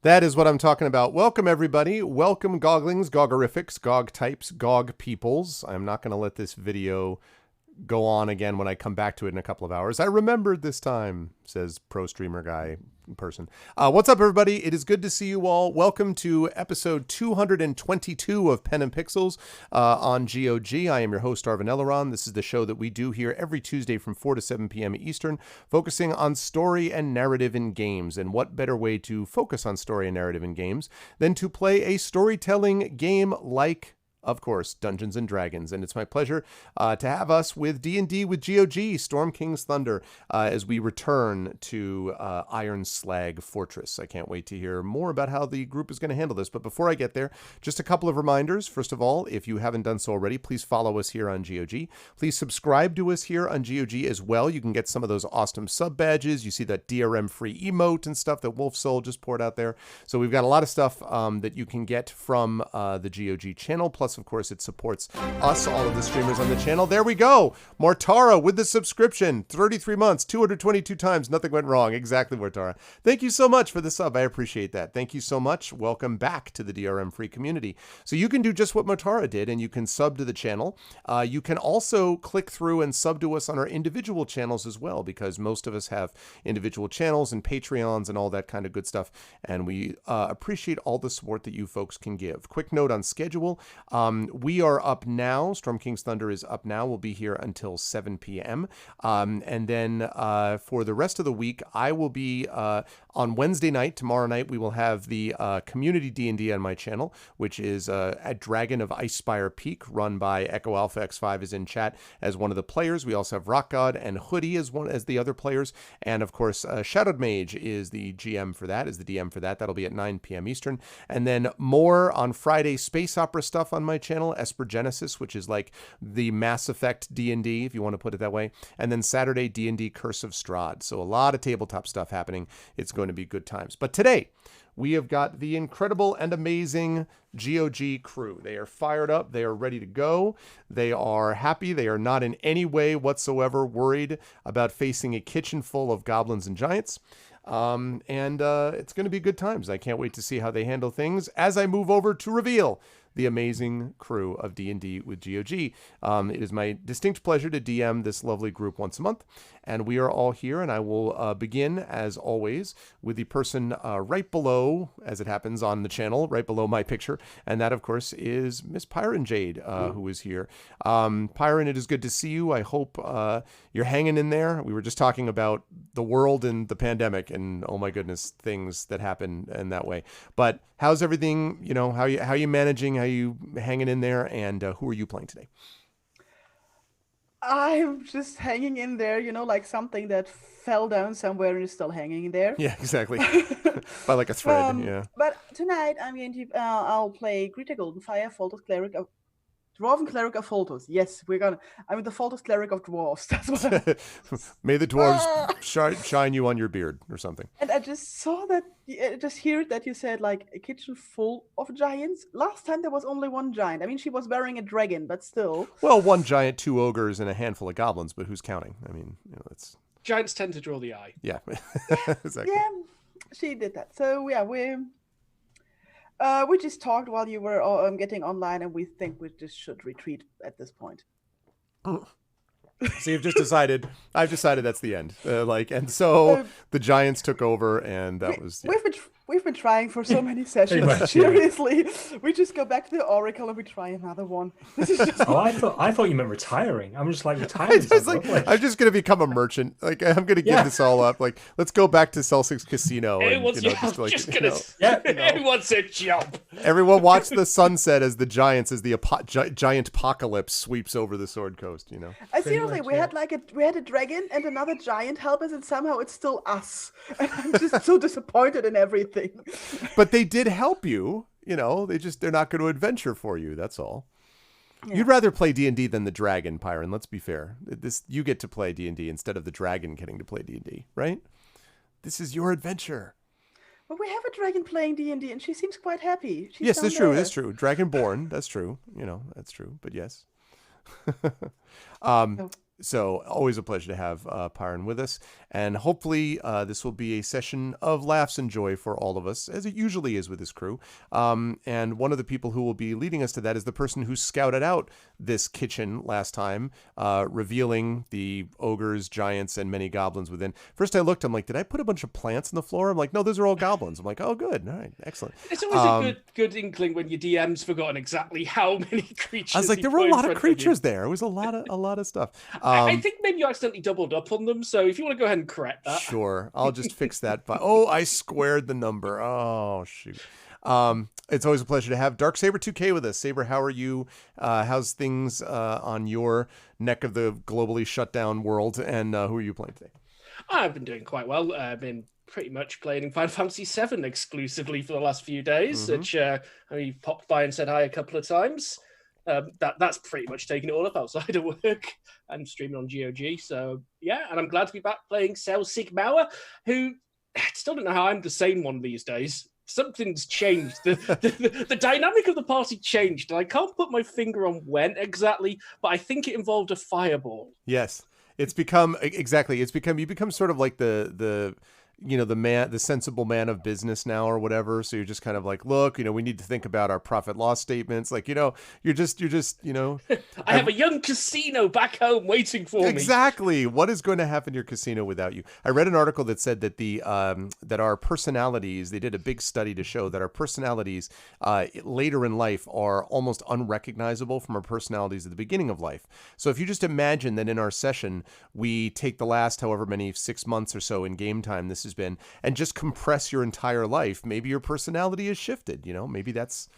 That is what I'm talking about. Welcome, everybody. Welcome, Goglings, Gogorifics, Gog types, Gog peoples. I'm not going to let this video go on again when I come back to it in a couple of hours. I remembered this time, says pro streamer guy person. What's up, everybody? It is good to see you all. Welcome to episode 222 of Pen and Pixels on GOG. I am your host, Arvin Eleron. This is the show that we do here every Tuesday from 4 to 7 p.m. Eastern, focusing on story and narrative in games. And what better way to focus on story and narrative in games than to play a storytelling game like, of course, Dungeons and Dragons. And it's my pleasure to have us with D&D with GOG, Storm King's Thunder, as we return to Iron Slag Fortress. I can't wait to hear more about how the group is going to handle this. But before I get there, just a couple of reminders. First of all, if you haven't done so already, please follow us here on GOG. Please subscribe to us here on GOG as well. You can get some of those awesome sub badges. You see that DRM free emote and stuff that Wolf Soul just poured out there. So we've got a lot of stuff that you can get from the GOG channel. Plus, of course, it supports us, all of the streamers on the channel. There we go. Mortara with the subscription. 33 months, 222 times. Nothing went wrong. Exactly, Mortara. Thank you so much for the sub. I appreciate that. Thank you so much. Welcome back to the DRM free community. So you can do just what Mortara did, and you can sub to the channel. You can also click through and sub to us on our individual channels as well, because most of us have individual channels and Patreons and all that kind of good stuff. And we appreciate all the support that you folks can give. Quick note on schedule. We are up now. Storm King's Thunder is up now. We'll be here until 7 p.m. And then for the rest of the week, I will be on Wednesday night. Tomorrow night, we will have the community D&D on my channel, which is at Dragon of Icespire Peak, run by Echo Alpha X5 is in chat as one of the players. We also have Rock God and Hoodie as the other players. And of course, Shadowed Mage is the GM for that, is the DM for that. That'll be at 9 p.m. Eastern. And then more on Friday, space opera stuff on my channel, Esper Genesis, which is like the Mass Effect D&D, if you want to put it that way. And then Saturday, D&D Curse of Strahd. So a lot of tabletop stuff happening. It's going to be good times. But today, we have got the incredible and amazing GOG crew. They are fired up. They are ready to go. They are happy. They are not in any way whatsoever worried about facing a kitchen full of goblins and giants. It's going to be good times. I can't wait to see how they handle things as I move over to reveal the amazing crew of D&D with GOG. It is my distinct pleasure to DM this lovely group once a month, and we are all here, and I will begin, as always, with the person right below, as it happens on the channel, right below my picture, and that, of course, is Miss Pyron Jade, who is here. Pyron, it is good to see you. I hope you're hanging in there. We were just talking about the world and the pandemic, and oh my goodness, things that happen in that way. But how's everything? You know, how you managing? How you hanging in there? And who are you playing today? I'm just hanging in there, like something that fell down somewhere and is still hanging in there. Yeah, exactly. By like a thread, yeah. But tonight I'm going to, I'll play Greta Goldenfire, Foltest Cleric of Dwarven Cleric of Foltest. Yes, I'm the Foltest Cleric of Dwarves. That's what May the dwarves shine you on your beard or something. And I just saw that, just heard that you said like a kitchen full of giants. Last time there was only one giant. I mean, she was wearing a dragon, but still. Well, one giant, two ogres, and a handful of goblins, but who's counting? I mean, that's... Giants tend to draw the eye. Yeah, exactly. Yeah, she did that. So yeah, we just talked while you were getting online, and we think we just should retreat at this point. So I've decided that's the end. And so the giants took over, and that was... Yeah. We've been trying for so many sessions. much, seriously, we just go back to the Oracle and we try another one. This is just... Oh, I thought you meant retiring. I'm just like retiring. I'm just gonna become a merchant. Like I'm gonna give this all up. Like let's go back to Celsius Casino. Everyone's a jump. Everyone watch the sunset as the giants, as the giant apocalypse sweeps over the Sword Coast. You know. Seriously, we had a dragon and another giant help us, and somehow it's still us. And I'm just so disappointed in everything. But they did help you, they're not going to adventure for you. That's all. Yeah. You'd rather play D&D than the dragon, Pyron. Let's be fair. You get to play D&D instead of the dragon getting to play D&D, right? This is your adventure. Well, we have a dragon playing D&D, and she seems quite happy. Yes, that's true. That's true. Dragonborn. That's true. That's true. But yes. So always a pleasure to have Pyron with us. And hopefully this will be a session of laughs and joy for all of us, as it usually is with this crew. And one of the people who will be leading us to that is the person who scouted out this kitchen last time, revealing the ogres, giants, and many goblins within. First I looked, I'm like, did I put a bunch of plants on the floor? I'm like, no, those are all goblins. I'm like, oh, good. All right, excellent. It's always a good inkling when your DM's forgotten exactly how many creatures. I was like, there were a lot of creatures there. It was a lot of stuff. I think maybe you accidentally doubled up on them. So if you want to go ahead and correct that. Sure. I'll just fix that. I squared the number. Oh, shoot. It's always a pleasure to have Dark Saber 2K with us. Saber, how are you? How's things on your neck of the globally shut down world? And who are you playing today? I've been doing quite well. I've been pretty much playing Final Fantasy VII exclusively for the last few days, which I popped by and said hi a couple of times. That's pretty much taking it all up outside of work. I'm streaming on GOG, so yeah, and I'm glad to be back playing Cell Sigmauer, who I still don't know how I'm the sane one these days. Something's changed. The dynamic of the party changed, and I can't put my finger on when exactly, but I think it involved a fireball. Yes, it's become exactly. You become sort of like the the sensible man of business now or whatever. So you're just kind of like, look, we need to think about our profit loss statements. Like, you're just, I have a young casino back home waiting for me. Exactly. What is going to happen to your casino without you? I read an article that said that that our personalities, they did a big study to show that our personalities later in life are almost unrecognizable from our personalities at the beginning of life. So if you just imagine that in our session, we take the last however many 6 months or so in game time, this has been, and just compress your entire life, maybe your personality is shifted. Maybe that's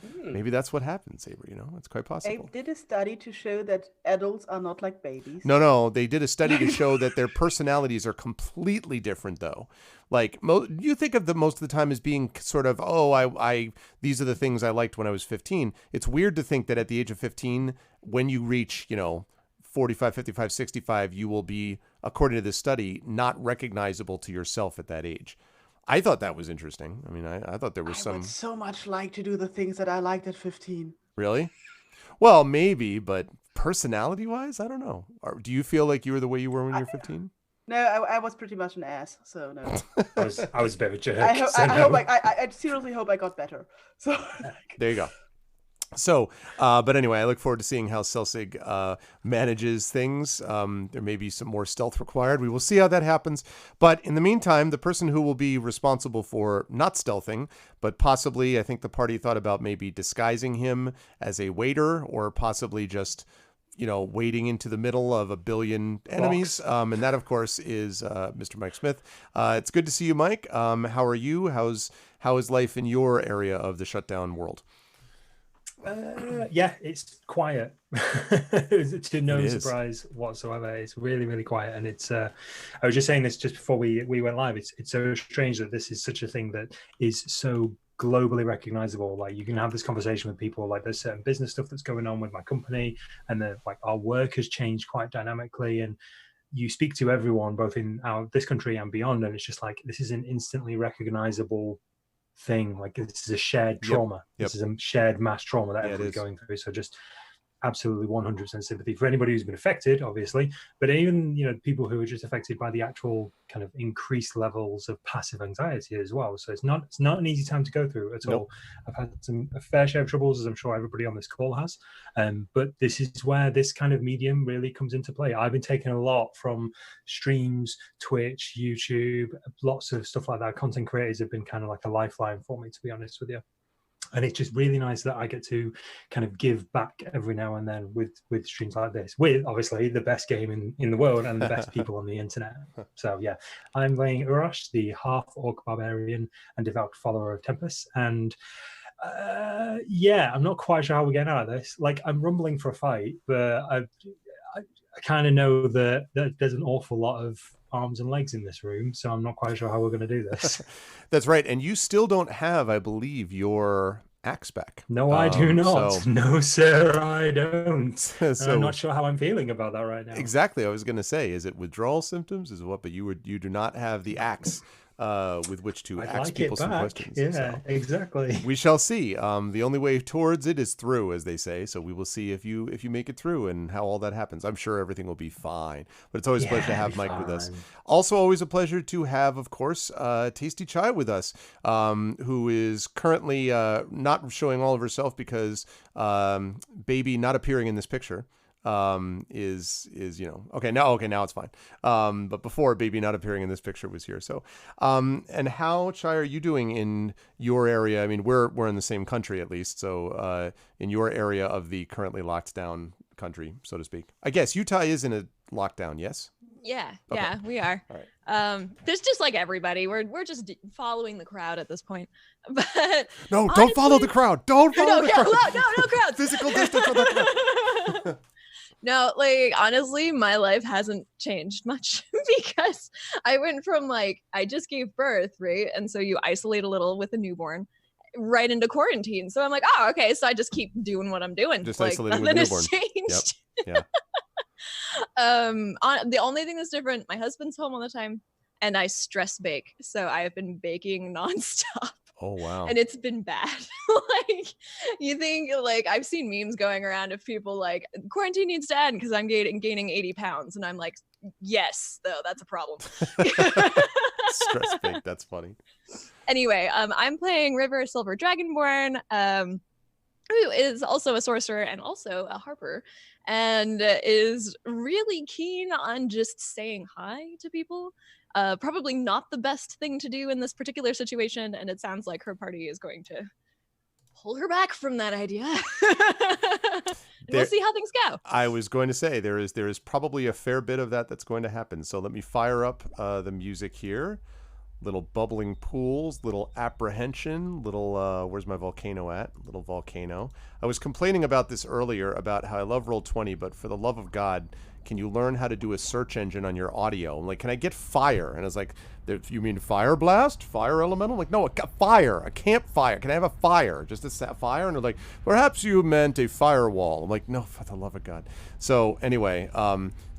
what happens, Saber. It's quite possible. They did a study to show that adults are not like babies. No, they did a study to show that their personalities are completely different, though. Like, you think of most of the time as being sort of, these are the things I liked when I was 15. It's weird to think that at the age of 15, when you reach, 45, 55, 65, you will be, according to this study, not recognizable to yourself at that age. I thought that was interesting. I mean, I thought there was I would so much like to do the things that I liked at 15. Really? Well, maybe, but personality-wise, I don't know. Do you feel like you were the way you were when you were 15? No, I was pretty much an ass, so no. I was a bit of a jerk. I seriously hope I got better. So there you go. So, but anyway, I look forward to seeing how Celsig manages things. There may be some more stealth required. We will see how that happens. But in the meantime, the person who will be responsible for not stealthing, but possibly, I think the party thought about maybe disguising him as a waiter, or possibly just, wading into the middle of a billion enemies. And that, of course, is Mr. Mike Smith. It's good to see you, Mike. How are you? How is life in your area of the shutdown world? Yeah, it's quiet. To no surprise whatsoever. It's really, really quiet. And it's I was just saying this just before we went live. It's so strange that this is such a thing that is so globally recognizable. Like, you can have this conversation with people, like there's certain business stuff that's going on with my company, and like our work has changed quite dynamically, and you speak to everyone both in this country and beyond, and it's just like, this is an instantly recognizable thing. Like, this is a shared trauma. Yep. This is a shared mass trauma that everybody's going through. So just absolutely 100% sympathy for anybody who's been affected, obviously, but even people who are just affected by the actual kind of increased levels of passive anxiety as well. So it's not an easy time to go through at all. I've had a fair share of troubles, as I'm sure everybody on this call has, but this is where this kind of medium really comes into play. I've been taking a lot from streams, Twitch, YouTube, lots of stuff like that. Content creators have been kind of like a lifeline for me, to be honest with you. And it's just really nice that I get to kind of give back every now and then with streams like this, with obviously the best game in the world and the best people on the internet. So yeah, I'm playing Urash, the half-orc barbarian and devout follower of Tempest. And I'm not quite sure how we're getting out of this. Like, I'm rumbling for a fight, but I kind of know that there's an awful lot of arms and legs in this room, so I'm not quite sure how we're going to do this. That's right. And you still don't have, I believe, your axe back. No, I do not. No, sir, I don't. So I'm not sure how I'm feeling about that right now. Exactly. I was going to say, is it withdrawal symptoms? Is it what? But you do not have the axe with which to I'd ask like people it some back. questions. Yeah, So exactly. we shall see. The only way towards it is through, as they say. So we will see if you make it through and how all that happens. I'm sure everything will be fine. But it's always a pleasure to have Mike with us. Also, always a pleasure to have, of course, Tasty Chai with us, who is currently not showing all of herself because baby not appearing in this picture. Is okay now it's fine. But before, baby not appearing in this picture was here. So and how, Chai, are you doing in your area? I mean, we're in the same country at least, so in your area of the currently locked down country, so to speak. I guess Utah is in a lockdown, yes? Yeah, Okay. yeah, we are. All right. There's just like everybody. We're just following the crowd at this point. But No, honestly, don't follow the crowd. Don't follow the crowd. No crowds. Physical distance from the crowd. No, like honestly, my life hasn't changed much because I went from like I just gave birth, right? And so you isolate a little with a newborn right into quarantine. So I'm like, oh, okay. So I just keep doing what I'm doing. Just like, isolating nothing with the has newborn. changed. Yep. Yeah. The only thing that's different, my husband's home all the time and I stress bake. So I have been baking nonstop. Oh, wow. And it's been bad. Like, you think, like, I've seen memes going around of people like, quarantine needs to end because I'm gaining 80 pounds. And I'm like, yes, though, that's a problem. Stress bake, that's funny. Anyway, I'm playing River Silver Dragonborn, who is also a sorcerer and also a harper, and is really keen on just saying hi to people. Probably not the best thing to do in this particular situation, and it sounds like her party is going to pull her back from that idea. We'll see how things go. I was going to say there is probably a fair bit of that's going to happen. So let me fire up the music here. Little bubbling pools, little apprehension, little where's my volcano at? Little volcano. I was complaining about this earlier about how I love Roll20, but for the love of God, can you learn how to do a search engine on your audio? I'm like, can I get fire? And I was like, you mean fire blast? Fire elemental? I'm like, no, a fire, a campfire. Can I have a fire? Just a fire? And they're like, perhaps you meant a firewall. I'm like, no, for the love of God. So anyway,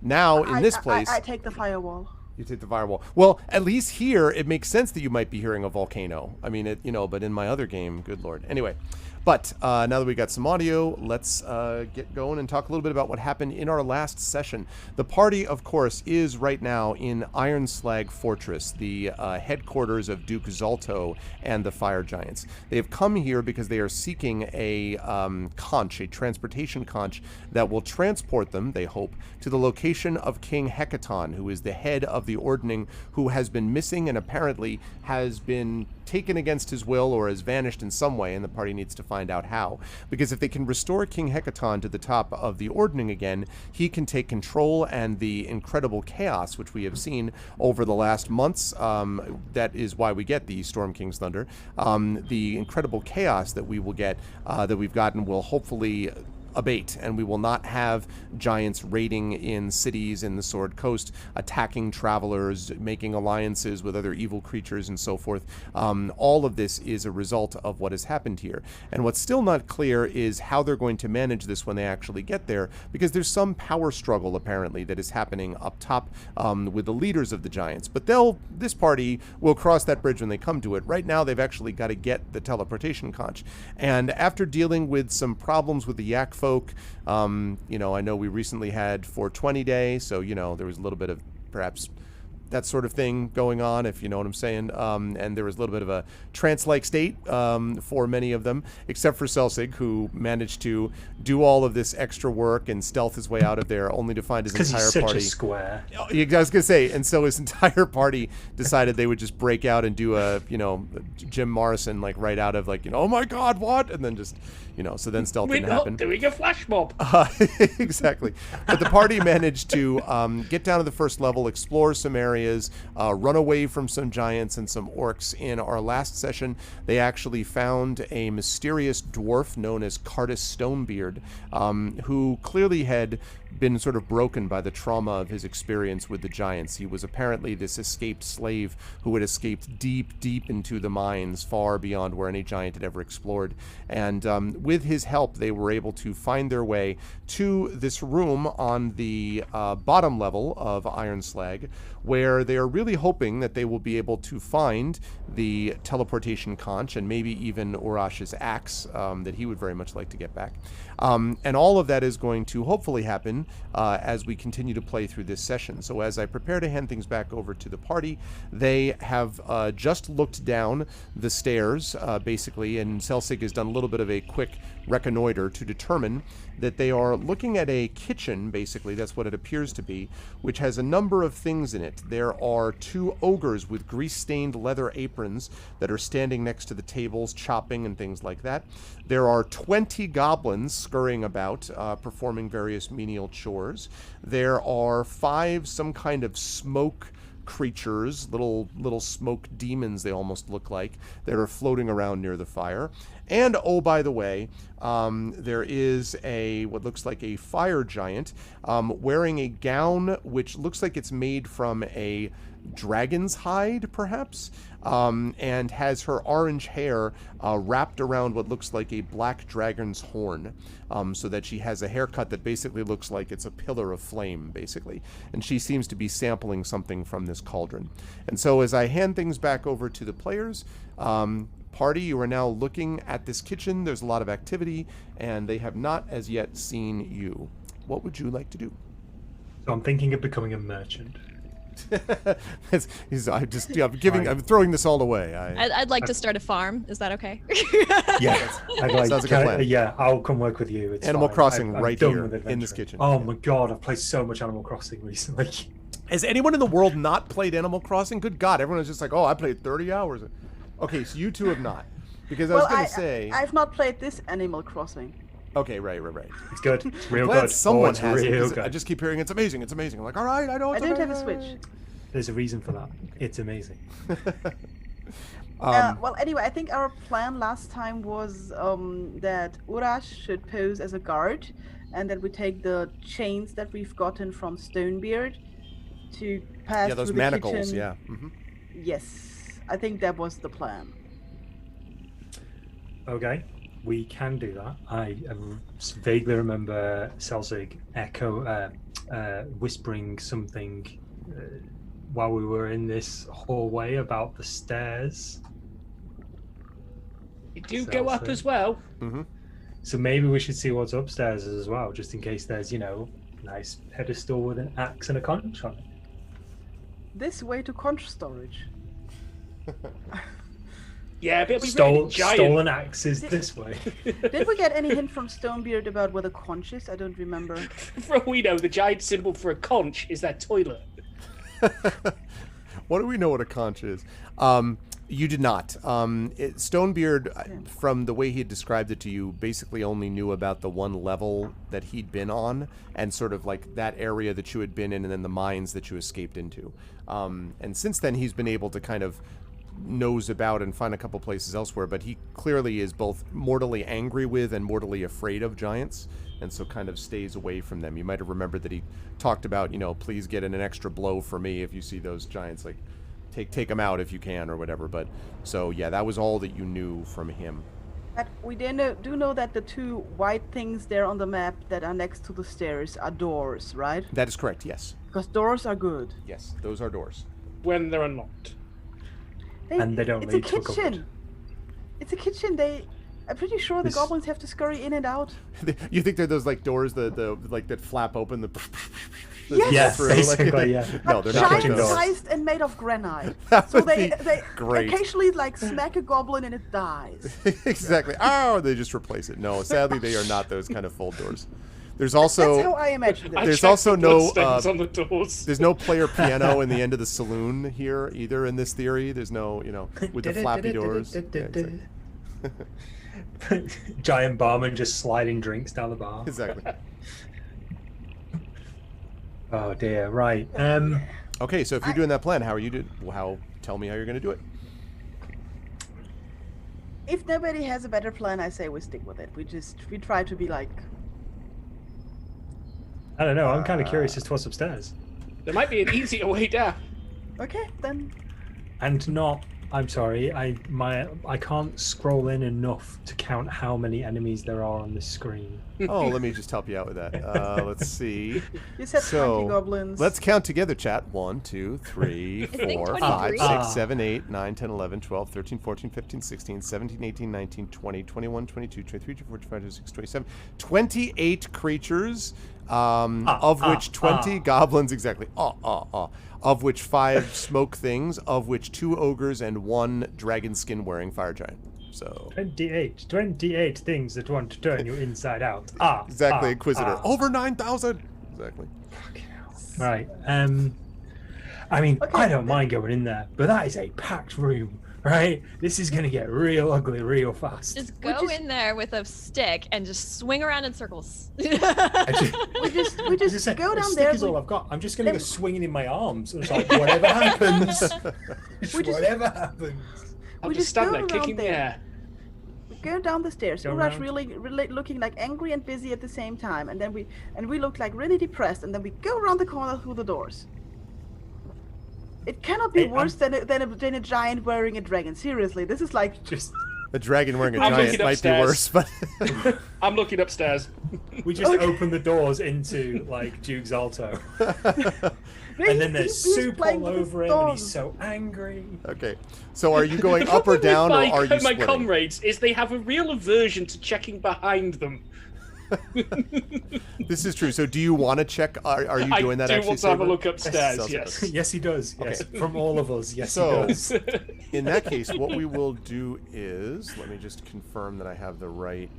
now in this place. I take the firewall. You take the firewall. Well, at least here, it makes sense that you might be hearing a volcano. I mean, but in my other game, good Lord. Anyway, but now that we got some audio, let's get going and talk a little bit about what happened in our last session. The party, of course, is right now in Ironslag Fortress, the headquarters of Duke Zalto and the Fire Giants. They have come here because they are seeking a conch, a transportation conch that will transport them, they hope, to the location of King Hecaton, who is the head of the Ordning, who has been missing and apparently has been taken against his will or has vanished in some way, and the party needs to find out how. Because if they can restore King Hecaton to the top of the Ordning again, he can take control, and the incredible chaos which we have seen over the last months, that is why we get the Storm King's Thunder, the incredible chaos that we will get, that we've gotten, will hopefully abate, and we will not have giants raiding in cities in the Sword Coast, attacking travelers, making alliances with other evil creatures, and so forth. All of this is a result of what has happened here. And what's still not clear is how they're going to manage this when they actually get there, because there's some power struggle, apparently, that is happening up top with the leaders of the giants. But this party will cross that bridge when they come to it. Right now, they've actually got to get the teleportation conch. And after dealing with some problems with the yak folk, I know we recently had 420 Day, so there was a little bit of perhaps that sort of thing going on, if you know what I'm saying. And there was a little bit of a trance-like state for many of them, except for Selsig, who managed to do all of this extra work and stealth his way out of there, only to find his entire he's such party. A square. I was gonna say, and so his entire party decided they would just break out and do a Jim Morrison, like right out of oh my God, what? And then just so then stealth didn't happen. We're not doing a flash mob. Exactly. But the party managed to get down to the first level, explore some areas, run away from some giants and some orcs. In our last session, they actually found a mysterious dwarf known as Cardus Stonebeard, who clearly had been sort of broken by the trauma of his experience with the giants. He was apparently this escaped slave who had escaped deep, deep into the mines, far beyond where any giant had ever explored. And with his help, they were able to find their way to this room on the bottom level of Iron Slag, where they are really hoping that they will be able to find the teleportation conch and maybe even Urash's axe that he would very much like to get back. And all of that is going to hopefully happen as we continue to play through this session. So as I prepare to hand things back over to the party, they have just looked down the stairs, basically, and Celsig has done a little bit of a quick reconnoiter to determine that they are looking at a kitchen, basically, that's what it appears to be, which has a number of things in it. There are 2 ogres with grease-stained leather aprons that are standing next to the tables, chopping and things like that. There are 20 goblins scurrying about, performing various menial chores. There are 5 some kind of smoke creatures, little smoke demons they almost look like, that are floating around near the fire. And, oh, by the way, there is what looks like a fire giant wearing a gown which looks like it's made from a dragon's hide, perhaps, and has her orange hair wrapped around what looks like a black dragon's horn, so that she has a haircut that basically looks like it's a pillar of flame, basically. And she seems to be sampling something from this cauldron. And so as I hand things back over to the players, party, you are now looking at this kitchen. There's a lot of activity, and they have not as yet seen you. What would you like to do? So I'm thinking of becoming a merchant. I'm throwing this all away. I'd like to start a farm. Is that okay? Yeah, sounds like a plan. Yeah, I'll come work with you. It's Animal fine. Crossing I'm right done here with in this adventuring. kitchen. Oh my god, I've played so much Animal Crossing recently. Has anyone in the world not played Animal Crossing? Good God, everyone is just like, oh, I played 30 hours. Okay, so you two have not. Because I was going to say... I've not played this Animal Crossing. Okay, right. It's good. It's real Glad good. someone it's has real it. good. I just keep hearing it's amazing. I'm like, all right, I know it's amazing. I don't have a Switch. There's a reason for that. It's amazing. Well, anyway, I think our plan last time was that Urash should pose as a guard, and that we take the chains that we've gotten from Stonebeard to pass those through the manacles, kitchen. yeah. Mm-hmm. Yes, I think that was the plan. Okay, we can do that. I vaguely remember Celsig whispering something while we were in this hallway about the stairs. You do go up as well. Mm-hmm. So maybe we should see what's upstairs as well, just in case there's, nice pedestal with an axe and a conch on it. This way to conch storage. Yeah, but stolen axes this way. Did we get any hint from Stonebeard about where the conch is? I don't remember. For all we know, the giant symbol for a conch is their toilet. What do we know what a conch is? You did not. Stonebeard, from the way he had described it to you, basically only knew about the one level that he'd been on, and sort of like that area that you had been in, and then the mines that you escaped into. And since then, he's been able to kind of nose about and find a couple places elsewhere, but he clearly is both mortally angry with and mortally afraid of giants, and so kind of stays away from them. You might have remembered that he talked about, please get in an extra blow for me if you see those giants, like take them out if you can or whatever. But so yeah, that was all that you knew from him. But we do know that the 2 white things there on the map that are next to the stairs are doors, right? That is correct, yes. Because doors are good. Yes, those are doors. When they're unlocked. And they don't lead to a kitchen. cupboard. It's a kitchen. I'm pretty sure the goblins have to scurry in and out. You think they're those like doors that flap open Yes, basically, yeah. No, they're not like those. Giant-sized and made of granite. That So would they be great. occasionally smack a goblin and it dies. Exactly. Oh, they just replace it. No, sadly they are not those kind of fold doors. There's also That's how I imagined it. there's also no on the doors. There's no player piano in the end of the saloon here either in this theory. There's no, with the flappy doors. Yeah, exactly. Giant barman just sliding drinks down the bar. Exactly. Oh dear, right. Okay, so if you're doing that plan, tell me how you're going to do it. If nobody has a better plan, I say we stick with it. We try to be I don't know. I'm kind of curious as to what's upstairs. There might be an easier way down. Okay, then. And not. I'm sorry. I can't scroll in enough to count how many enemies there are on this screen. Oh, let me just help you out with that. Let's see. You said 20 goblins. Let's count together, chat. 1, 2, 3, 4, 5, 6, 7, 8, 9, 10, 11, 12, 13, 14, 15, 16, 17, 18, 19, 20, 21, 22, 23, 24, 25, 26, 27. 28 creatures, of which 20 goblins, exactly. Of which 5 smoke things, of which 2 ogres and 1 dragon skin wearing fire giant. So 28 things that want to turn you inside out. Exactly, Inquisitor. Over 9,000. Exactly. Right. I mean, I don't mind going in there, but that is a packed room, right? This is gonna get real ugly real fast. Just go in there with a stick and just swing around in circles. we just go down there. Stick is all I've got. I'm just gonna go swinging in my arms. It's like whatever happens. Whatever happens. I'll just stand there kicking the air. We go down the stairs. Urash really looking like angry and busy at the same time, and then we look like really depressed, and then we go around the corner through the doors. It cannot be worse than a giant wearing a dragon. Seriously, this is like just a dragon wearing a giant might be worse, but I'm looking upstairs. We just open the doors into like Duke's Alto. And then there's soup all over him, and he's so angry. Okay, so are you going up or down, or are you my splitting? comrades is they have a real aversion to checking behind them. This is true. So do you want to check? Are you doing that? I do actually, want to have a Saber? look upstairs. Yes. Yes, he does. Yes, Okay. from all of us. Yes, So, he does. in that case, what we will do is, let me just confirm that I have the right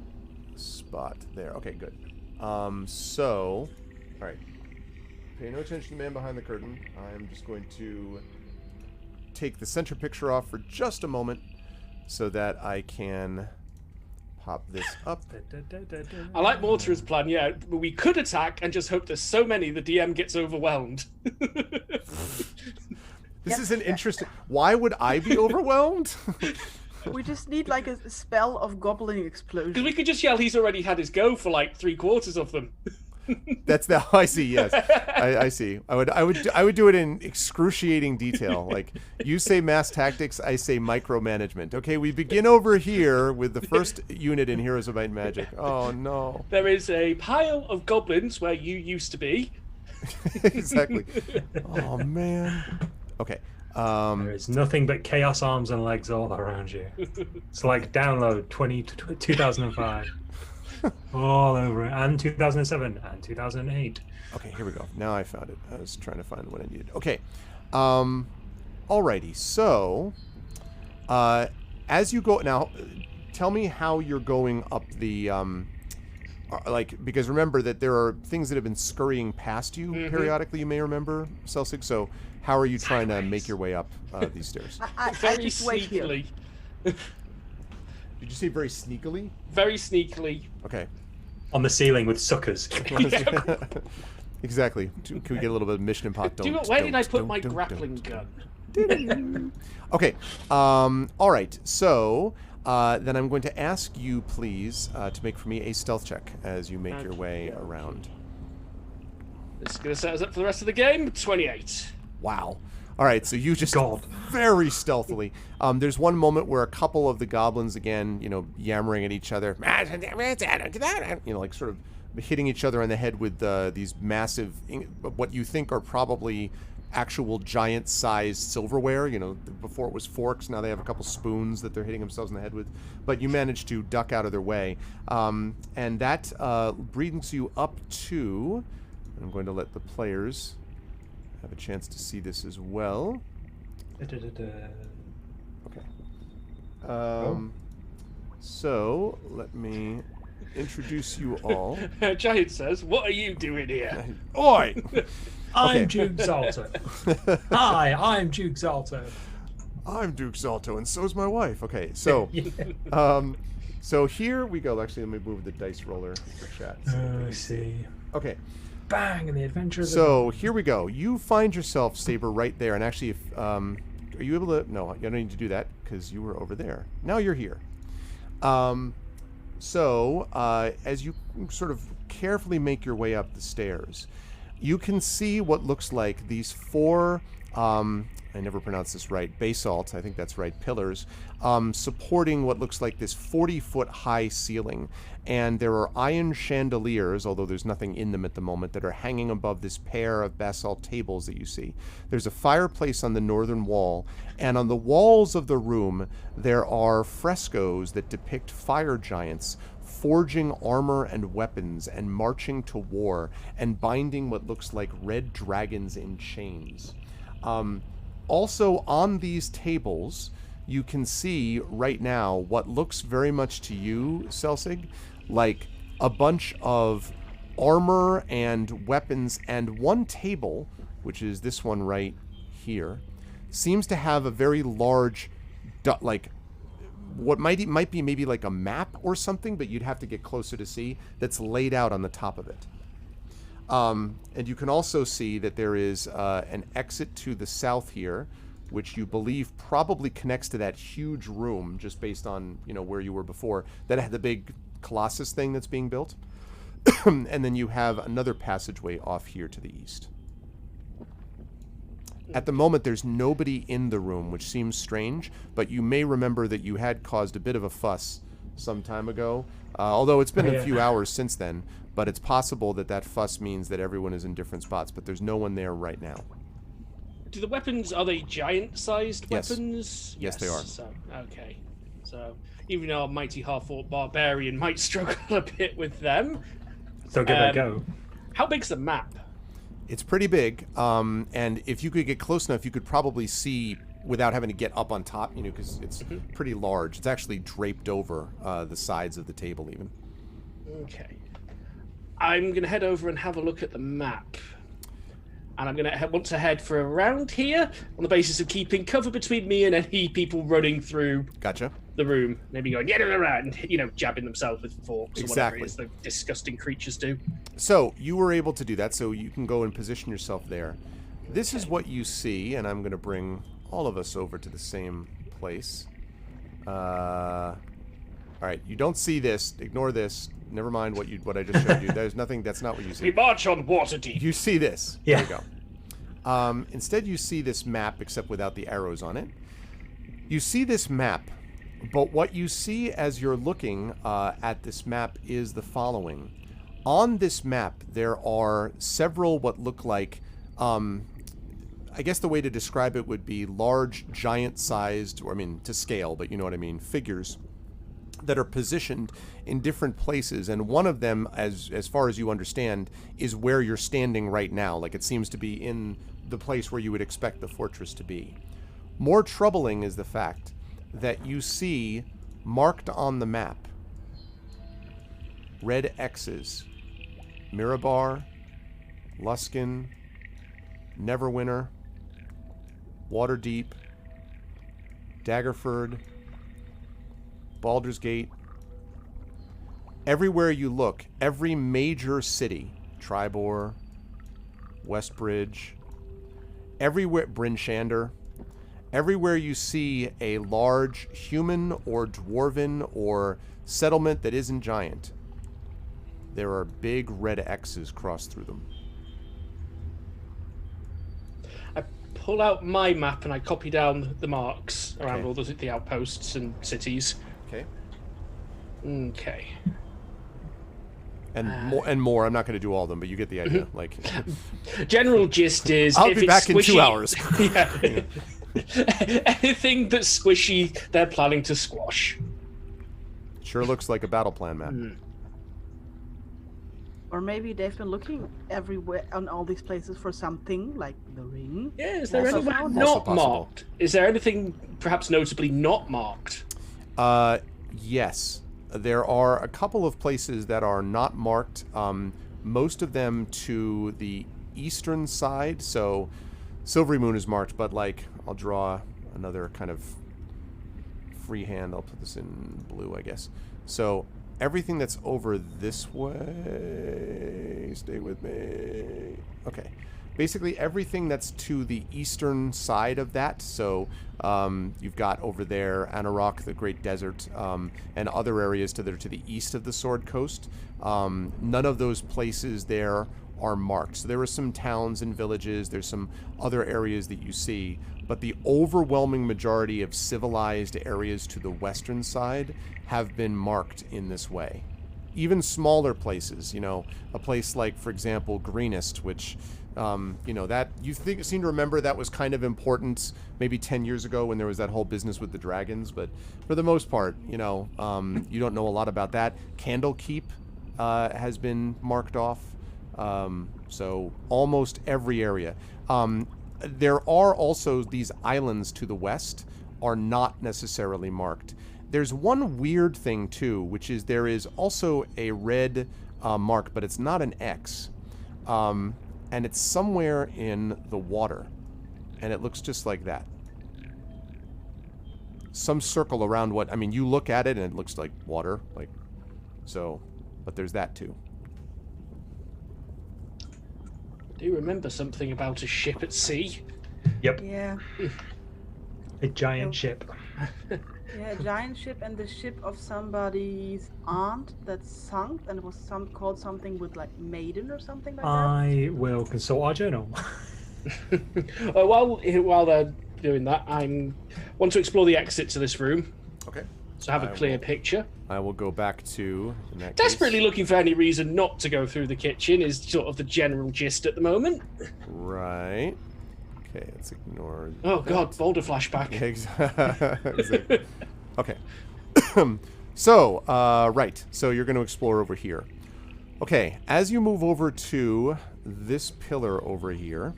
spot there. Okay, good. So, all right. Pay no attention to the man behind the curtain. I'm just going to take the center picture off for just a moment so that I can pop this up. I like Mortar's plan. Yeah, we could attack and just hope there's so many the DM gets overwhelmed. This is an interesting... Why would I be overwhelmed? we just need like a spell of goblin explosion. Because we could just yell he's already had his go for like 3/4 of them. That's the I see. Yes, I see. I would do it in excruciating detail. Like you say mass tactics, I say micromanagement. Okay, we begin over here with the first unit in Heroes of Might and Magic. Oh no! There is a pile of goblins where you used to be. Exactly. Oh man. Okay. There is nothing but chaos arms and legs all around you. It's like download 2005. All over it. And 2007 and 2008. Okay, here we go. Now I found it. I was trying to find what I needed. Okay. Alrighty. So, as you go now, tell me how you're going up the because remember that there are things that have been scurrying past you periodically. You may remember, Celsig. So, how are you trying to make your way up these stairs? I Very just wait here. sneakily. Did you say very sneakily? Very sneakily. Okay. On the ceiling with suckers. Exactly. Can we get a little bit of Mission Impossible? Where did I put my grappling gun? Okay. All right. So then I'm going to ask you, please, to make for me a stealth check as you make your way around. This is going to set us up for the rest of the game. 28. Wow. All right, so you just very stealthily. There's one moment where a couple of the goblins, again, yammering at each other, like sort of hitting each other on the head with these massive, what you think are probably actual giant-sized silverware. Before it was forks, now they have a couple spoons that they're hitting themselves in the head with. But you manage to duck out of their way, and that brings you up to. I'm going to let the players have a chance to see this as well. Okay. So let me introduce you all. Giant says, "What are you doing here?" Oi! I'm Duke Zalto. Hi, I'm Duke Zalto. I'm Duke Zalto, and so's my wife. Okay, so so here we go. Actually, let me move the dice roller for chat. I see. Okay. Bang, and the adventure of the So here we go. You find yourself, Saber, right there. And actually, if are you able to? No, you don't need to do that because you were over there. Now you're here. So as you sort of carefully make your way up the stairs, you can see what looks like these 4, I never pronounced this right, basalt, I think that's right, pillars, supporting what looks like this 40-foot high ceiling. And there are iron chandeliers, although there's nothing in them at the moment, that are hanging above this pair of basalt tables that you see. There's a fireplace on the northern wall, and on the walls of the room there are frescoes that depict fire giants forging armor and weapons and marching to war and binding what looks like red dragons in chains. Also on these tables, you can see right now what looks very much to you, Selsig, like a bunch of armor and weapons, and one table, which is this one right here, seems to have a very large, like, what might be maybe like a map or something, but you'd have to get closer to see, that's laid out on the top of it. And you can also see that there is an exit to the south here, which you believe probably connects to that huge room, just based on, you know, where you were before, that had the big Colossus thing that's being built. And then you have another passageway off here to the east. At the moment, there's nobody in the room, which seems strange, but you may remember that you had caused a bit of a fuss some time ago, although it's been a few hours since then, but it's possible that that fuss means that everyone is in different spots, but there's no one there right now. Do the weapons, are they giant-sized weapons? Yes, they are. So, okay. So, even our mighty half-orc barbarian might struggle a bit with them. So give it a go. How big's the map? It's pretty big, and if you could get close enough, you could probably see without having to get up on top, you know, because it's pretty large. It's actually draped over the sides of the table even. Okay. I'm going to head over and have a look at the map. And I'm going to want to head for around here on the basis of keeping cover between me and any people running through the room. Maybe going, get around, you know, jabbing themselves with forks or whatever it is the disgusting creatures do. So you were able to do that, so you can go and position yourself there. This is what you see, and I'm going to bring all of us over to the same place. All right, you don't see this. Ignore this. Never mind what I just showed you. There's nothing. That's not what you see. We march on Waterdeep. You see this. Yeah. There you go. Instead, you see this map, except without the arrows on it. You see this map, but what you see as you're looking at this map is the following. On this map, there are several what look like, I guess the way to describe it would be large, giant-sized, or I mean, to scale, but you know what I mean, figures that are positioned in different places, and one of them, as far as you understand, is where you're standing right now. Like, it seems to be in the place where you would expect the fortress to be. More troubling is the fact that you see marked on the map red X's: Mirabar, Luskin, Neverwinter, Waterdeep, Daggerford, Baldur's Gate. Everywhere you look, every major city, Tribor, Westbridge, everywhere, Bryn Shander, everywhere you see a large human or dwarven or settlement that isn't giant, there are big red X's crossed through them. I pull out my map and I copy down the marks around all the outposts and cities. Okay. Okay. And more. I'm not going to do all of them, but you get the idea. Like, general gist is, I'll if be it's back squishy, in 2 hours. Anything that's squishy, they're planning to squash. Sure looks like a battle plan map. Or maybe they've been looking everywhere on all these places for something like the ring. Yeah, is there Also anything found not possible. marked? Is there anything perhaps notably not marked? Yes. There are a couple of places that are not marked, most of them to the eastern side. So Silvery Moon is marked, but like, I'll draw another kind of freehand. I'll put this in blue, I guess. So everything that's over this way, stay with me. Okay. basically everything that's to the eastern side of that. So you've got over there Anarok, the Great Desert, and other areas that are to the east of the Sword Coast. None of those places there are marked. So there are some towns and villages. There's some other areas that you see. But the overwhelming majority of civilized areas to the western side have been marked in this way. Even smaller places, a place like, for example, Greenest, which, that you seem to remember that was kind of important maybe 10 years ago when there was that whole business with the dragons. But for the most part, you don't know a lot about that. Candlekeep has been marked off. So almost every area. There are also these islands to the west are not necessarily marked. There's one weird thing too, which is there is also a red mark, but it's not an X. And it's somewhere in the water. And it looks just like that. Some circle around you look at it and it looks like water. But there's that too. Do you remember something about a ship at sea? Yep. Yeah. A giant ship. Yeah, a giant ship and the ship of somebody's aunt that sunk, and it was called something with like maiden or something like that. I will consult our journal. While they're doing that, I want to explore the exit to this room. Okay. So have a clear picture. I will go back to... Desperately looking for any reason not to go through the kitchen is sort of the general gist at the moment. Right. Okay, let's ignore Oh that. god, Boulder flashback. Exactly. Okay. So, right. So you're going to explore over here. Okay, as you move over to this pillar over here,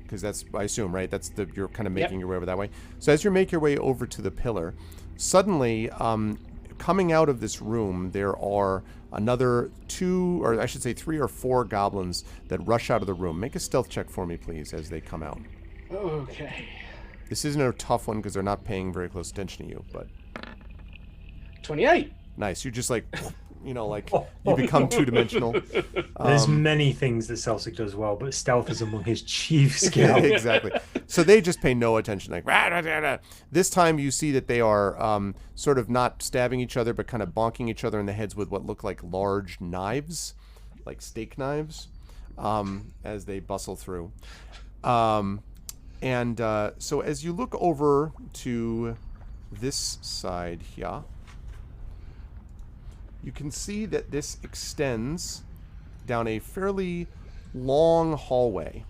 because that's, I assume, right? You're kind of making your way over that way. So as you make your way over to the pillar, suddenly, coming out of this room, there are another 2, or I should say 3 or 4 goblins that rush out of the room. Make a stealth check for me, please, as they come out. Okay. This isn't a tough one because they're not paying very close attention to you, but... 28. Nice. You're just like, you become two-dimensional. There's many things that Celsic does well, but stealth is among his chief skills. Exactly. So they just pay no attention. Like, rah, rah, rah, rah. This time you see that they are sort of not stabbing each other, but kind of bonking each other in the heads with what look like large knives, like steak knives, as they bustle through. So as you look over to this side here, you can see that this extends down a fairly long hallway.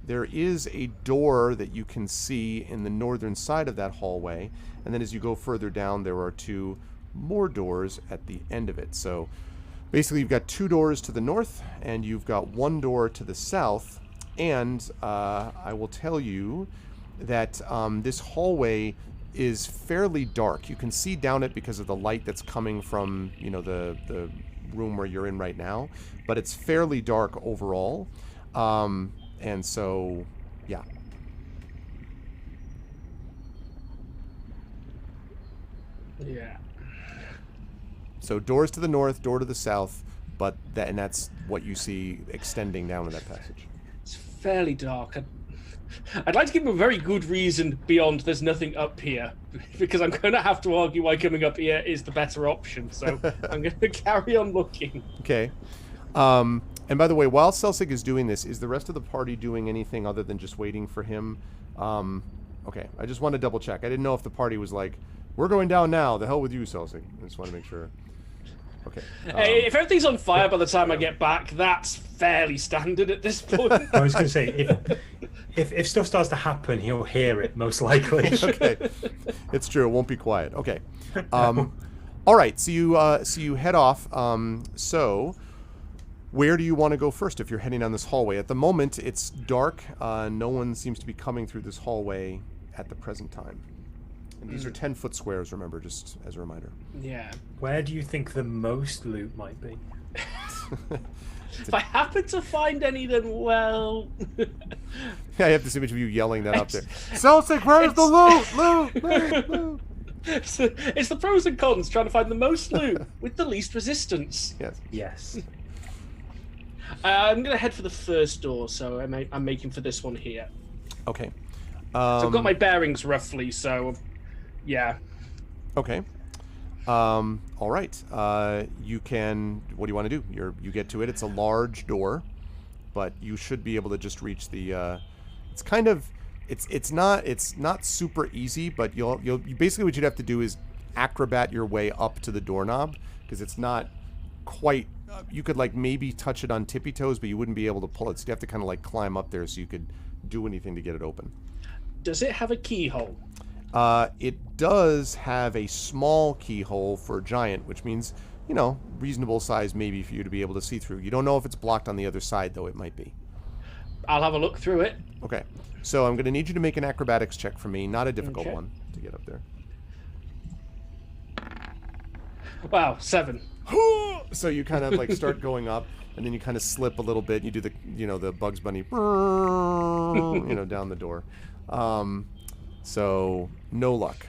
There is a door that you can see in the northern side of that hallway, and then as you go further down, there are 2 more doors at the end of it. So basically you've got 2 doors to the north, and you've got 1 door to the south, and I will tell you that this hallway is fairly dark. You can see down it because of the light that's coming from, the room where you're in right now, but it's fairly dark overall. And so, yeah. Yeah. So doors to the north, door to the south, but that's what you see extending down in that passage. It's fairly dark. I'd like to give him a very good reason beyond there's nothing up here, because I'm going to have to argue why coming up here is the better option, so I'm going to carry on looking. Okay. And by the way, while Celsic is doing this, is the rest of the party doing anything other than just waiting for him? Okay, I just want to double check. I didn't know if the party was like, we're going down now, the hell with you, Celsic. I just want to make sure. Okay. Hey, if everything's on fire by the time I get back, that's fairly standard at this point. I was going to say, if stuff starts to happen, he'll hear it, most likely. Okay. It's true. It won't be quiet. Okay. All right. So you head off. So where do you want to go first if you're heading down this hallway? At the moment, it's dark. No one seems to be coming through this hallway at the present time. And these are 10-foot squares, remember, just as a reminder. Yeah. Where do you think the most loot might be? If I happen to find any, then well... Yeah, I have this image of you yelling that up there. Celsic, where's the loot? Loot! It's the pros and cons, trying to find the most loot with the least resistance. Yes. Yes. I'm going to head for the first door, so I'm making for this one here. Okay. So I've got my bearings roughly, so yeah. Okay. All right. You can. What do you want to do? You get to it. It's a large door, but you should be able to just reach the. It's kind of. It's not super easy, but you basically what you'd have to do is acrobat your way up to the doorknob, because it's not quite. You could like maybe touch it on tippy toes, but you wouldn't be able to pull it. So you have to kind of like climb up there so you could do anything to get it open. Does it have a keyhole? It does have a small keyhole for giant, which means, you know, reasonable size maybe for you to be able to see through. You don't know if it's blocked on the other side, though it might be. I'll have a look through it. Okay. So I'm going to need you to make an acrobatics check for me. Not a difficult one to get up there. Wow, 7. So you kind of like start going up, and then you kind of slip a little bit. And you do the, you know, the Bugs Bunny, you know, down the door. So no luck,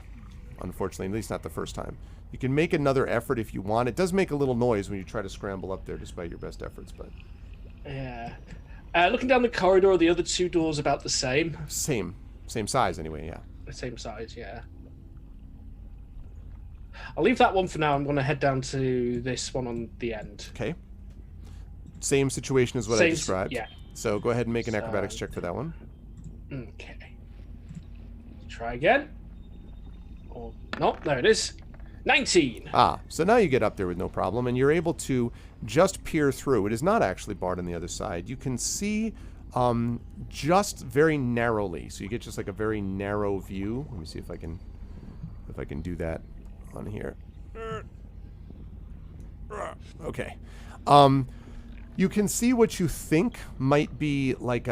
unfortunately, at least not the first time. You can make another effort if you want. It does make a little noise when you try to scramble up there, despite your best efforts. But yeah, looking down the corridor, the other two doors about the same. Same size anyway. Yeah. The same size, yeah. I'll leave that one for now. I'm going to head down to this one on the end. Okay. Same situation as what I described. Yeah. So go ahead and make an acrobatics check for that one. Okay. Try again. Oh, no, there it is. 19. So now you get up there with no problem, and you're able to just peer through. It is not actually barred on the other side. You can see just very narrowly. So you get just like a very narrow view. Let me see if I can do that on here. Okay. You can see what you think might be like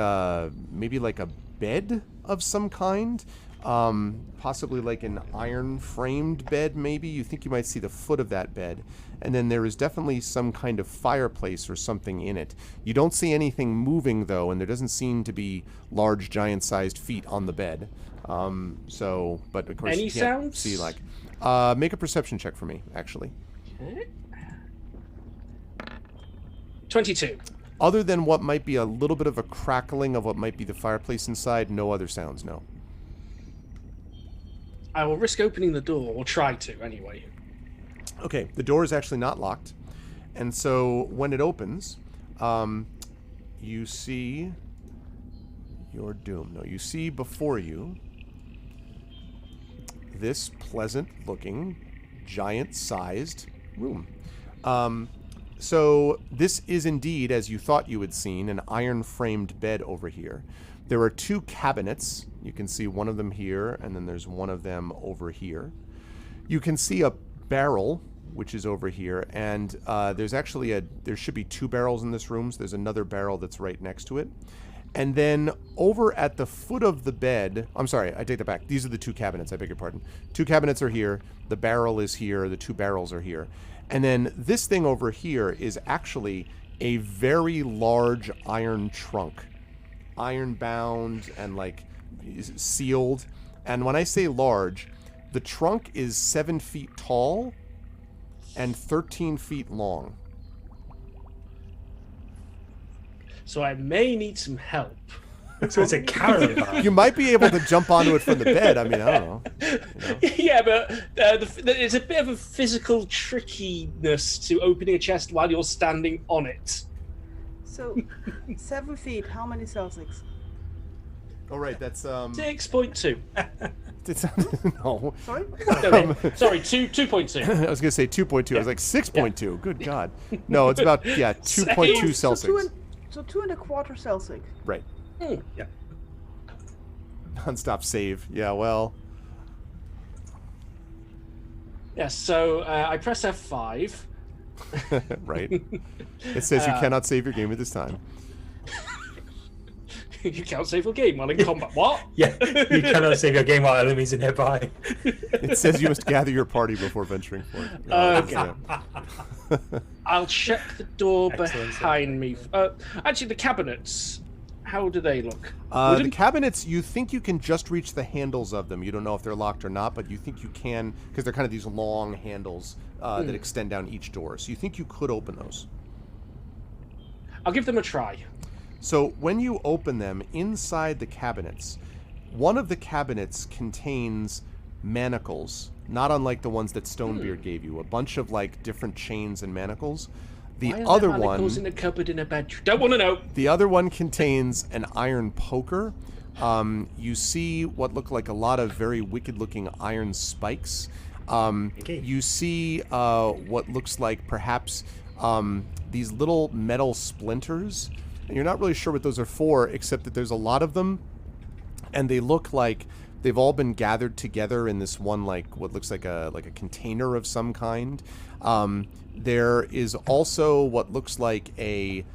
maybe like a bed of some kind. Possibly like an iron framed bed, maybe. You think you might see the foot of that bed. And then there is definitely some kind of fireplace or something in it. You don't see anything moving, though, and there doesn't seem to be large, giant-sized feet on the bed. But of course Any you can't sounds? see, like... make a perception check for me, actually. Okay. 22. Other than what might be a little bit of a crackling of what might be the fireplace inside, no other sounds, no. I will risk opening the door, or try to, anyway. Okay, the door is actually not locked. And so when it opens, you see your doom. No, you see before you this pleasant-looking, giant-sized room. So this is indeed, as you thought you had seen, an iron-framed bed over here. There are two cabinets. You can see one of them here, and then there's one of them over here. You can see a barrel, which is over here, and there's actually there should be two barrels in this room, so there's another barrel that's right next to it. And then over at the foot of the bed, I'm sorry, I take that back. These are the two cabinets, I beg your pardon. Two cabinets are here, the barrel is here, the two barrels are here. And then this thing over here is actually a very large iron trunk. Iron bound and like sealed. And when I say large, the trunk is 7 feet tall and 13 feet long. So I may need some help. So it's a caravan. You might be able to jump onto it from the bed. I mean, I don't know. You know. Yeah, but there's a bit of a physical trickiness to opening a chest while you're standing on it. So, 7 feet, how many Celsius? Oh, right, that's 6.2. No. Sorry? No, sorry, 2.2. I was gonna say 2.2. I was like 6.2. Good God. No, it's about 2.2 Celsius. So 2.25 Celsius. Right. Yeah. Non-stop save. Yeah. Well. Yes. So I press F5. Right. It says you cannot save your game at this time. You can't save your game while in combat. What? Yeah, you cannot save your game while enemies are nearby. It says you must gather your party before venturing forth. Okay. I'll check the door behind me. Actually, the cabinets. How do they look? The cabinets, you think you can just reach the handles of them. You don't know if they're locked or not, but you think you can because they're kind of these long handles that extend down each door. So you think you could open those. I'll give them a try. So when you open them, inside the cabinets, one of the cabinets contains manacles, not unlike the ones that Stonebeard gave you. A bunch of like different chains and manacles. The Why are other there manacles one in a cupboard in a bedroom? Don't want to know. The other one contains an iron poker. You see what look like a lot of very wicked-looking iron spikes. You see what looks like perhaps these little metal splinters. And you're not really sure what those are for, except that there's a lot of them, and they look like they've all been gathered together in this one, like what looks like a container of some kind. There is also what looks like I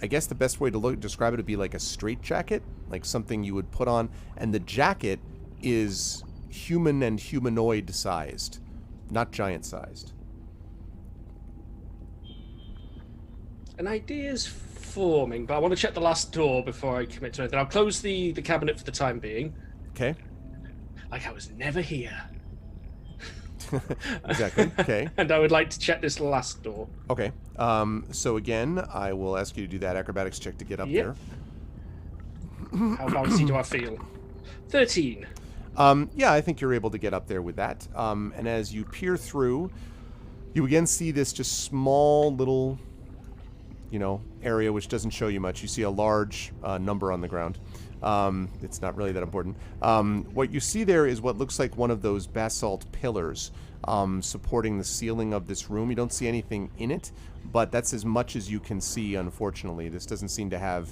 guess the best way to describe it would be like a straitjacket, like something you would put on, and the jacket is human and humanoid sized, not giant sized. An idea's forming, but I want to check the last door before I commit to anything. I'll close the cabinet for the time being. Okay. Like I was never here. Exactly. Okay. And I would like to check this last door. Okay. So again, I will ask you to do that acrobatics check to get up there. How bouncy do I feel? 13. Yeah, I think you're able to get up there with that. And as you peer through, you again see this just small little, area which doesn't show you much. You see a large number on the ground. It's not really that important. What you see there is what looks like one of those basalt pillars supporting the ceiling of this room. You don't see anything in it, but that's as much as you can see, unfortunately. This doesn't seem to have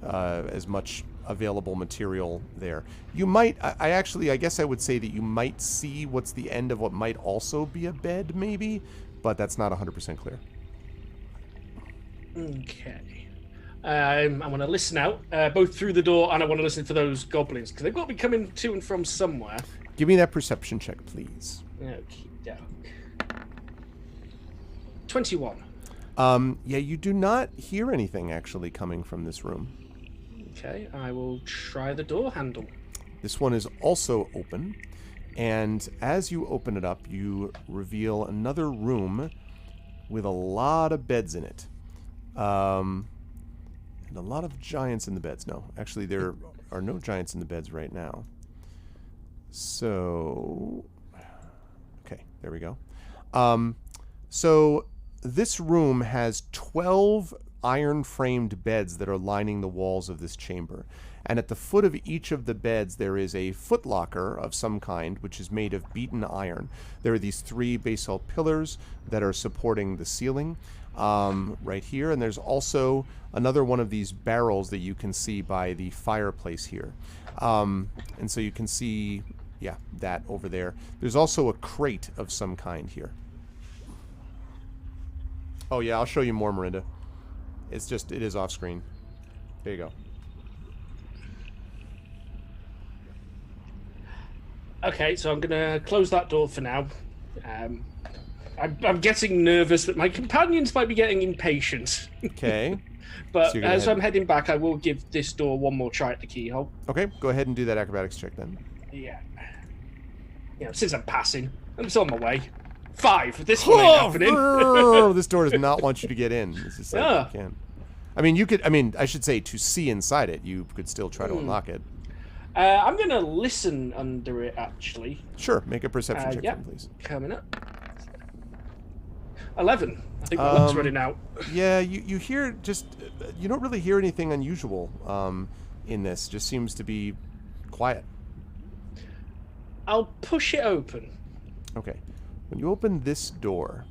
as much available material there. You might, I guess I would say that you might see what's the end of what might also be a bed, maybe, but that's not 100% clear. Okay. I want to listen out, both through the door and I want to listen for those goblins, because they've got to be coming to and from somewhere. Give me that perception check, please. Okay, doke. 21. Yeah, you do not hear anything actually coming from this room. Okay, I will try the door handle. This one is also open, and as you open it up, you reveal another room with a lot of beds in it. And a lot of giants in the beds. No, actually there are no giants in the beds right now. So, okay, there we go. So this room has 12 iron-framed beds that are lining the walls of this chamber. And at the foot of each of the beds, there is a footlocker of some kind, which is made of beaten iron. There are these 3 basalt pillars that are supporting the ceiling right here. And there's also another one of these barrels that you can see by the fireplace here. And so you can see, yeah, that over there. There's also a crate of some kind here. Oh, yeah, I'll show you more, Miranda. It is off screen. There you go. Okay, so I'm going to close that door for now. I'm getting nervous that my companions might be getting impatient. Okay. But so as I'm heading back, I will give this door one more try at the keyhole. Okay, go ahead and do that acrobatics check then. Yeah. Since I'm passing, I'm just on my way. 5. This one ain't happening. This door does not want you to get in. This is like, you can't. I mean, you could. I mean, I should say to see inside it, you could still try to unlock it. I'm gonna listen under it, actually. Sure, make a perception check, for me, please. Coming up. 11. I think my luck's running out. Yeah, you hear you don't really hear anything unusual in this. Just seems to be quiet. I'll push it open. Okay. When you open this door,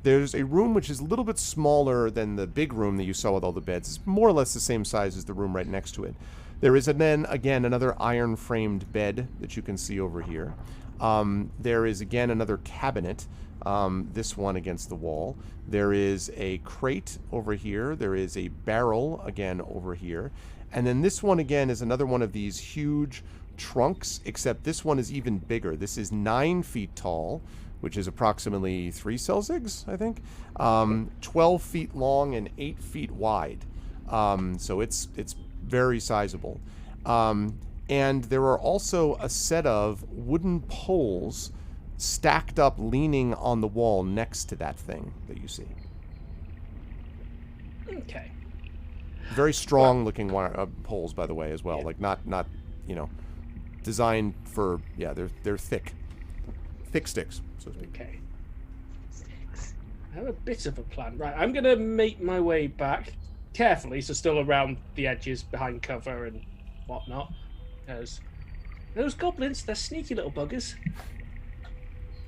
there's a room which is a little bit smaller than the big room that you saw with all the beds. It's more or less the same size as the room right next to it. There is then, again, another iron-framed bed that you can see over here. There is, again, another cabinet, this one against the wall. There is a crate over here. There is a barrel, again, over here. And then this one, again, is another one of these huge trunks, except this one is even bigger. This is 9 feet tall, which is approximately 3 celsigs, I think. 12 feet long and 8 feet wide. So it's very sizable. And there are also a set of wooden poles stacked up, leaning on the wall next to that thing that you see. Okay. Very strong looking wire, poles, by the way, as well. Yeah. Like not designed for, they're thick sticks, so to speak. Okay. I have a bit of a plan. Right, I'm gonna make my way back carefully, so still around the edges, behind cover and whatnot. Because those goblins, they're sneaky little buggers.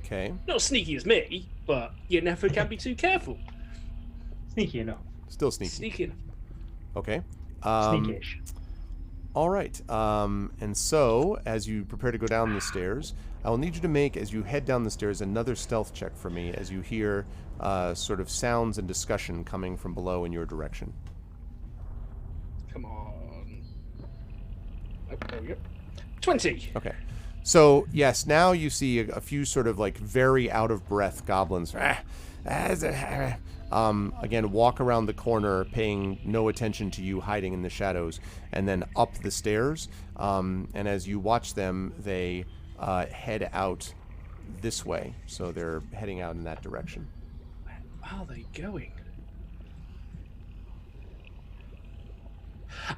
Okay. Not sneaky as me, but you never can be too careful. Sneaky enough. Still sneaky. Sneaky enough. Okay. Sneakish. All right. And so, as you prepare to go down the stairs, I will need you to make, as you head down the stairs, another stealth check for me as you hear sort of sounds and discussion coming from below in your direction. Come on. Oh, there we go. 20. Okay. So, yes, now you see a few sort of like very out of breath goblins. Again, walk around the corner, paying no attention to you hiding in the shadows, and then up the stairs. And as you watch them, they head out this way. So they're heading out in that direction. Where are they going?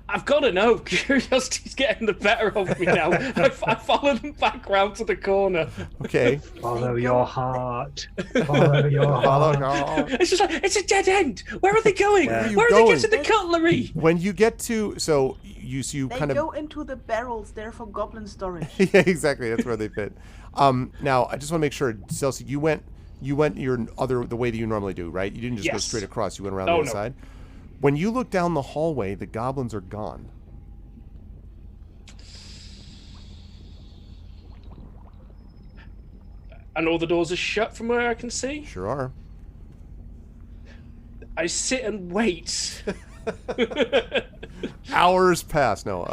I've got to know. Curiosity's getting the better of me now. I followed them back round to the corner. Okay. Follow your heart. Follow your heart. It's just like, it's a dead end. Where are they going? Where are you Where are going? they getting the cutlery? When you get to, so you They kind of go into the barrels there for goblin storage. yeah, exactly. That's where they fit. Now I just want to make sure, Celsi, you went the way that you normally do, right? You didn't just go Yes. straight across. You went around the other side. When you look down the hallway, the goblins are gone. And all the doors are shut from where I can see? Sure are. I sit and wait. Hours pass. No.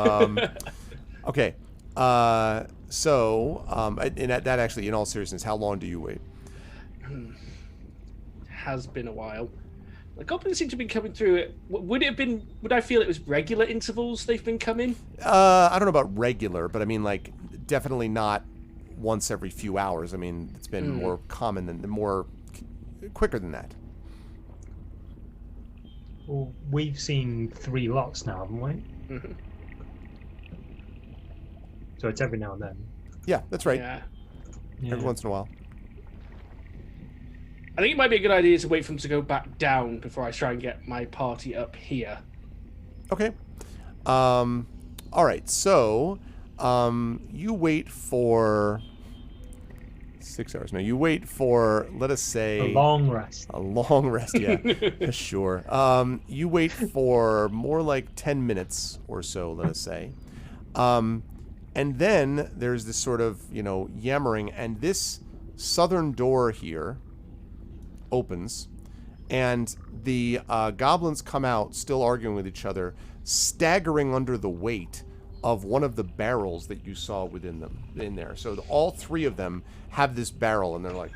Okay. And that actually, in all seriousness, how long do you wait? Has been a while. The goblins seem to be coming through it. Would I feel it was regular intervals they've been coming? I don't know about regular, but I mean, like, definitely not once every few hours. I mean, it's been more common quicker than that. Well, we've seen 3 lots now, haven't we? Mm-hmm. So it's every now and then. Yeah, that's right. Yeah. Every once in a while. I think it might be a good idea to wait for them to go back down before I try and get my party up here. Okay. All right. So, you wait for 6 hours. No, you wait for, let us say, A long rest. A long rest. Yeah, sure. You wait for more like 10 minutes or so, let us say. And then there's this sort of, yammering, and this southern door here opens, and the goblins come out, still arguing with each other, staggering under the weight of one of the barrels that you saw in there. So all 3 of them have this barrel, and they're like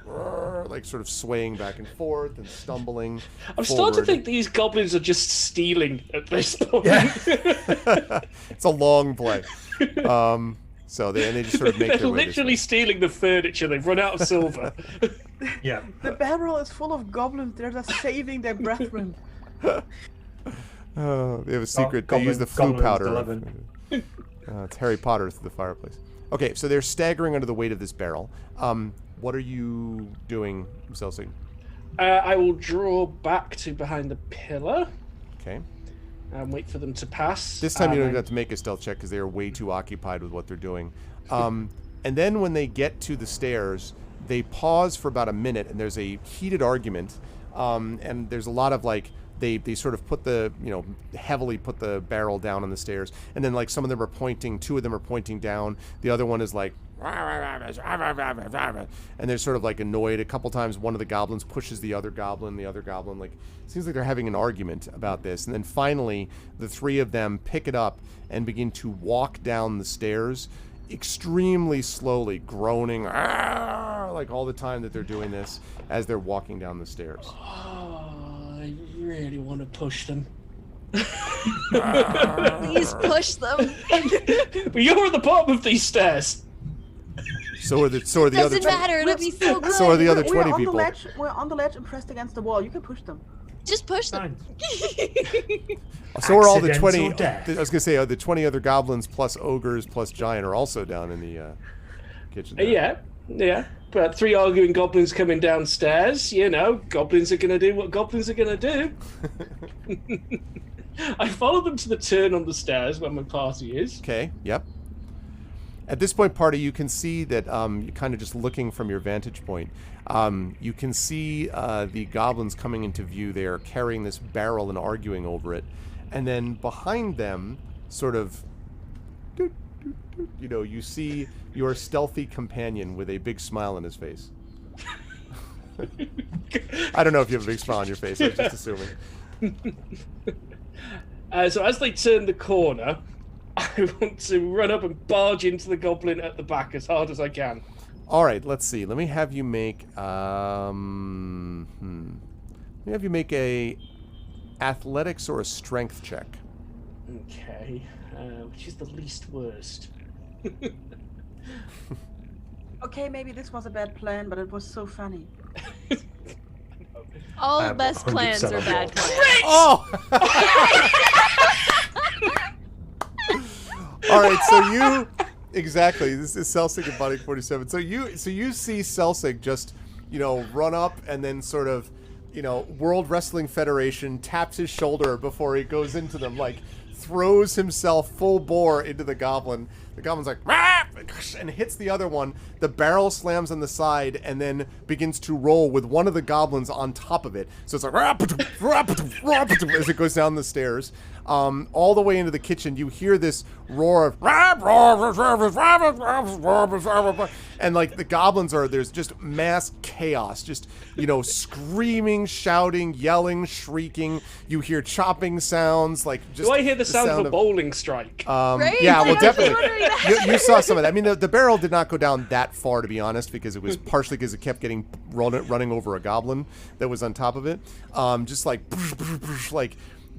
sort of swaying back and forth and stumbling. I'm starting to think these goblins are just stealing at this point. Yeah. It's a long play. So they just sort of make They're their way literally stealing the furniture. They've run out of silver. Yeah. The barrel is full of goblins. They're just saving their brethren. They have a secret. They use the flu powder. It's Harry Potter through the fireplace. Okay, so they're staggering under the weight of this barrel. What are you doing, Celsi? I will draw back to behind the pillar. Okay. And wait for them to pass. This time you don't even have to make a stealth check because they are way too occupied with what they're doing. And then when they get to the stairs, they pause for about a minute, and there's a heated argument. And there's a lot of they sort of heavily put the barrel down on the stairs, and then some of them are pointing. 2 of them are pointing down. The other one is like, and they're sort of annoyed. A couple times, one of the goblins pushes the other goblin. Seems like they're having an argument about this. And then finally, the 3 of them pick it up and begin to walk down the stairs extremely slowly, groaning all the time that they're doing this as they're walking down the stairs. I really want to push them. Please push them. But you're at the bottom of these stairs. So are the other. Doesn't matter. It'll be so good. So are the other 20 we're on people. The ledge, we're on the ledge and pressed against the wall. You can push them. Just push them. So are all the 20. Death. I was gonna say, the 20 other goblins plus ogres plus giant are also down in the kitchen. There. Yeah. But 3 arguing goblins coming downstairs. You know, goblins are gonna do what goblins are gonna do. I follow them to the turn on the stairs where my party is. Okay. Yep. At this point, party, you can see that you're kind of just looking from your vantage point. You can see the goblins coming into view. They are carrying this barrel and arguing over it. And then behind them, sort of, you know, you see your stealthy companion with a big smile on his face. I don't know if you have a big smile on your face. I'm just assuming. So as they turn the corner, I want to run up and barge into the goblin at the back as hard as I can. All right, let's see. Let me have you make let me have you make a athletics or a strength check. Okay, which is the least worst. Okay, maybe this was a bad plan, but it was so funny. All best plans are bad plans. Oh! All right, so you exactly. This is Celsig and Body 47. So you see Celsig just, you know, run up and then sort of, you know, World Wrestling Federation taps his shoulder before he goes into them, like throws himself full bore into the goblin. The goblin's like, "Rah!" and hits the other one. The barrel slams on the side and then begins to roll with one of the goblins on top of it. So it's like, as it goes down the stairs. All the way into the kitchen, you hear this roar of, and like the goblins are, there's just mass chaos, just, you know, screaming, shouting, yelling, shrieking. You hear chopping sounds, like just. Do I hear the sound of a bowling strike? Right? Yeah, well, Like, definitely. You saw some of that. I mean, the barrel did not go down that far, to be honest, because it was partially because it kept getting running over a goblin that was on top of it. Just like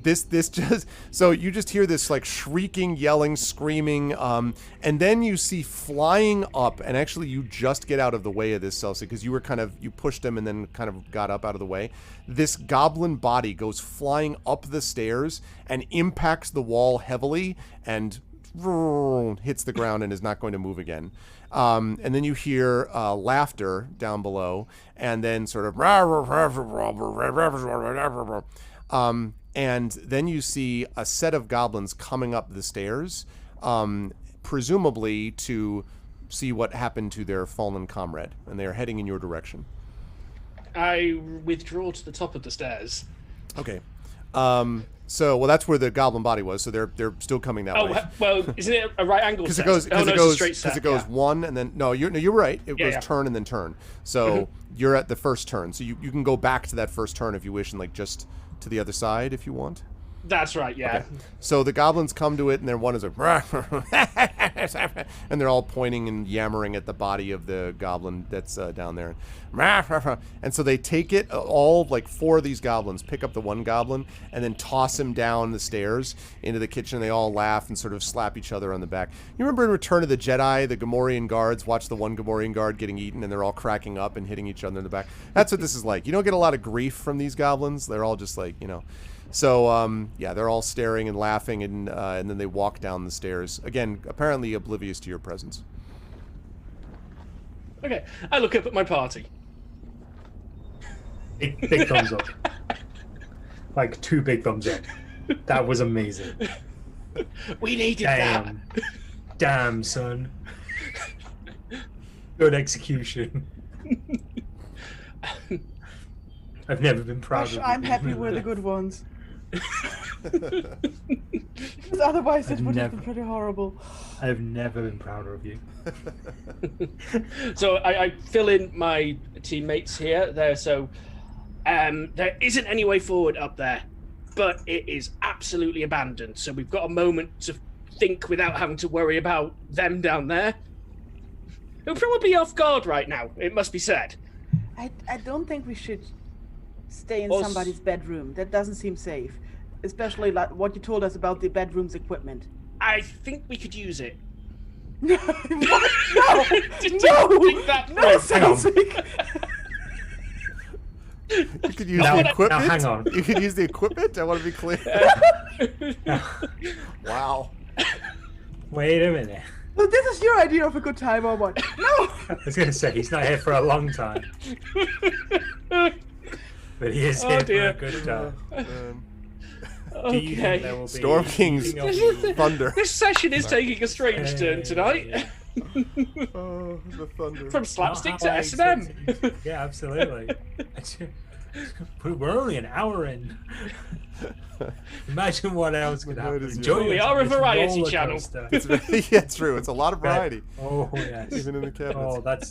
this just, so you just hear this like shrieking, yelling, screaming, and then you see flying up, and actually you just get out of the way of this, Celsius, because you pushed him and then kind of got up out of the way. This goblin body goes flying up the stairs and impacts the wall heavily and hits the ground and is not going to move again. And then you hear laughter down below, and then sort of and then you see a set of goblins coming up the stairs, presumably to see what happened to their fallen comrade, and they are heading in your direction. I withdraw to the top of the stairs. Okay. So, well, that's where the goblin body was. So they're still coming that way. Oh, well, isn't it a right angle? Because it goes one and then you're right. It goes turn and then turn. So you're at the first turn. So you can go back to that first turn if you wish, and like just to the other side if you want. That's right, yeah. Okay. So the goblins come to it, and one is like, and they're all pointing and yammering at the body of the goblin that's down there. And so they take it, all like 4 of these goblins pick up the one goblin and then toss him down the stairs into the kitchen. They all laugh and sort of slap each other on the back. You remember in Return of the Jedi, the Gamorrean guards watch the one Gamorrean guard getting eaten, and they're all cracking up and hitting each other in the back? That's what this is like. You don't get a lot of grief from these goblins. They're all just like, you know. So, they're all staring and laughing, and then they walk down the stairs. Again, apparently oblivious to your presence. Okay, I look up at my party. Big thumbs up. Like 2 big thumbs up. That was amazing. We needed that. Damn, son. Good execution. I've never been proud of you. I'm happy we're the good ones. Because otherwise it would have been pretty horrible. I have never been prouder of you. So I fill in my teammates here. So there isn't any way forward up there, but it is absolutely abandoned. So we've got a moment to think without having to worry about them down there. We're probably off guard right now, it must be said. I don't think we should stay in somebody's bedroom. That doesn't seem safe. Especially like what you told us about the bedroom's equipment. I think we could use it. No! Did you think that No, through? Celsic! You could use the equipment. Now, hang on. You could use the equipment. I want to be clear. Wow. Wait a minute. So this is your idea of a good time, or what? No. I was going to say he's not here for a long time, but he is here for a good time. Do you think there will be Storm King's thunder. This session is taking a strange turn tonight. Oh, the thunder. From slapstick to Not how I S&M. expected. Yeah, absolutely. We're only an hour in. Imagine what else could happen. Enjoy We it. are a It's variety roller channel. coaster. Yeah, it's true. It's a lot of variety, Oh yes. even in the cabinets. Oh, that's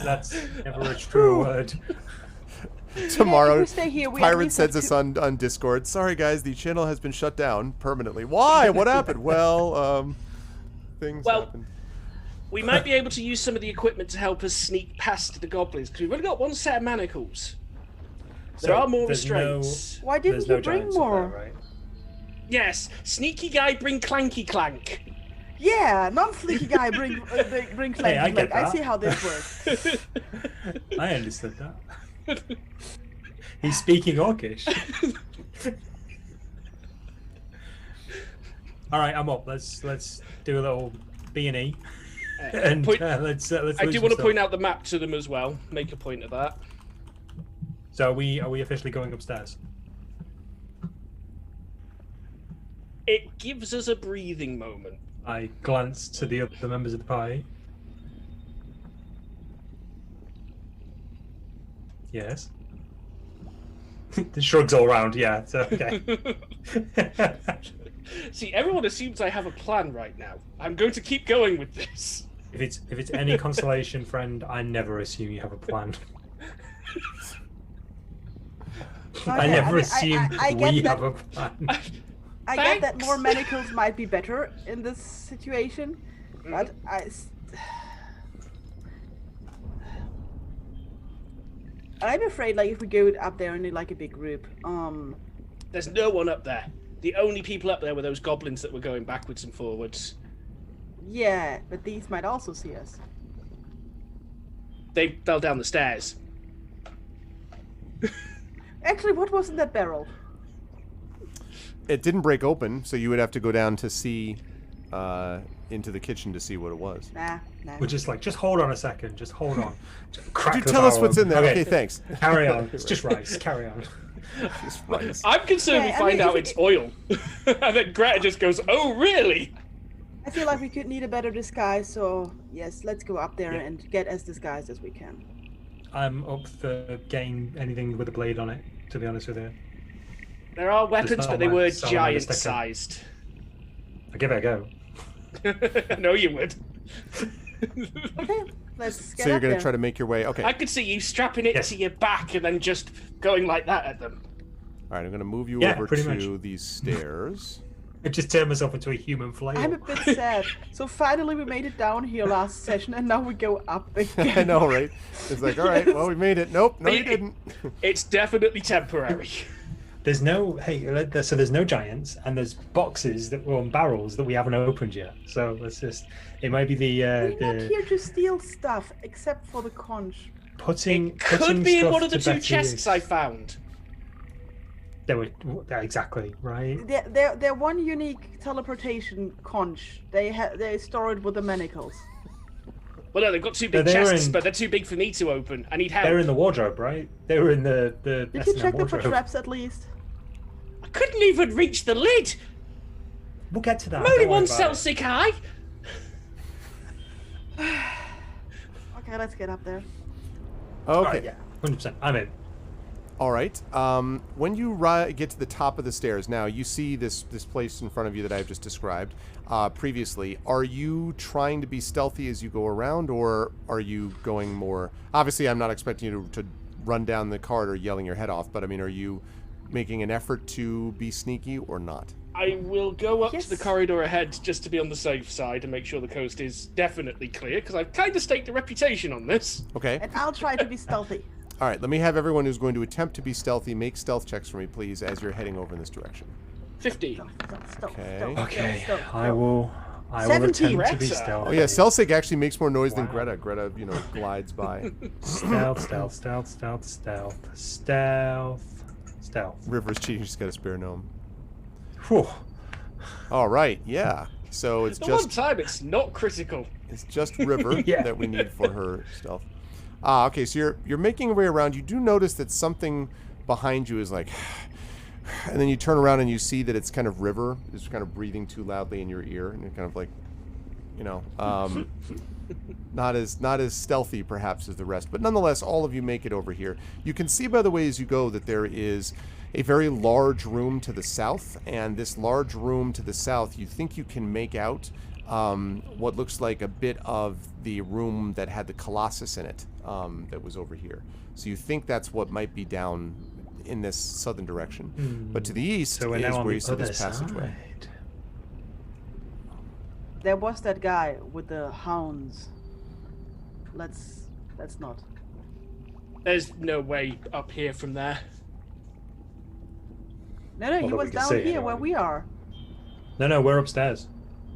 never a true word. Tomorrow, If we stay here, we at Pirate least have sends us on Discord. Sorry, guys, the channel has been shut down permanently. Why? What happened? Well, things happened. We might be able to use some of the equipment to help us sneak past the goblins, because we've only got one set of manacles. There are more restraints. Why didn't you bring giants up more? there, right? Yes, sneaky guy, bring clanky clank. Yeah, non-fleeky guy, bring clanky. Hey, I get I that. see how this works. I understood that. He's speaking Orcish. All right, I'm up. Let's do a little B&E. And let's I do want to point out the map to them as well. Make a point of that. So are we officially going upstairs? It gives us a breathing moment. I glance to the other members of the party. Yes. The shrugs all round. Yeah. So, okay. See, everyone assumes I have a plan right now. I'm going to keep going with this. If it's any consolation, friend, I never assume you have a plan. I never assume I get we that- have a plan. I get that Thanks. more manacles might be better in this situation, but I'm afraid, like, if we go up there in like a big group, There's no one up there. The only people up there were those goblins that were going backwards and forwards. yeah, but these might also see us. They fell down the stairs. Actually, what was in that barrel? It didn't break open, so you would have to go down to see into the kitchen to see what it was. Nah. We're just hold on a second. Just hold on. Just crack Could the you tell us barrel what's in there? open. Okay, thanks. Carry on. It's just rice. Carry on. Just rice. I'm concerned we Yeah, I find mean, out if it's oil. And then Greta just goes, oh, really? I feel like we could need a better disguise, so yes, let's go up there Yeah. and get as disguised as we can. I'm up for getting anything with a blade on it, to be honest with you. There are weapons, not but they my were salamander giant-sized. I'll give it a go. No, you would. Okay, let's get So you're up going to there. try to make your way. Okay. I could see you strapping it Yes. to your back and then just going like that at them. All right, I'm going to move you Yeah, over pretty to much. these stairs. I just turned myself into a human flail. I'm a bit sad. So finally we made it down here last session, and now we go up again. I know, right? It's like, all right, well, we made it. Nope, no, you didn't. It's definitely temporary. There's no so there's no giants, and there's boxes that were on barrels that we haven't opened yet. So let's just it might be We're not the here to steal stuff, except for the conch. putting. It could putting be in stuff one of the to two better chests use. I found. They were exactly right. They're one unique teleportation conch. They store it with the manacles. Well, no, they've got two big they're chests, in- but they're too big for me to open. I need help. They're in the wardrobe, right? They were in the Did you S&M check them for wardrobe. traps at least? I couldn't even reach the lid. We'll get to that. I'm only don't worry one about cell it. sick high. Okay, let's get up there. Okay. Right, yeah, 100%. I'm in. All right. When you get to the top of the stairs, now you see this place in front of you that I've just described previously. Are you trying to be stealthy as you go around, or are you going more? Obviously, I'm not expecting you to run down the corridor yelling your head off, but I mean, are you making an effort to be sneaky or not? I will go up Yes. to the corridor ahead just to be on the safe side and make sure the coast is definitely clear, because I've kind of staked a reputation on this. Okay. And I'll try to be stealthy. All right. Let me have everyone who's going to attempt to be stealthy make stealth checks for me, please, as you're heading over in this direction. 15. Stealth, Okay. stealth, Okay, stealth, I stealth. I will 17. attempt to be Greta. stealthy. Oh yeah, Celsig actually makes more noise than Wow. Greta. Greta, glides by. Stealth. River's cheating. She's got a spare gnome. Whew. All right, yeah. So it's The one just time it's not critical. River Yeah. that we need for her stealth. Okay. So you're making your way around. You do notice that something behind you is like, and then you turn around and you see that it's kind of River is kind of breathing too loudly in your ear, and you're kind of like, not as stealthy perhaps as the rest, but nonetheless, all of you make it over here. You can see by the way as you go that there is a very large room to the south, and this large room to the south, you think you can make out what looks like a bit of the room that had the Colossus in it that was over here. So you think that's what might be down in this southern direction. But to the east So we're is now on where the you see other this passageway. side. There was that guy with the hounds. Let's not. There's no way up here from there. No, Well, he that was we can down see here where anyway. we are. No, we're upstairs.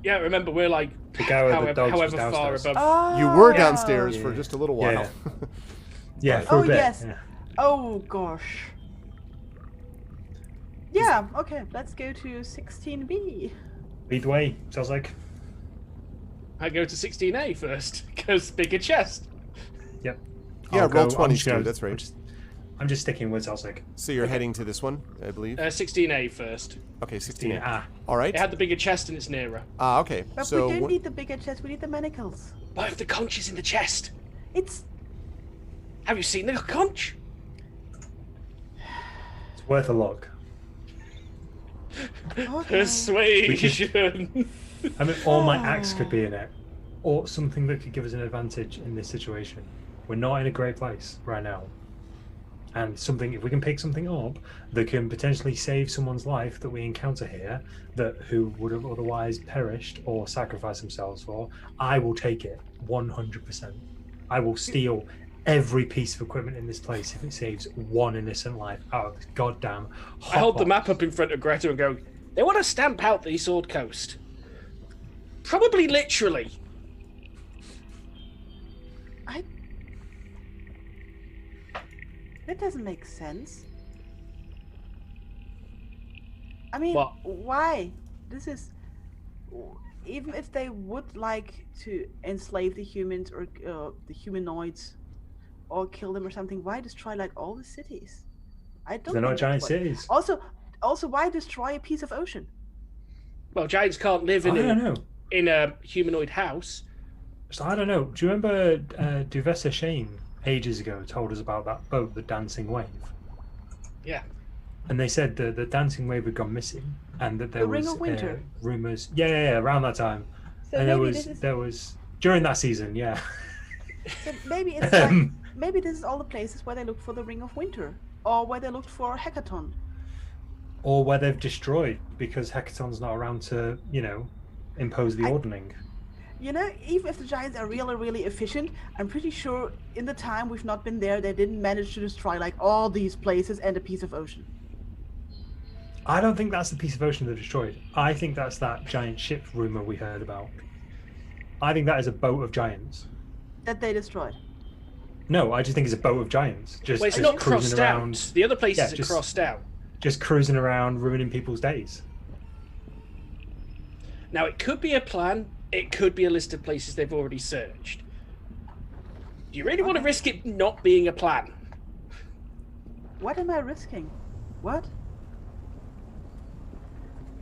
Yeah, remember we're like The guy with the dogs was however far downstairs. above. You were Oh. downstairs for Yeah. just a little while. Yeah. Yeah, for Oh, a bit. yes. Yeah. Oh gosh. Yeah. Okay. Let's go to 16B. Lead the way, sounds like. I go to 16A first because bigger chest. Yep. Yeah, I'll roll go- 20, I'm just Stu, gonna- that's right. I'm just sticking with Celsic. So you're heading to this one, I believe. 16A first. Okay, 16. Yeah. All right. It had the bigger chest and it's nearer. Okay. But So we don't what- need the bigger chest. We need the manacles. But if the conch is in the chest, It's have you seen the conch? It's worth a look. okay. Persuasion. I mean, all my axe could be in it, or something that could give us an advantage in this situation. We're not in a great place right now, and something if we can pick something up that can potentially save someone's life that we encounter here, that who would have otherwise perished or sacrificed themselves for, I will take it 100%. I will steal every piece of equipment in this place if it saves one innocent life out of this goddamn. I hold the hotbox. map up in front of Greta and go, they want to stamp out the Sword Coast. Probably literally. That doesn't make sense. I mean, What? why? This is even if they would like to enslave the humans or the humanoids or kill them or something, why destroy like all the cities? I don't. They're not think giant that's what- cities. Also, why destroy a piece of ocean? Well, giants can't live I in don't know. in a humanoid house. So I don't know. Do you remember Duvessa Shane ages ago told us about that boat, the Dancing Wave? Yeah. And they said the Dancing Wave had gone missing, and that there The was Ring of Winter. rumors. Yeah, around that time. So And maybe this is there was during that season, yeah. so maybe it's like, Um, maybe this is all the places where they look for the Ring of Winter or where they looked for Hekaton. or where they've destroyed because Hecaton's not around to, impose the ordering. You know, even if the giants are really, really efficient, I'm pretty sure in the time we've not been there, they didn't manage to destroy like all these places and a piece of ocean. I don't think that's the piece of ocean they destroyed. I think that's that giant ship rumor we heard about. I think that is a boat of giants. That they destroyed. No, I just think it's a boat of giants. Just, Well, it's just not cruising crossed around, out. The other places Yeah, are just- crossed out. just cruising around, ruining people's days. Now, it could be a plan. It could be a list of places they've already searched. Do you really want to risk it not being a plan? What am I risking? What?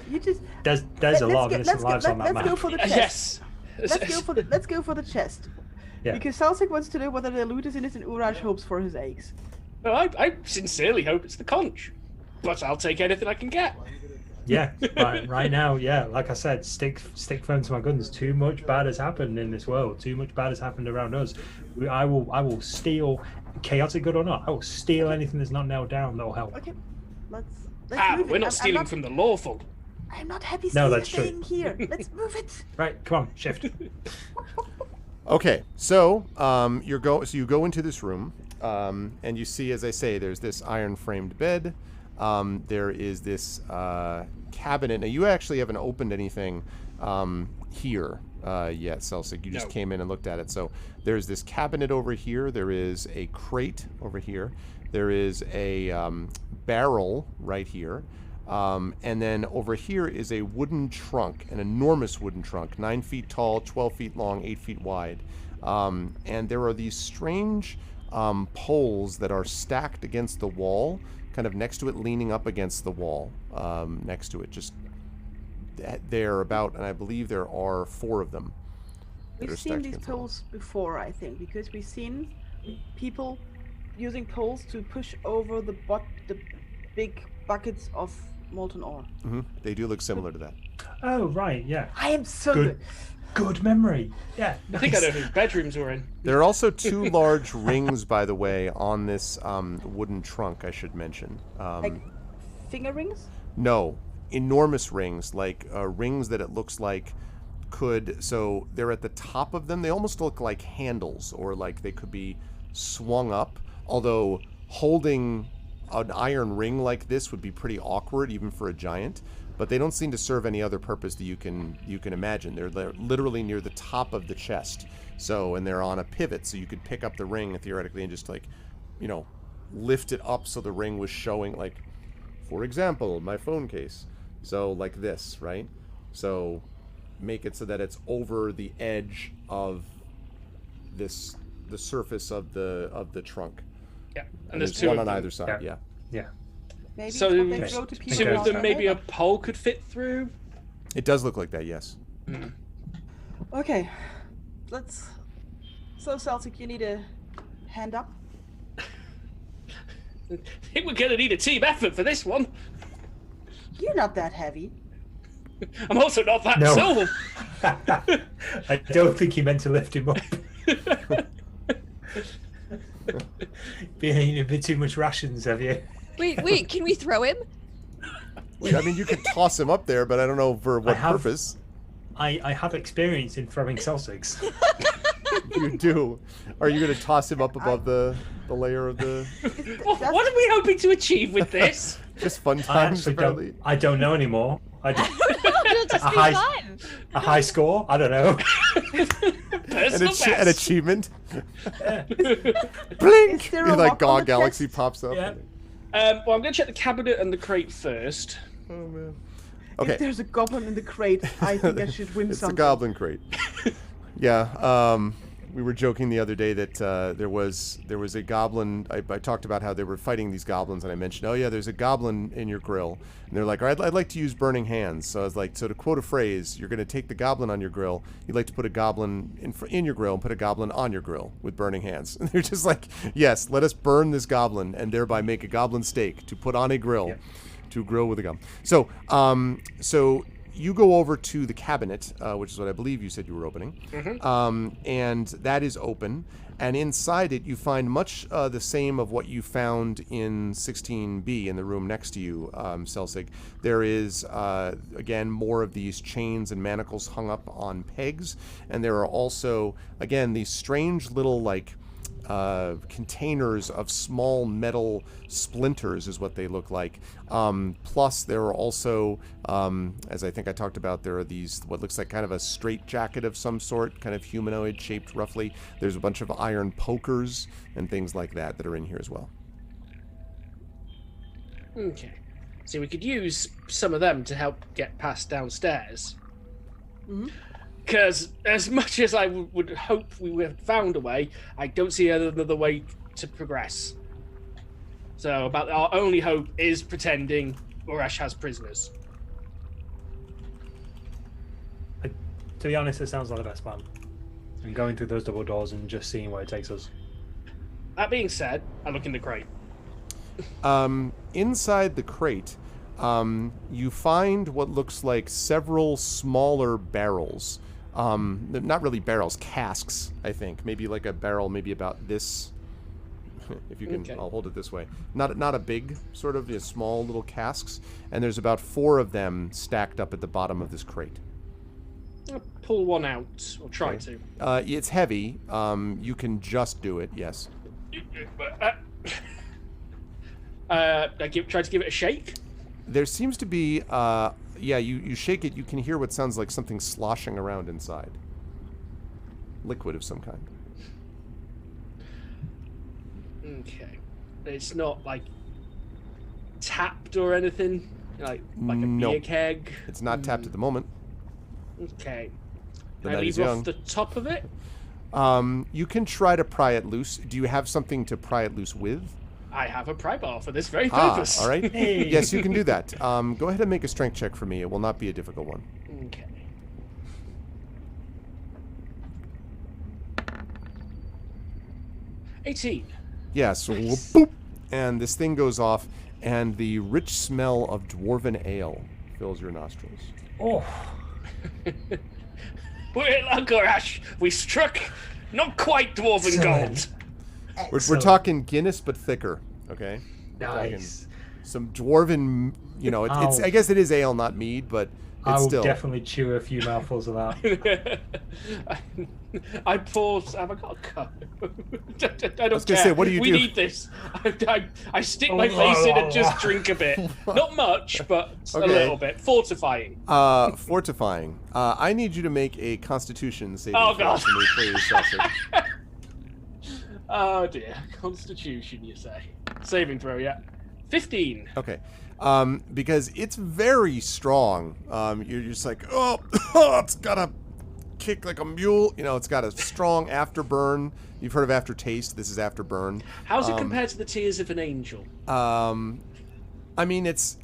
You just There's a lot of innocent lives on that let's go map. for the chest. Yes. Let's go for the chest. Yeah. Because Salsik wants to know whether the loot is in it and Uraj hopes for his eggs. No, I sincerely hope it's the conch. But I'll take anything I can get. Yeah, right now, yeah. Like I said, stick firm to my guns. Too much bad has happened in this world. Too much bad has happened around us. I will steal, chaotic good or not. I will steal anything that's not nailed down that'll help. Okay, let's Ah, move we're it. not stealing from the lawful. I'm not happy No, staying, that's true. staying here. Let's move it. Right, come on, shift. Okay, so you go into this room, and you see, as I say, there's this iron framed bed. There is this cabinet. Now you actually haven't opened anything here yet, Celsig. You just came in and looked at it. So there's this cabinet over here. There is a crate over here. There is a barrel right here. And then over here is a wooden trunk, an enormous wooden trunk, 9 feet tall, 12 feet long, 8 feet wide. And there are these strange poles that are stacked against the wall, kind of next to it, leaning up against the wall, next to it. Just there about, and I believe there are 4 of them. We've seen these poles before, I think, because we've seen people using poles to push over the big buckets of molten ore. Mm-hmm. They do look similar to that. Oh, right, yeah. I am so good. Good memory. Yeah. I think I know whose bedrooms we're in. There are also 2 large rings, by the way, on this wooden trunk, I should mention. Like finger rings? No, enormous rings, like rings that it looks like could, so they're at the top of them. They almost look like handles, or like they could be swung up, although holding an iron ring like this would be pretty awkward even for a giant, but they don't seem to serve any other purpose that you can imagine. They're literally near the top of the chest, so, and they're on a pivot, so you could pick up the ring theoretically and just, like, you know, lift it up so the ring was showing, like, for example, my phone case. So like this, right? So make it so that it's over the edge of the surface of the trunk. Yeah, and there's 2 on either side. Yeah. Maybe so two of them, maybe a pole could fit through. It does look like that, yes. Okay, so Celtic, you need a hand up. I think we're gonna need a team effort for this one. You're not that heavy. I'm also not that tall. I don't think he meant to lift him up. Been eating a bit too much rations, have you? Wait, can we throw him? I mean, you could toss him up there, but I don't know for what purpose. I have experience in throwing Celtics. You do. Are you going to toss him up above the layer of the... What are we hoping to achieve with this? Just fun times, apparently. I don't know anymore. I don't know, it'll just be fun. A high score? I don't know. An achievement. Blink! Like GOG Galaxy pops up. Yeah. Well, I'm going to check the cabinet and the crate first. Oh, man. Okay. If there's a goblin in the crate, I think I should win something. It's a goblin crate. Yeah. We were joking the other day that there was a goblin. I talked about how they were fighting these goblins, and I mentioned, oh yeah, there's a goblin in your grill, and they're like, all right, I'd like to use burning hands. So I was like, so to quote a phrase, you're going to take the goblin on your grill. You'd like to put a goblin in your grill and put a goblin on your grill with burning hands. And they're just like, yes, let us burn this goblin and thereby make a goblin steak to put on a grill, to grill with a goblin. So you go over to the cabinet, which is what I believe you said you were opening, and that is open. And inside it, you find much the same of what you found in 16B in the room next to you, Celsig. There is, again, more of these chains and manacles hung up on pegs. And there are also, again, these strange little, like, containers of small metal splinters is what they look like. Plus there are also, as I think I talked about, there are these, what looks like kind of a straight jacket of some sort, kind of humanoid shaped roughly. There's a bunch of iron pokers and things like that are in here as well. Okay. So we could use some of them to help get past downstairs. Because as much as I would hope we would have found a way, I don't see another way to progress. So about our only hope is pretending Urash has prisoners. To be honest, it sounds like the best plan. And going through those double doors and just seeing where it takes us. That being said, I look in the crate. Inside the crate, you find what looks like several smaller barrels. Not really barrels, casks, I think. Maybe like a barrel, maybe about this. If you can, okay. I'll hold it this way. Not a big, sort of, small little casks. And there's about 4 of them stacked up at the bottom of this crate. I'll pull one out, or try to. It's heavy. You can just do it, yes. Try to give it a shake? There seems to be, yeah, you shake it, you can hear what sounds like something sloshing around inside. Liquid of some kind. Okay. It's not like tapped or anything? Like a beer keg? It's not tapped at the moment. Okay. The Can I night is leave young. off the top of it? You can try to pry it loose. Do you have something to pry it loose with? I have a pry bar for this very purpose. All right. Yes, you can do that. Go ahead and make a strength check for me. It will not be a difficult one. Okay. $18. Yeah, so Nice. boop, and this thing goes off, and the rich smell of dwarven ale fills your nostrils. Oh, We're at Gorash. We struck not quite dwarven gold. We're talking Guinness, but thicker. Okay. nice. Some dwarven, you know, it's. Ow. I guess it is ale, not mead, but I it's will still. definitely chew a few mouthfuls of that. I pause. Have I got a cup? I don't was gonna care. say, what do you we do? need this. I stick my face in and just drink a bit. Not much, but a Okay. little bit. Fortifying. Fortifying. I need you to make a Constitution saving Oh, throw God. for me, please, Chelsea. Oh dear. Constitution, you say? Saving throw, yeah. 15. Okay. Because it's very strong. You're just like, oh, it's got a kick like a mule. You know, it's got a strong afterburn. You've heard of aftertaste. This is afterburn. How's it compared to the tears of an angel? I mean, it's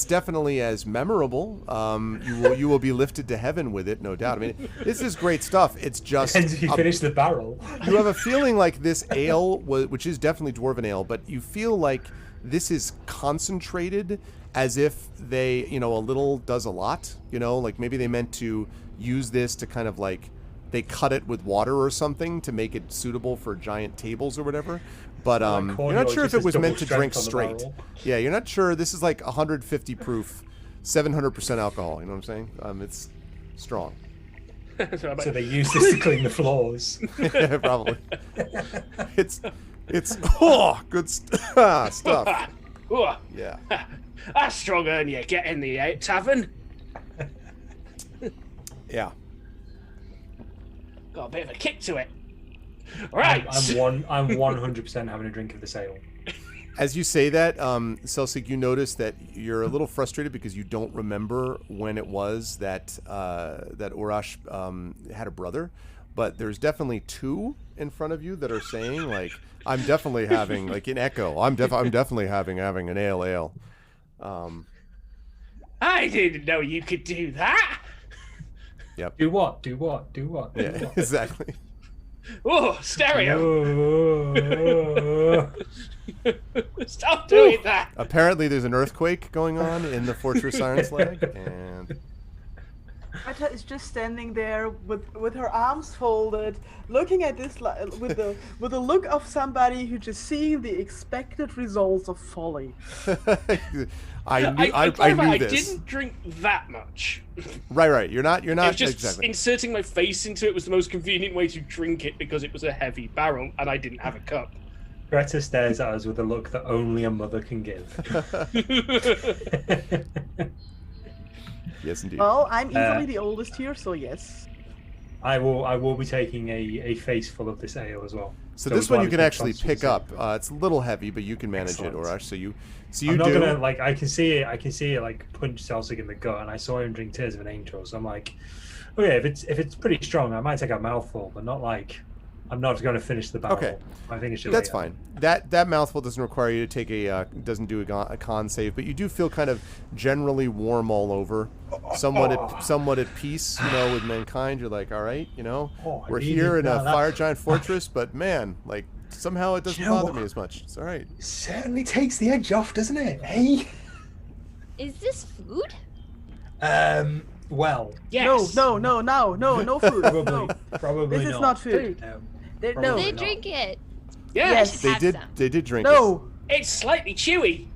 definitely as memorable. You will be lifted to heaven with it, no doubt. I mean, this is great stuff. It's just And if you finish the barrel. you have a feeling like this ale, which is definitely dwarven ale, but you feel like this is concentrated, as if they, you know, a little does a lot. You know, like maybe they meant to use this to kind of like they cut it with water or something to make it suitable for giant tables or whatever. But you're not sure if it was meant to drink straight. Yeah, you're not sure. This is like 150 proof, 700% alcohol. You know what I'm saying? It's strong. So So they use this to clean the floors. Probably. It's good stuff. Ooh, Yeah. that's stronger than you get in the tavern. Yeah. Got a bit of a kick to it. Right. I'm 100% having a drink of this ale. As you say that, Celsig, you notice that you're a little frustrated because you don't remember when it was that that Urash had a brother, but there's definitely two in front of you that are saying like, "I'm definitely having like in echo. I'm definitely having an ale." I didn't know you could do that. Yep. Do what? Do what? Do what? Do Yeah. what? Exactly. Oh, stereo. Oh. Stop doing that. Apparently, there's an earthquake going on in the Fortress Iron Slag, and Greta is just standing there with her arms folded, looking at this with the look of somebody who just seeing the expected results of folly. I knew I this. didn't drink that much. Right. You're not It was just exactly. inserting my face into it was the most convenient way to drink it because it was a heavy barrel and I didn't have a cup. Greta stares at us with a look that only a mother can give. Yes, indeed. Well, I'm easily the oldest here, so yes. I will be taking a face full of this ale as well. So this we'll one you can take actually pick Constitution up. It's a little heavy, but you can manage Excellent. it, Orash. So you I'm not do. gonna like. I can see it like punch Celsig in the gut, and I saw him drink Tears of an Angel. So I'm like, okay, if it's pretty strong, I might take a mouthful, but not like. I'm not going to finish the barrel. Okay. I think it should. That's fine. That mouthful doesn't require you to take doesn't do a con save, but you do feel kind of generally warm all over, somewhat at peace, you know, with mankind. You're like, all right, you know, we're here in a fire giant fortress, but man, like somehow it doesn't bother me as much. It's all right. It certainly takes the edge off, doesn't it? Hey. Is this food? Well. Yes. No food. Probably. No. Probably This is not food. No. No. Probably They not. drink it. Yes. They Have did. some. They did drink it. No. It's slightly chewy.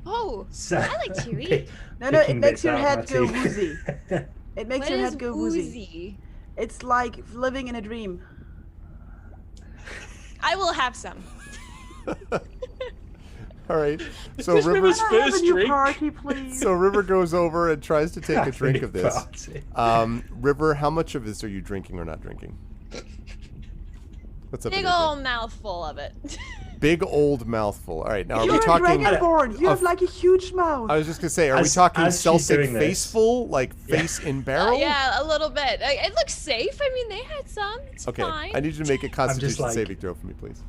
Oh, So, I like chewy. No, it picking makes bits your out head of go my teeth. woozy. It makes What your is head go woozy. woozy? It's like living in a dream. I will have some. All right. So This River. River's Can I have a first new drink. party, please? So River goes over and tries to take a drink of this. Party. River, how much of this are you drinking or not drinking? What's up? Big with your old mouthful of it. drink? Big old mouthful. All right. Now, are You're we a talking? dragonborn. You have of- like a huge mouth. I was just gonna say, are we As- talking as she's Celtic doing this- faceful, like face in barrel? Yeah, a little bit. It looks safe. I mean, they had some. It's Okay. fine. I need you to make a Constitution like- saving throw for me, please.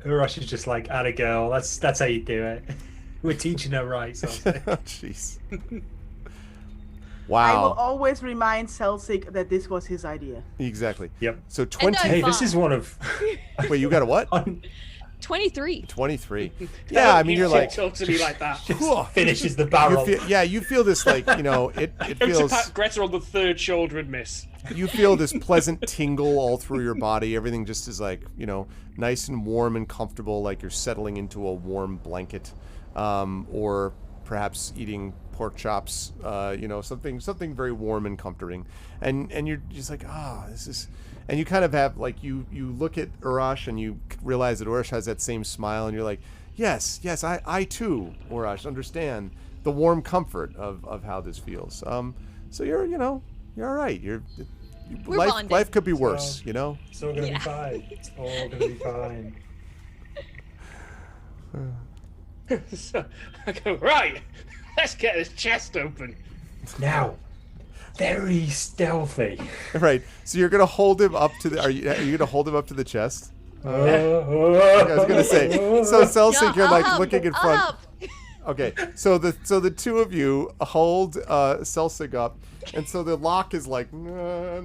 Urash is just like, atta girl. That's how you do it. We're teaching her right. So Oh, jeez. I will Wow. always remind Celsic that this was his idea. Exactly. Yep. So And 20. I'm Hey, this fine. is one of. Wait, you got a what? 23. 23. Yeah, I mean, you're like. talk to me like that. Whew. Finishes the You barrel. feel, yeah, you feel this like, you know, it Go to feels. pat Greta on the third shoulder and miss. You feel this pleasant tingle all through your body. Everything just is like, you know, nice and warm and comfortable, like you're settling into a warm blanket, or perhaps eating pork chops. You know, something very warm and comforting, and you're just like, this is. And you kind of have like you look at Urash and you realize that Urash has that same smile, and you're like, yes, I too, Urash, understand the warm comfort of how this feels. So you're all right. We're bonding. Life could be worse, you know. It's all gonna Yeah. be fine. It's all gonna be fine. So I go, right, let's get this chest open. Now, very stealthy. Right. So you're gonna hold him up to the. Are you gonna hold him up to the chest? I I was gonna say. So Celsic, Yeah, you're I'll like help. looking in I'll front. help. Okay. So the two of you hold Celsic up, and so the lock is like no,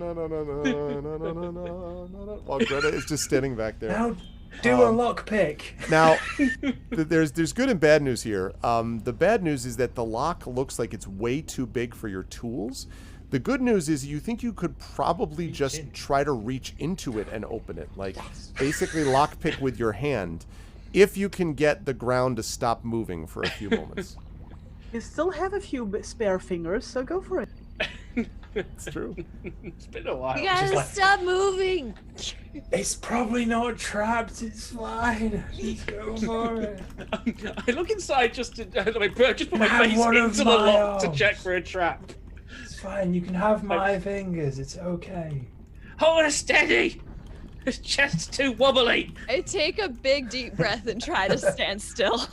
while Greta is just standing back there. Now, do a lockpick. Now, there's good and bad news here. The bad news is that the lock looks like it's way too big for your tools. The good news is you think you could probably just try to reach into it and open it. Like, basically lockpick with your hand. If you can get the ground to stop moving for a few moments. You still have a few spare fingers, so go for it. It's true. It's been a while. You gotta like- stop moving. It's probably not trapped. It's fine. Just go for it. I look inside just to just put my Have face one of into the my lock to arms. check for a trap. It's fine. You can have my fingers. It's okay. Hold her steady. This chest's too wobbly. I take a big deep breath and try to stand still.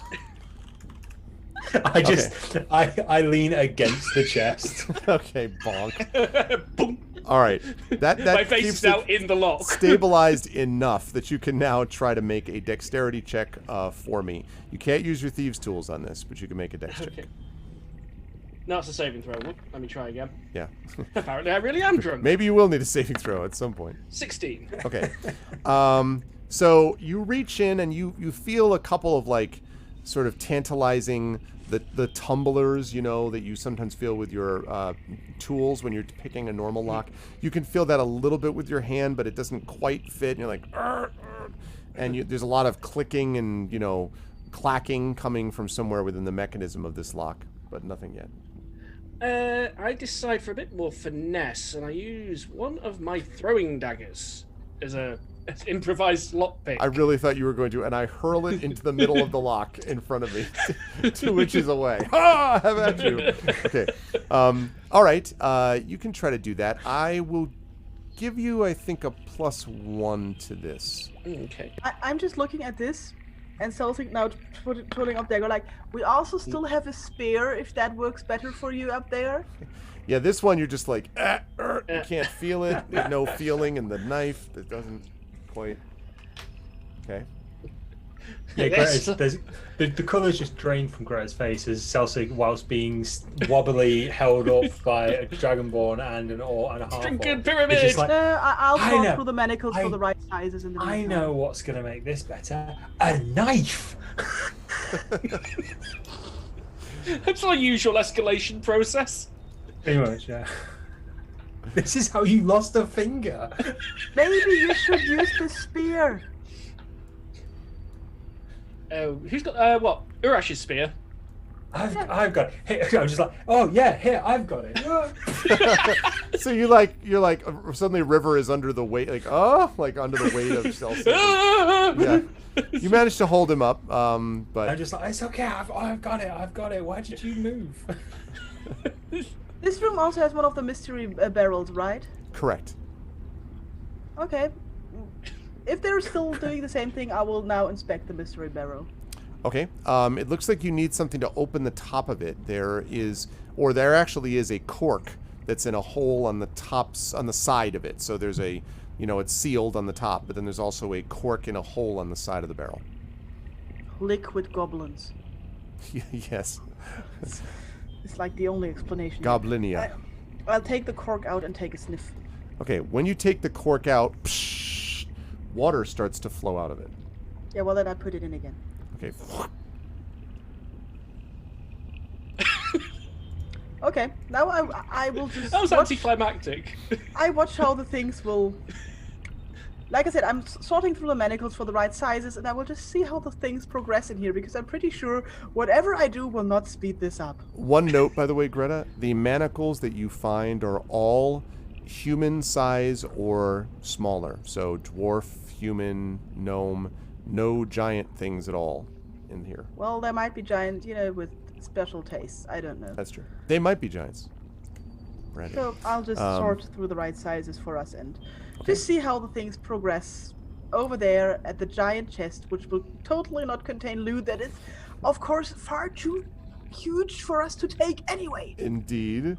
I lean against the chest. Okay, bonk. Boom. All right. That My face keeps is now it in the lock. stabilized enough that you can now try to make a dexterity check for me. You can't use your thieves' tools on this, but you can make a dex check. Okay. No, it's a saving throw. Let me try again. Yeah. Apparently, I really am drunk. Maybe you will need a saving throw at some point. 16. Okay. So you reach in and you feel a couple of like sort of tantalizing the tumblers, you know, that you sometimes feel with your tools when you're picking a normal lock. You can feel that a little bit with your hand, but it doesn't quite fit. And you're like, "Arr, arr." And there's a lot of clicking and, you know, clacking coming from somewhere within the mechanism of this lock, but nothing yet. I decide for a bit more finesse, and I use one of my throwing daggers as an improvised lockpick. I really thought you were going to, and I hurl it into the middle of the lock in front of me, 2 inches away. Ah, have at you. Okay. All right. You can try to do that. I will give you, I think, a +1 to this. Okay. I'm just looking at this, and Celsic now pulling up there. Go like, we also still have a spear if that works better for you up there. Yeah, this one you're just like, you can't feel it. There's no feeling in the knife. It doesn't quite. Okay. Yeah, Yes. Greta's, the colour's just drained from Greta's face as Celsic, whilst being wobbly, held up by a dragonborn and an orc and a half. Drinking orc. pyramid! It's just like, I'll I talk know. through the manacles I- for the right sizes in the I meantime. know what's going to make this better. A knife! It's our usual escalation process. Pretty much, yeah. This is how you lost a finger. Maybe you should use the spear. Who's got what? Urash's spear. I've got it. Here, I'm just like, oh yeah, here, I've got it. So you're like suddenly River is under the weight, like under the weight of Celsius. Yeah. You managed to hold him up, but I'm just like, it's okay. I've got it. Why did you move? This room also has one of the mystery barrels, right? correct. Okay. If they're still doing the same thing, I will now inspect the mystery barrel. Okay. It looks like you need something to open the top of it. There actually is a cork that's in a hole on the side of it. So there's it's sealed on the top, but then there's also a cork in a hole on the side of the barrel. Liquid goblins. Yes. It's like the only explanation. Goblinia. I'll take the cork out and take a sniff. Okay, when you take the cork out, water starts to flow out of it. Yeah, well then I put it in again. Okay. Okay, now I will just. That was anticlimactic. I watch how the things will. Like I said, I'm sorting through the manacles for the right sizes, and I will just see how the things progress in here, because I'm pretty sure whatever I do will not speed this up. One note, by the way, Greta, the manacles that you find are all human size or smaller. So dwarf, human, gnome, no giant things at all in here. Well, there might be giant, with special tastes. I don't know. That's true. They might be giants. Brandon. So I'll just sort through the right sizes for us and just see how the things progress over there at the giant chest, which will totally not contain loot that is, of course, far too huge for us to take anyway. Indeed.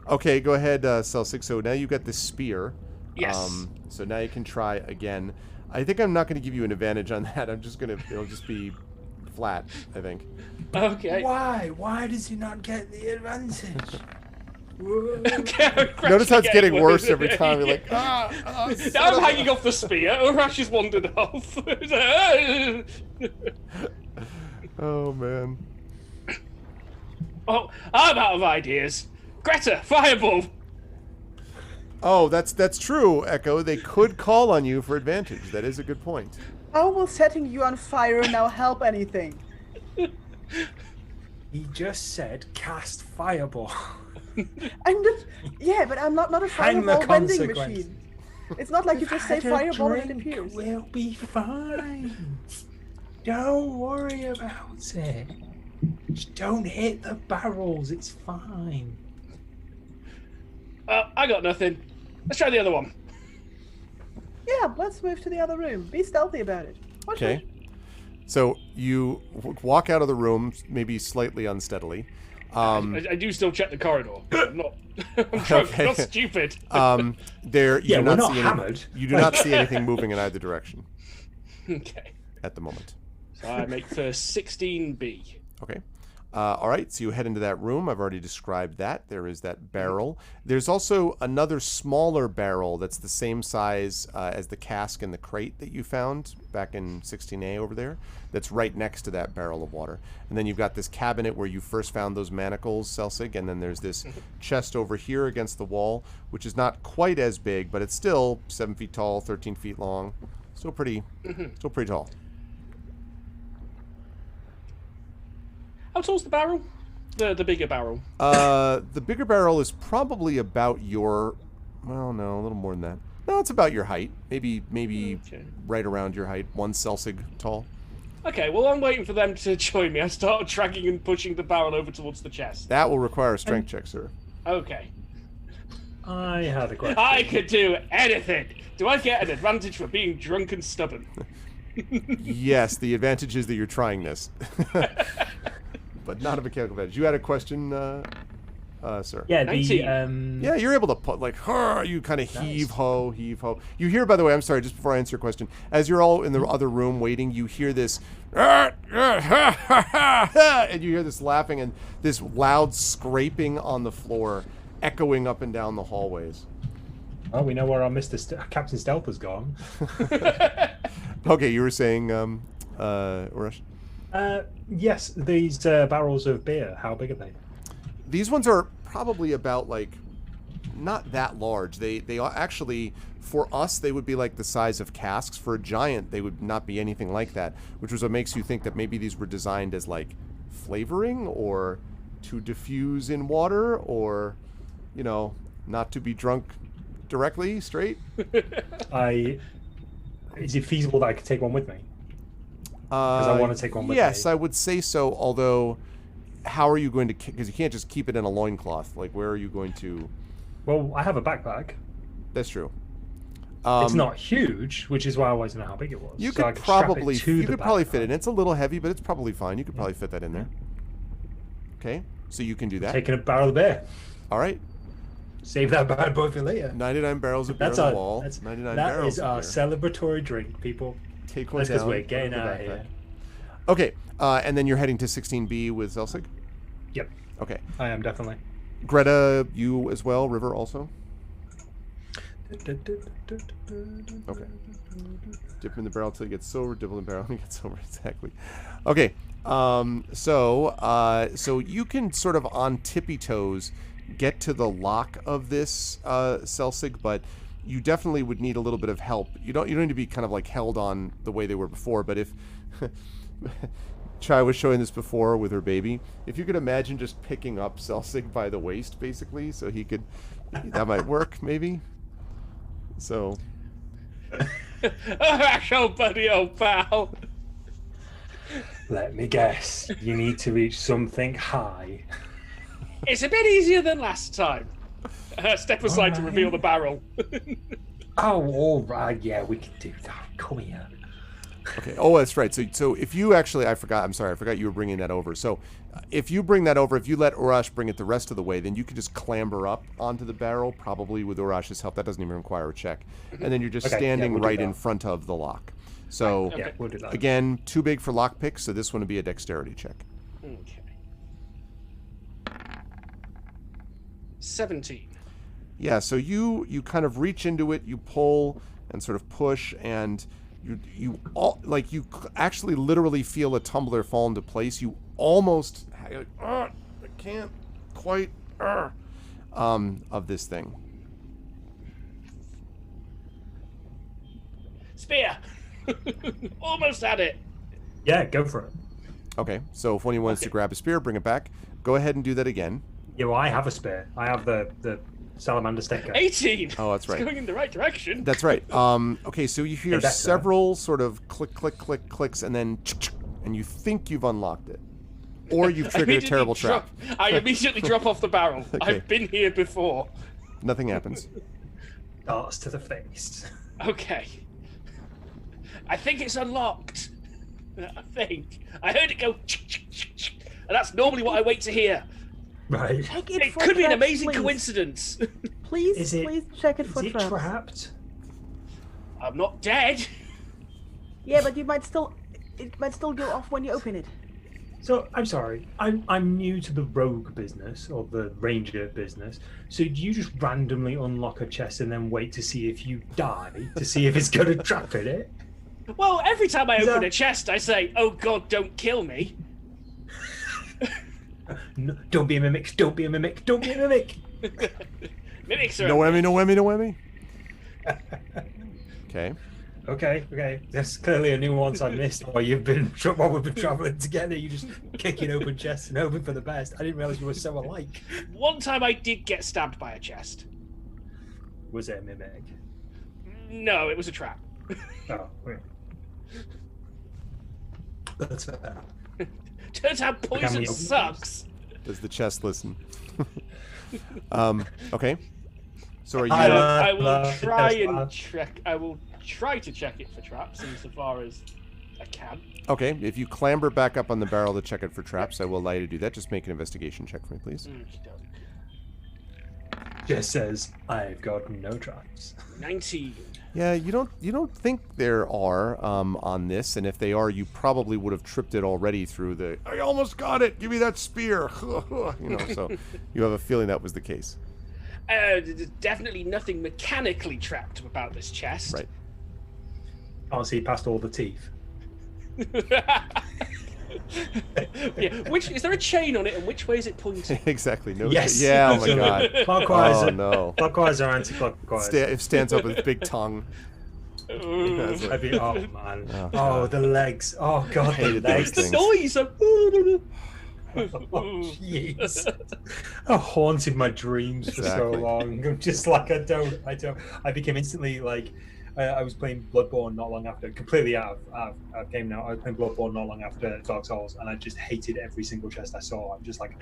Okay, go ahead, Celsig. So now you've got this spear. Yes. So now you can try again. I think I'm not going to give you an advantage on that. It'll just be flat, I think. Okay. Why? Why does he not get the advantage? Notice how it's getting worse every time. You're like, now I'm hanging off the spear. Urash has wandered off. Oh, man. Oh, I'm out of ideas. Greta, fireball. Oh, that's true, Echo. They could call on you for advantage. That is a good point. How will setting you on fire now help anything? He just said cast fireball. But I'm not a Hang the fireball vending consequence. machine. It's not like you just say fireball and it appears. We'll be fine. Don't worry about it. Just don't hit the barrels. It's fine. I got nothing. Let's try the other one. Yeah, let's move to the other room. Be stealthy about it. Watch Okay. So you walk out of the room, maybe slightly unsteadily. I do still check the corridor. I'm not. I'm drunk, Okay. not stupid. There, you Yeah, do we're not not see hammered. You do not see anything moving in either direction Okay. at the moment. So I make for 16B. Okay. All right, so you head into that room. I've already described that. There is that barrel. There's also another smaller barrel that's the same size as the cask and the crate that you found back in 16A over there. That's right next to that barrel of water. And then you've got this cabinet where you first found those manacles, Celsig, and then there's this chest over here against the wall, which is not quite as big, but it's still 7 feet tall, 13 feet long. Still pretty tall. How tall's the barrel? The bigger barrel. The bigger barrel is probably about your, well, no, a little more than that. No, it's about your height. Maybe Okay. right around your height. 1 Celsig tall. Okay, well, I'm waiting for them to join me. I start dragging and pushing the barrel over towards the chest. That will require a strength check, sir. Okay. I had a question. I could do anything. Do I get an advantage for being drunk and stubborn? Yes, the advantage is that you're trying this. But not a mechanical advantage. You had a question, sir? Yeah, 19. Yeah, you're able to put, like, you kind of heave ho. You hear, by the way, I'm sorry, just before I answer your question, as you're all in the other room waiting, you hear this, and you hear this laughing and this loud scraping on the floor, echoing up and down the hallways. Oh, we know where our Captain Stealth has gone. Okay, you were saying, Urash? Yes, these barrels of beer, how big are they? These ones are probably about, like, not that large. They are actually, for us, they would be like the size of casks. For a giant, they would not be anything like that, which was what makes you think that maybe these were designed as, like, flavoring or to diffuse in water or, not to be drunk directly, straight. Is it feasible that I could take one with me? Because I want to take one with yes, me. I would say so, although how are you going to... Because you can't just keep it in a loincloth. Like, where are you going to... Well, I have a backpack. That's true. It's not huge, which is why I wanted to know how big it was. You so could probably fit it in. It's a little heavy, but it's probably fine. You could probably fit that in there. Okay, so you can do that. Taking a barrel of beer. All right. Save that bad boy for later. 99 barrels of beer on the wall. 99 that barrels is our celebratory drink, people. Take one That's down. because we're getting out of here. Okay, and then you're heading to 16B with Zelsig? Yep. Okay. I am, definitely. Greta, you as well? River also? Okay. Dip in the barrel till you get silver. Dip in the barrel and you get silver. Exactly. Okay. So you can sort of on tippy toes get to the lock of this Zelsig, but you definitely would need a little bit of help. You don't need to be kind of like held on the way they were before, but if Chai was showing this before with her baby, if you could imagine just picking up Zelsig by the waist, basically, so he could, that might work, maybe. So. Oh, buddy, old pal. Let me guess. You need to reach something high. It's a bit easier than last time. Step aside to reveal the barrel. Oh, all right. Yeah, we can do that. Come here. Okay. Oh, that's right. So if you actually, I forgot you were bringing that over. So if you bring that over, if you let Urash bring it the rest of the way, then you can just clamber up onto the barrel, probably with Urash's help. That doesn't even require a check. And then you're just standing we'll in front of the lock. So yeah, we'll do that. Again, too big for lockpicks, so this one would be a dexterity check. Okay. 17. Yeah, so you kind of reach into it, you pull and sort of push, and you actually literally feel a tumbler fall into place. You almost I can't quite of this thing. Spear. Almost had it. Yeah, go for it. Okay, so if one of you wants to grab a spear, bring it back. Go ahead and do that again. Yeah, well, I have a spear. I have the salamander sticker. 18. Oh, that's right. It's going in the right direction. That's right. Okay, so you hear several sort of click, click, click, clicks, and then and you think you've unlocked it, or you've triggered a terrible trap. I immediately drop off the barrel. Okay. I've been here before. Nothing happens. Darts to the face. Okay. I think it's unlocked. I think. I heard it go, and that's normally what I wait to hear. Right. It could be an amazing coincidence. Please check it for traps. Is it trapped? I'm not dead. Yeah, but it might still go off when you open it. So I'm sorry, I'm new to the rogue business or the ranger business. So do you just randomly unlock a chest and then wait to see if you die to see if it's got a trap in it? Well, every time I open a chest, I say, "Oh God, don't kill me." No, don't be a mimic. Don't be a mimic. Don't be a mimic. Mimics are no whammy, no whammy, no whammy. Okay. Okay. There's clearly a nuance I missed while we've been traveling together. You just kicking open chests and hoping for the best. I didn't realize you were so alike. One time I did get stabbed by a chest. Was it a mimic? No, it was a trap. Oh, wait. That's fair. Turns out poison sucks. Does the chest listen? Okay. So are you? I will try and check. I will try to check it for traps insofar as I can. Okay. If you clamber back up on the barrel to check it for traps, I will allow you to do that. Just make an investigation check for me, please. Just says I've got no traps. 19. Yeah, you don't think there are on this, and if they are, you probably would have tripped it already through the. I almost got it. Give me that spear. So you have a feeling that was the case. There's definitely nothing mechanically trapped about this chest. Right. Oh, so you passed all the teeth. Yeah. Which is there a chain on it, and which way is it pointing? Exactly. No. Yes. Yeah. Oh my God. Clockwise. Oh no. Clockwise or anti-clockwise? It stands up with big tongue. Oh man. Oh, the legs. Oh God, the legs. The noise. Jeez. I haunted my dreams for so long. I'm just like I became instantly like I was playing Bloodborne not long after, completely out of game now. I was playing Bloodborne not long after Dark Souls, and I just hated every single chest I saw. I'm just like,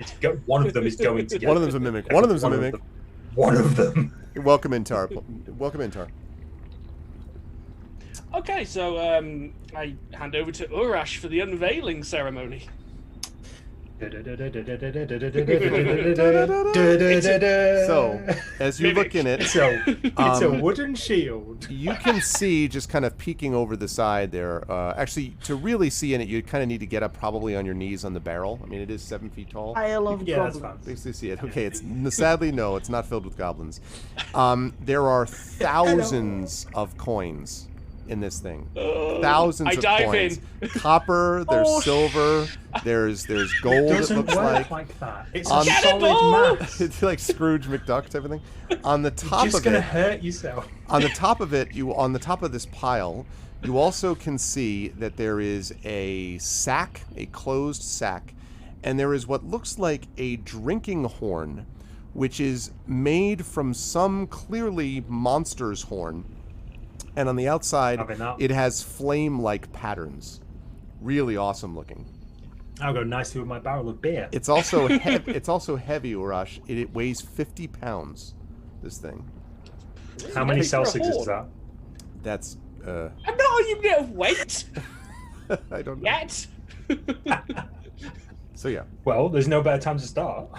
one of them is going to get. One of them's a mimic. One of them's a mimic. One of them. Welcome in, Tar. Welcome in, Tar. Okay, so I hand over to Urash for the unveiling ceremony. So, as you look in it, it's a wooden shield. You can see, just kind of peeking over the side there. Actually, to really see in it, you kind of need to get up probably on your knees on the barrel. I mean, it is 7 feet tall. I love goblins. That's fine. Basically see it. Okay, it's sadly no, it's not filled with goblins. There are thousands of coins in this thing. Thousands of coins. Copper, there's silver, there's gold. It doesn't looks like that. It's On- a solid mass. It's like Scrooge McDuck type of thing. On the top You're just of gonna it, hurt yourself. on the top of it, on the top of this pile, you also can see that there is a sack, a closed sack, and there is what looks like a drinking horn, which is made from some clearly monster's horn. And on the outside, it has flame-like patterns. Really awesome looking. I'll go nicely with my barrel of beer. It's also it's also heavy, Urash. It weighs 50 pounds. This thing. How many Celsius is that? That's. I'm not a unit of weight I don't know. yet. So yeah. Well, there's no better time to start.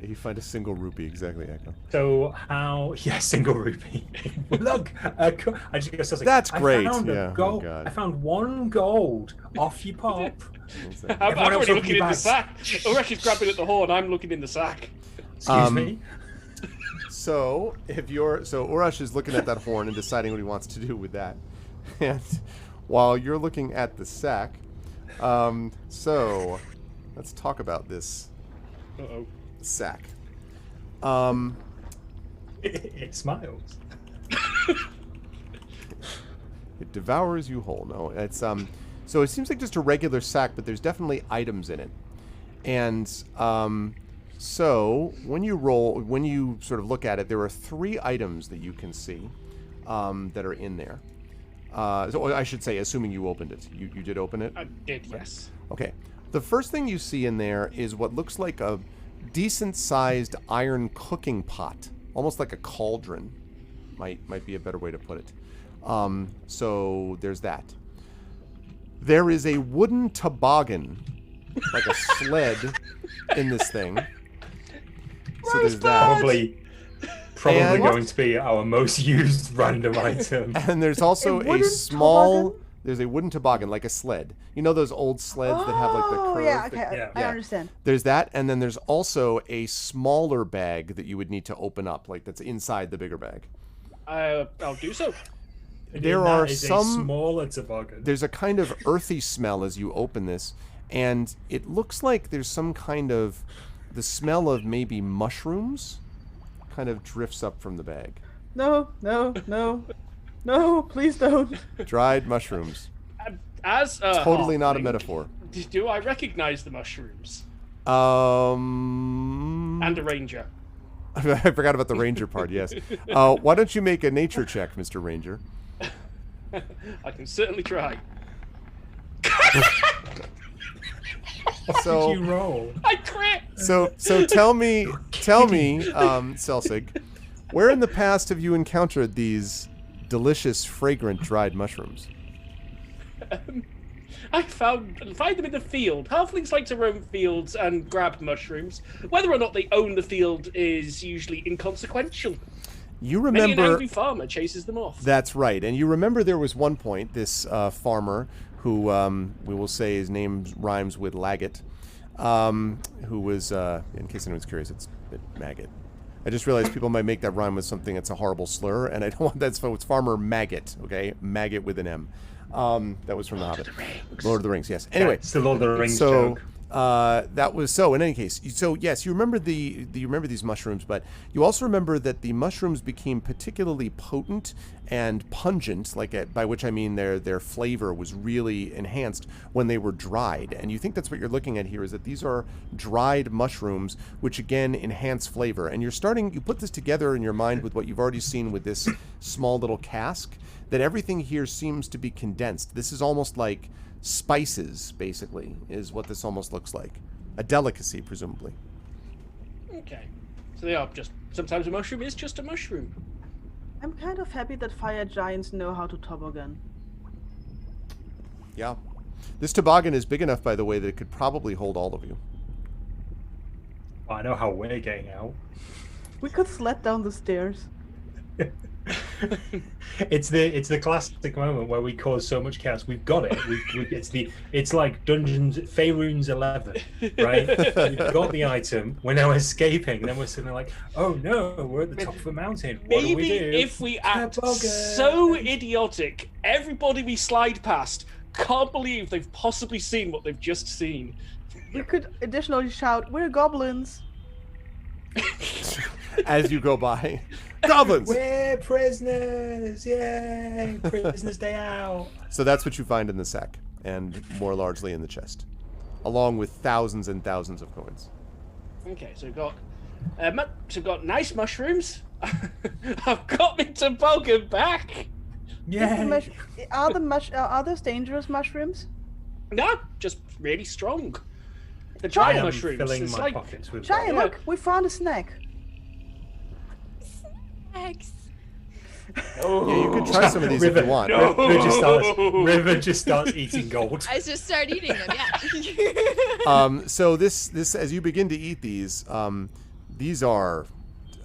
You find a single rupee, exactly, Echo. So how? Yeah, single rupee. Look, I just go. So That's great. I found yeah. gold. Oh, God. I found 1 gold. Off you pop. I'm already looking in the sack. Urash is grabbing at the horn. I'm looking in the sack. Excuse me. So Urash is looking at that horn and deciding what he wants to do with that, and while you're looking at the sack, so let's talk about this sack. It smiles. It devours you whole. No, it's so it seems like just a regular sack, but there's definitely items in it, and so when you sort of look at it, there are 3 items that you can see that are in there. So I should say, assuming you opened it. You did open it? I did, yes. Okay. The first thing you see in there is what looks like a decent-sized iron cooking pot, almost like a cauldron. Might be a better way to put it. So there's that. There is a wooden toboggan, like a sled, in this thing. So there's that. Probably going to be our most used random item. And there's also a small. Toboggan? There's a wooden toboggan, like a sled. You know those old sleds that have like the curve? Oh, yeah, okay. I understand. There's that, and then there's also a smaller bag that you would need to open up, like that's inside the bigger bag. I'll do so. There are some smaller toboggan. There's a kind of earthy smell as you open this, and it looks like there's some kind of the smell of maybe mushrooms kind of drifts up from the bag. No, please don't. Dried mushrooms. As totally not a metaphor. Do I recognize the mushrooms? And a ranger. I forgot about the ranger part, yes. Why don't you make a nature check, Mr. Ranger? I can certainly try. So you roll. I crit. So tell me, Selsig, where in the past have you encountered these delicious, fragrant dried mushrooms? I find them in the field. Halflings like to roam fields and grab mushrooms. Whether or not they own the field is usually inconsequential. You remember Maybe an angry farmer chases them off. That's right, and you remember there was one point this farmer who we will say his name rhymes with Laggett, who was in case anyone's curious, it's Maggot. I just realized people might make that rhyme with something that's a horrible slur, and I don't want that. So it's Farmer Maggot, okay? Maggot with an M. That was from The Hobbit. Lord of the Rings, yes. Anyway, it's the Lord of the Rings joke. that was so. In any case, so yes, you remember you remember these mushrooms, but you also remember that the mushrooms became particularly potent and pungent, by which I mean their flavor was really enhanced when they were dried. And you think that's what you're looking at here, is that these are dried mushrooms, which again enhance flavor. And you put this together in your mind with what you've already seen with this small little cask, that everything here seems to be condensed. This is almost like spices, basically, is what this almost looks like. A delicacy, presumably. Okay. So they are just... Sometimes a mushroom is just a mushroom. I'm kind of happy that fire giants know how to toboggan. Yeah. This toboggan is big enough, by the way, that it could probably hold all of you. I know how we're getting out. We could sled down the stairs. It's the classic moment where we cause so much chaos. We've got it. It's like Dungeons Faerun's 11, right? We've got the item. We're now escaping. And then we're sitting there like, oh no, we're at the top of a mountain. What do we do? Maybe if we act so idiotic, everybody we slide past can't believe they've possibly seen what they've just seen. We could additionally shout, "We're goblins!" As you go by. Goblins! We're prisoners! Yay! Prisoners day out! So that's what you find in the sack, and more largely in the chest, along with thousands and thousands of coins. Okay, so we've got nice mushrooms. I've got me toboggan back. Yeah. Are those dangerous mushrooms? No, just really strong. The giant mushrooms. Filling it's my like pockets with Giant, look, we found a snack. Snacks. Yeah, you could try some of these if you want. no. River just starts eating gold. I just start eating them. Yeah. So this as you begin to eat these are,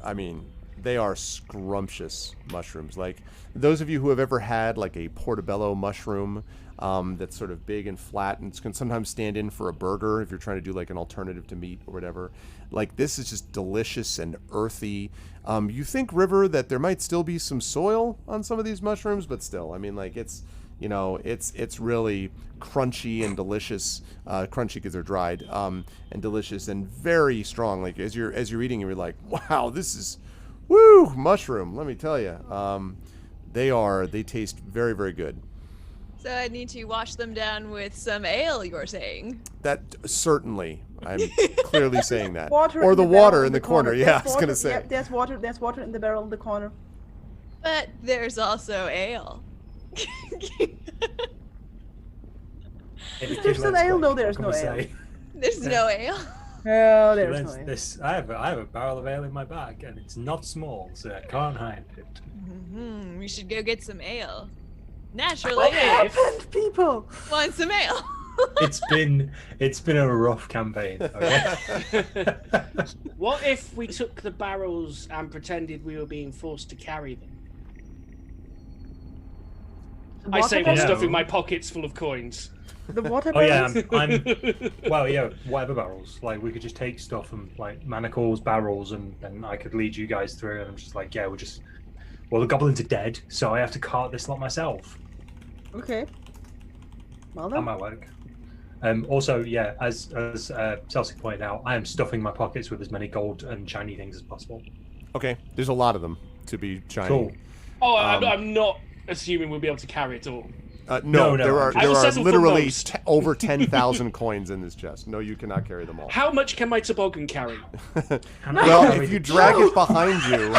I mean, they are scrumptious mushrooms. Like those of you who have ever had like a portobello mushroom that's sort of big and flat and can sometimes stand in for a burger if you're trying to do like an alternative to meat or whatever. Like this is just delicious and earthy. You think, River, that there might still be some soil on some of these mushrooms, but still, I mean, like it's, you know, it's really crunchy and delicious. Crunchy because they're dried, and delicious and very strong. Like as you're eating, you're like, wow, this is, woo, mushroom. Let me tell you, they taste very, very good. So I need to wash them down with some ale, you're saying? That certainly, I'm clearly saying that. Water or in the barrel water in the There's corner. Yeah, I was water- gonna say. Yeah, there's water in the barrel in the corner. But there's also ale. There's an ale? No, there's no ale. There's no ale. No, there's no ale. This, I have a barrel of ale in my bag, and it's not small, so I can't hide it. Mm-hmm. We should go get some ale. Naturally, What happened, people? want some ale. It's been a rough campaign. Okay? What if we took the barrels and pretended we were being forced to carry them? I say while barrels? stuffing my pockets full of coins. The water Oh yeah, barrels? well, yeah, whatever barrels. Like we could just take stuff and like manacles, barrels, and I could lead you guys through. And I'm just like, yeah, well, the goblins are dead, so I have to cart this lot myself. Okay. Well That then. might work. Also, yeah, as Celsius pointed out, I am stuffing my pockets with as many gold and shiny things as possible. Okay, there's a lot of them to be shiny. Cool. Oh, I'm not assuming we'll be able to carry it all. No, No. there I will are settle for literally most. over 10,000 coins in this chest. No, you cannot carry them all. How much can my toboggan carry? Well, if you drag it behind you,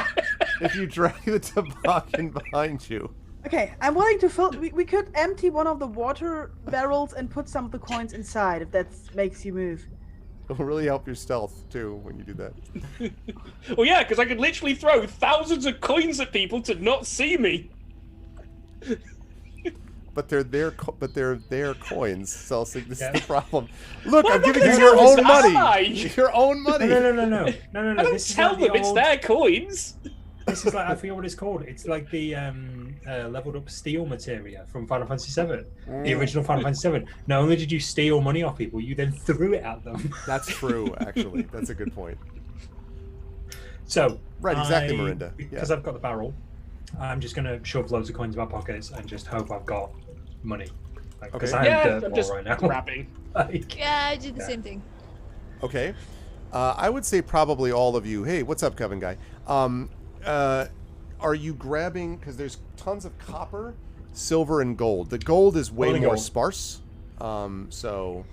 if you drag the toboggan behind you. Okay, I'm willing to fill. We could empty one of the water barrels and put some of the coins inside if that makes you move. It'll really help your stealth too when you do that. Well, yeah, because I could literally throw thousands of coins at people to not see me. But they're their coins, so this is Yeah. the problem. Look, Well, I'm I'm not giving you gonna your tell own them, money. am I? Your own money. No. I don't This is tell like the them it's old- their coins. This is like, I forget what it's called. It's like the leveled up steel materia from Final Fantasy VII, the original Final Fantasy VII. Not only did you steal money off people, you then threw it at them. That's true, actually. That's a good point. So Right, exactly, Miranda. Because Yeah. I've got the barrel, I'm just gonna shove loads of coins in my pockets and just hope I've got money. Because Okay. I'm just right now. grabbing. Yeah, I did the same thing. Okay. I would say probably all of you. Hey, what's up, Kevin guy? Are you grabbing, because there's tons of copper, silver, and gold. The gold is way Only more gold. sparse. So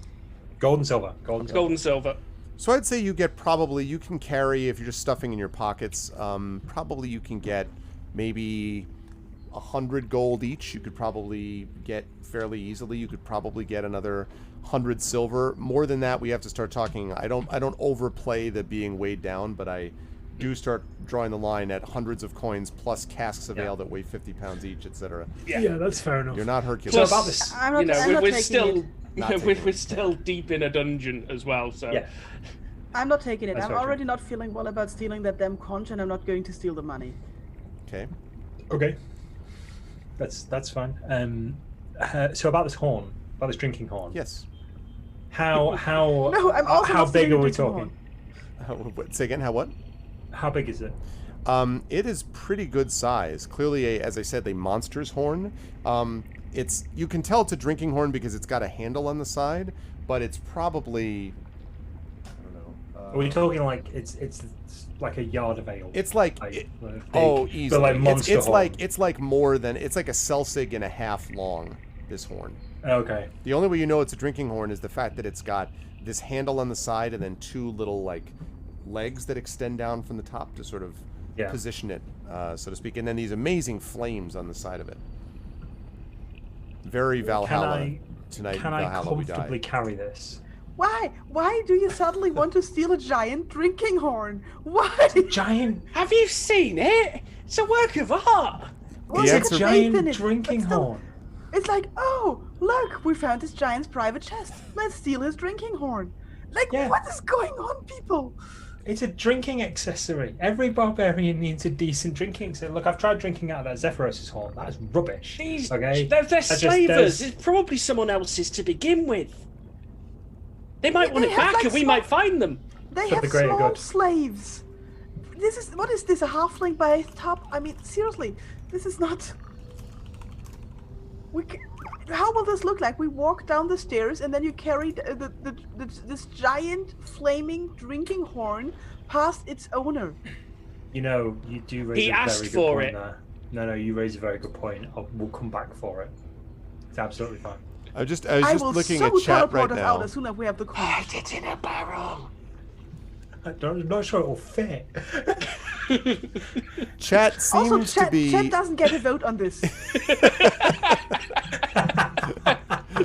Gold and silver. Gold and silver. So I'd say you can carry, if you're just stuffing in your pockets, probably you can get maybe 100 gold each. You could probably get fairly easily. You could probably get another 100 silver. More than that, we have to start talking. I don't overplay the being weighed down, but I do start drawing the line at hundreds of coins plus casks of ale that weigh 50 pounds each, etc. Yeah, that's fair enough. You're not Hercules. Plus, about this, I'm not we're taking still it. we're still deep in a dungeon as well. So Yeah. I'm not taking it. That's I'm very already not feeling well about stealing that damn conch, and I'm not going to steal the money. Okay. Okay. That's fine. So about this horn, about this drinking horn. Yes. No, I'm also how not big stealing are we drinking talking? horn. Say again, how what? How big is it? It is pretty good size. Clearly, as I said, a monster's horn. You can tell it's a drinking horn because it's got a handle on the side, but it's probably, I don't know. Are we talking like it's like a yard of ale? It's like, big, easily. but like monster it's horn. it's like more than, it's like a Celsig and a half long. This horn. Okay. The only way you know it's a drinking horn is the fact that it's got this handle on the side and then two little like legs that extend down from the top to sort of position it, so to speak, and then these amazing flames on the side of it. Very Valhalla tonight. Can Valhalla, I we comfortably die. carry this? Why? Why do you suddenly want to steal a giant drinking horn? Why? Giant. have you seen it? It's a work of art. Well, The look answer- at Giant Faith in it, drinking but still, horn. It's like, oh, look, we found this giant's private chest. Let's steal his drinking horn. Like, Yeah. what is going on, people? It's a drinking accessory. Every barbarian needs a decent drinking accessory. Look, I've tried drinking out of that Zephyros' horn. That is rubbish. Okay? They're just- slavers. there's- It's probably someone else's to begin with. They might want They it have, back, like, and we small- might find them. They For have the greater small good. slaves. What is this, a halfling by top? I mean, seriously, this is not... How will this look like? We walk down the stairs and then you carry this giant flaming drinking horn past its owner. You know, you do raise He a very asked good for point it. there. No, you raise a very good point. We'll come back for it. It's absolutely fine. I was just I will looking so at chat teleport right us out now. as soon as we have the conch. It's in a barrel. I'm not sure it will fit. Chat seems Also, to Chet be doesn't get a vote on this.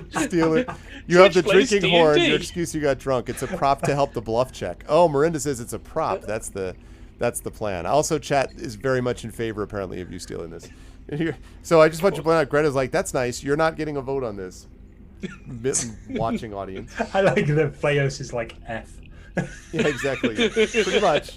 steal it. You have the Twitch plays drinking horn. D&D. Your excuse you got drunk. It's a prop to help the bluff check. Oh, Miranda says it's a prop. That's the plan. Also, chat is very much in favor apparently of you stealing this. So I just want you to point out, Greta's like, that's nice. You're not getting a vote on this. Watching audience. I like that Playos is like F. Yeah, exactly. Pretty much.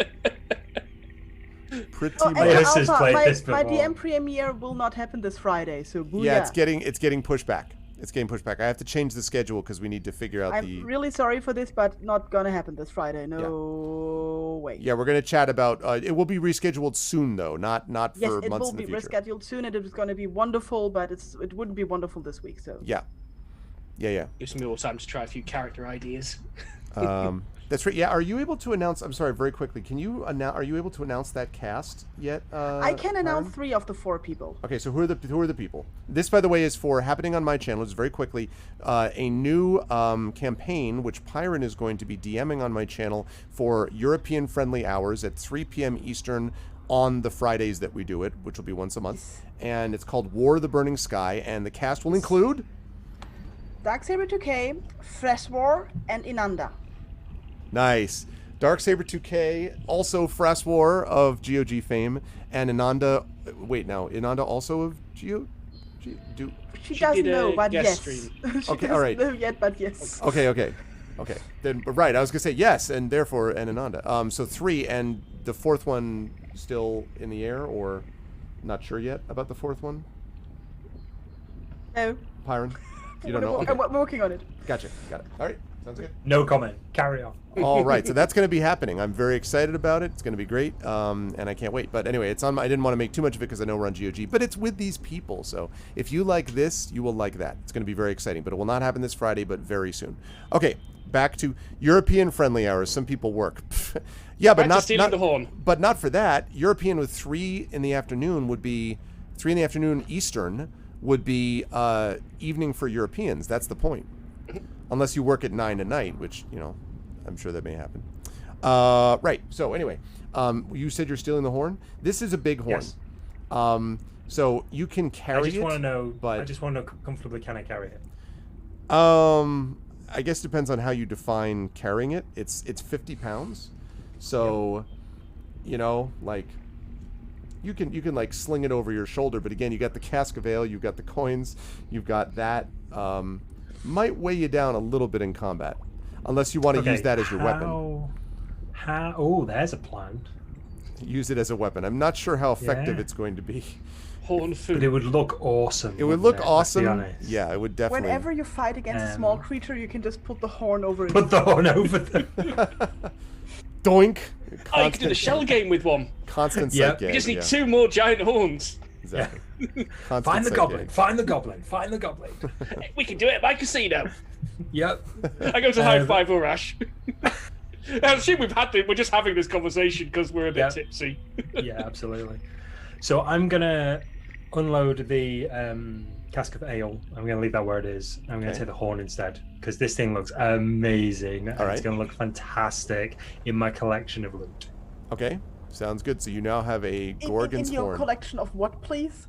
Pretty Oh, and much. Yes, has Alpha, played my, this my before. DM premiere will not happen this Friday, so booyah. Yeah, it's getting pushed back. It's getting pushed back. I have to change the schedule because we need to figure out I'm the. really sorry for this, but not gonna happen this Friday. No way. Yeah, we're gonna chat about. It will be rescheduled soon, though. Not Yes, for it months will in the be future. rescheduled soon, and it is going to be wonderful. But it wouldn't be wonderful this week. So Yeah. Gives me more time to try a few character ideas. That's right. Yeah. Are you able to announce? I'm sorry, very quickly. Can you announce? Are you able to announce that cast yet? I can announce Byron? 3 of the 4 people. Okay, so who are the people? This, by the way, is for happening on my channel. Just very quickly, a new campaign which Pyron is going to be DMing on my channel for European friendly hours at 3 p.m. Eastern on the Fridays that we do it, which will be once a month. And it's called War of the Burning Sky, and the cast will include Darksaber 2K, Freshwar, and Inanda. nice Darksaber 2K, also Fraswar of GOG fame, and Inanda. Wait, now Inanda also of GOG. She doesn't did a know, but guest yes. stream. She Okay, doesn't all right. know yet, but yes. Okay. Then right, I was gonna say yes, and therefore and Ananda. So 3, and the 4th one still in the air, or not sure yet about the 4th one. No. Pyron, you don't know. Okay. I'm working on it. Gotcha. Got it. All right. Sounds good. No comment. Carry on. All right, so that's going to be happening. I'm very excited about it. It's going to be great, and I can't wait. But anyway, it's on. I didn't want to make too much of it because I know we're on GOG, but it's with these people. So if you like this, you will like that. It's going to be very exciting, but it will not happen this Friday, but very soon. Okay, back to European friendly hours. Some people work. Yeah, but not the horn. But not for that. European with 3 in the afternoon would be 3 in the afternoon Eastern would be evening for Europeans. That's the point. Unless you work at 9 at night, which, you know, I'm sure that may happen. Right. So anyway, you said you're stealing the horn. This is a big horn. Yes. So you can carry it. I just want to know. But I just want to know comfortably. Can I carry it? I guess it depends on how you define carrying it. It's 50 pounds. So, you know, like you can like sling it over your shoulder. But again, you got the cask of ale, you've got the coins, you've got that. Might weigh you down a little bit in combat, unless you want to use that as your weapon. Oh, there's a plan. Use it as a weapon. I'm not sure how effective it's going to be. Horn food. But it would look awesome. It would look awesome. awesome. Yeah, it would definitely. Whenever you fight against a small creature, you can just put the horn over it. Put the horn over them. Doink. Oh, you could do the shell game with one. Constant sight gag. We just need 2 more giant horns. Exactly. Find the goblin. Find the goblin. Find the goblin. We can do it at my casino. Yep. I go to high five Urash. I assume we're just having this conversation because we're a bit tipsy. Yeah, absolutely. So I'm gonna unload the cask of ale. I'm gonna leave that where it is. I'm gonna take the horn instead because this thing looks amazing. All right. It's gonna look fantastic in my collection of loot. Okay, sounds good. So you now have a Gorgon's in your horn. collection of what, please?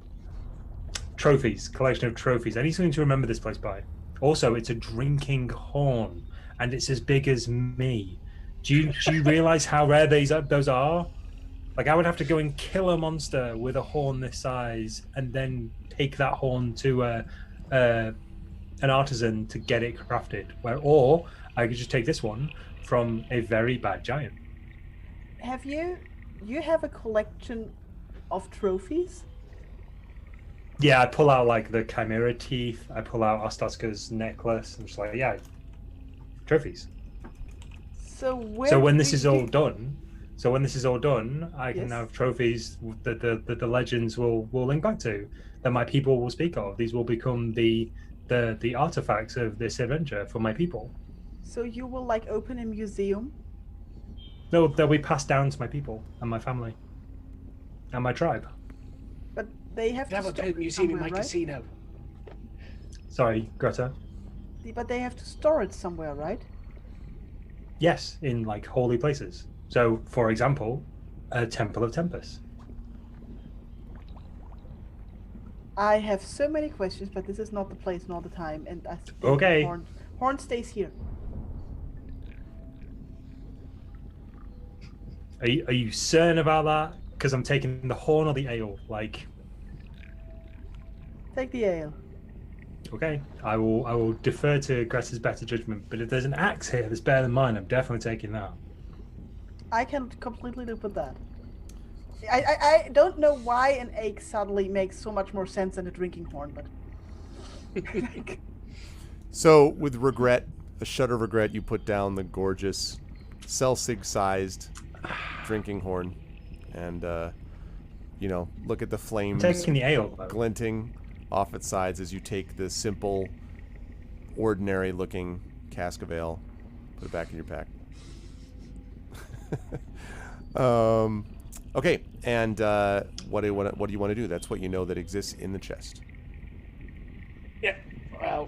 Trophies. Collection of trophies. I need something to remember this place by. Also, it's a drinking horn, and it's as big as me. Do you realize how rare those are? Like, I would have to go and kill a monster with a horn this size, and then take that horn to an artisan to get it crafted. Or I could just take this one from a very bad giant. You have a collection of trophies? Yeah, I pull out like the chimera teeth. I pull out Ostoska's necklace. I'm just like, yeah, trophies. So when this is all done, I can have trophies that the legends will link back to, that my people will speak of. These will become the artifacts of this adventure for my people. So you will like open a museum? No, they'll be passed down to my people and my family and my tribe. But they have to store it museum in my right? casino. Sorry, Greta. But they have to store it somewhere, right? Yes, in like holy places. So, for example, a Temple of Tempest. I have so many questions, but this is not the place nor the time, and I think Okay. Horn stays here. Are you certain about that? Because I'm taking the horn or the ale. Like, Take the ale. okay, I will defer to Greta's better judgment. But if there's an axe here that's better than mine, I'm definitely taking that. I can completely live with that. I don't know why an egg suddenly makes so much more sense than a drinking horn, but So with regret, a shudder of regret, you put down the gorgeous, Celsig-sized drinking horn, and you know, look at the flames Taking the ale, though. glinting off its sides as you take the simple, ordinary-looking cask of ale, put it back in your pack. Okay, and what do you want to do? That's what you know that exists in the chest. Yeah, well,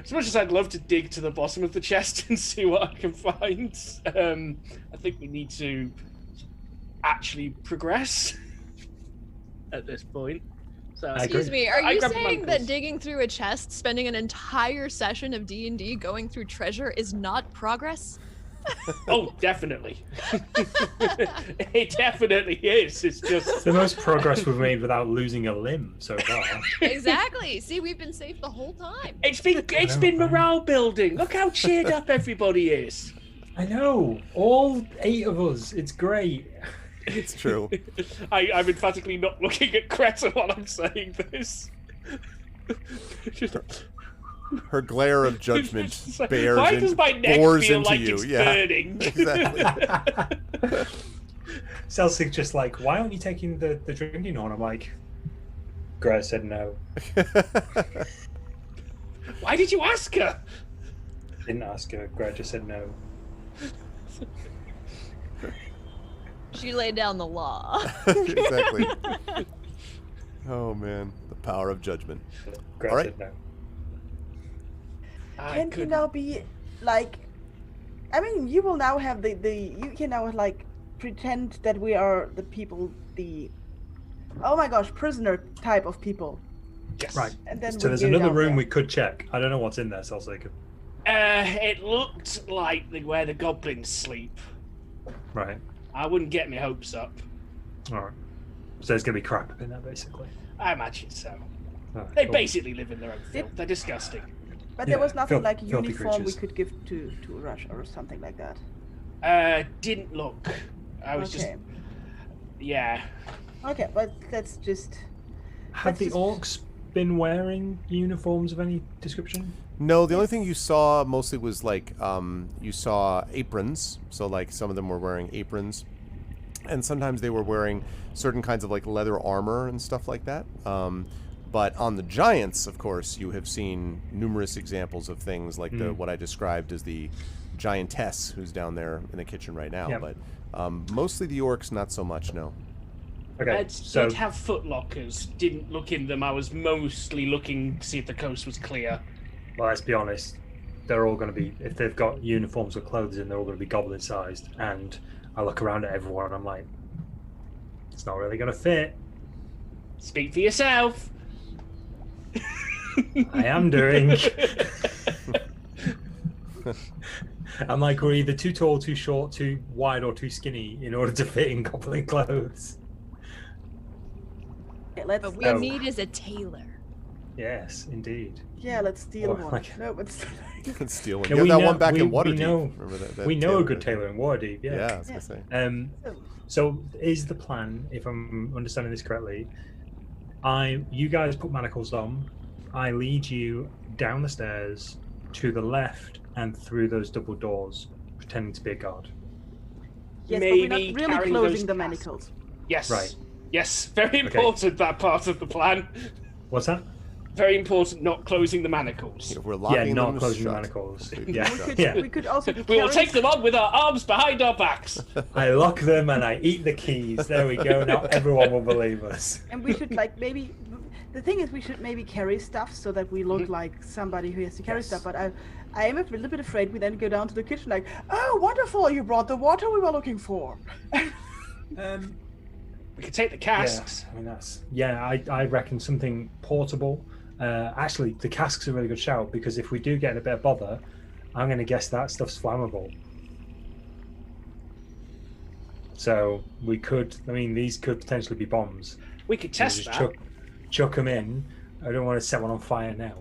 as much as I'd love to dig to the bottom of the chest and see what I can find, I think we need to actually progress at this point. So, Excuse me, are you grab saying my that pills. digging through a chest, spending an entire session of D&D going through treasure is not progress? Oh, definitely. It definitely is. It's just The most progress we've made without losing a limb so far. Exactly. See, we've been safe the whole time. it's been morale building. Look how cheered up everybody is. I know, all 8 of us. It's great. It's true. I'm emphatically not looking at Greta while I'm saying this. Just, Her glare of judgment Like, bears why in, does my neck bores feel into like you. it's Yeah, burning? exactly. Celsic just like, why aren't you taking the drinking horn? I'm like, Greta said no. Why did you ask her? Didn't ask her. Greta just said no. She laid down the law. Exactly. Oh man, the power of judgment. Greta All right. said no. Can you now be like? I mean, you will now have the you can now like pretend that we are the people, the oh my gosh, prisoner type of people. Yes. Right. And then So we there's go another down room there. we could check. I don't know what's in there, Celsic. It looked like where the goblins sleep. Right. I wouldn't get my hopes up. All right. So there's gonna be crap in there, basically. I imagine so. All right, They cool. basically live in their own filth. They're disgusting. But there was Yeah, nothing like filthy uniform we creatures. could give to Rush or something like that. Didn't look. I was Okay. just. Yeah. Okay, but that's just. Have the Let's orcs been wearing uniforms of any description? No, the only thing you saw mostly was like you saw aprons. So like some of them were wearing aprons, and sometimes they were wearing certain kinds of like leather armor and stuff like that. But on the giants, of course, you have seen numerous examples of things like the what I described as the giantess who's down there in the kitchen right now. Yep. But mostly the orcs, not so much. No. Okay. It did have footlockers. Didn't look in them. I was mostly looking to see if the coast was clear. Well, let's be honest. They're all going to be, if they've got uniforms or clothes in, they're all going to be goblin-sized. And I look around at everyone and I'm like, it's not really going to fit. Speak for yourself. I am doing. I'm like, we're either too tall, too short, too wide, or too skinny in order to fit in goblin clothes. Okay, let's. What we No. need is a tailor. Yes, indeed. Yeah, let's steal Or, one. like- No, but You can steal one. Yeah, You have we that know- one back we- in we Waterdeep. know- Remember that We know a good tailor. tailor in Waterdeep, Yeah, yeah. I was gonna say. So is the plan, if I'm understanding this correctly, you guys put manacles on, I lead you down the stairs to the left and through those double doors, pretending to be a guard. yes, but we're not Maybe really carrying closing those the casks. manacles. Yes. Right. Yes. Very important, that part of the plan. What's that? Very important, not closing the manacles. We're locking Yeah, not them closing the shut. manacles. Completely Yeah. shut. We could also. We will carry- take them on with our arms behind our backs. I lock them and I eat the keys. There we go. Now everyone will believe us. And we should like maybe. The thing is, we should maybe carry stuff so that we look like somebody who has to carry Yes. stuff. But I am a little bit afraid we then go down to the kitchen like, oh, wonderful! You brought the water we were looking for. We can take the casks. Yeah, I mean that's I reckon something portable. Actually, the casks are a really good shout because if we do get in a bit of bother, I'm going to guess that stuff's flammable. So we could. I mean, these could potentially be bombs. We could test Just that. chuck them in. I don't want to set one on fire now.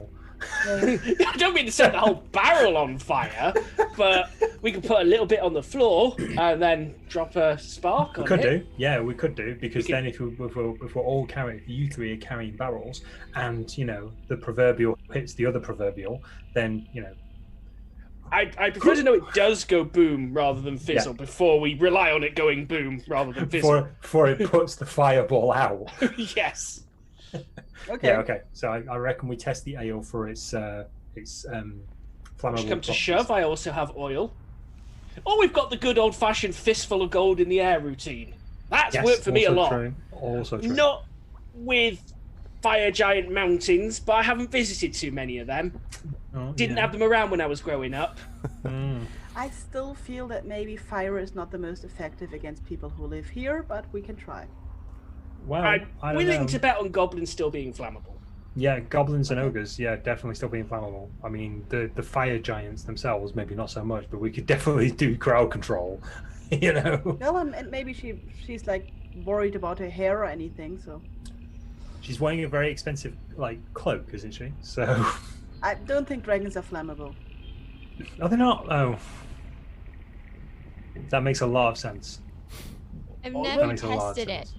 I don't mean to set the whole barrel on fire, but we could put a little bit on the floor and then drop a spark We on could it. do, yeah, we could do because We could- then if we're all carrying, if you three are carrying barrels, and the proverbial hits the other proverbial, then I prefer to know it does go boom rather than fizzle before we rely on it going boom rather than fizzle. before it puts the fireball out. Yes. Okay. Yeah, okay. So I reckon we test the ale for its flammable. Push come to properties. shove, I also have oil. Oh, we've got the good old-fashioned fistful of gold in the air routine. That's Yes, worked for me a also lot. true, Also true. Not with fire giant mountains, but I haven't visited too many of them. Oh, Didn't yeah. have them around when I was growing up. Mm. I still feel that maybe fire is not the most effective against people who live here, but we can try. Well, I'm I don't willing know. to bet on goblins still being flammable. Yeah, goblins and ogres, yeah, definitely still being flammable. I mean, the fire giants themselves, maybe not so much, but we could definitely do crowd control. Well, and maybe she's like worried about her hair or anything, so She's wearing a very expensive cloak, isn't she? So I don't think dragons are flammable. are they not? Oh, that makes a lot of sense. I've That never makes a lot of tested it. sense.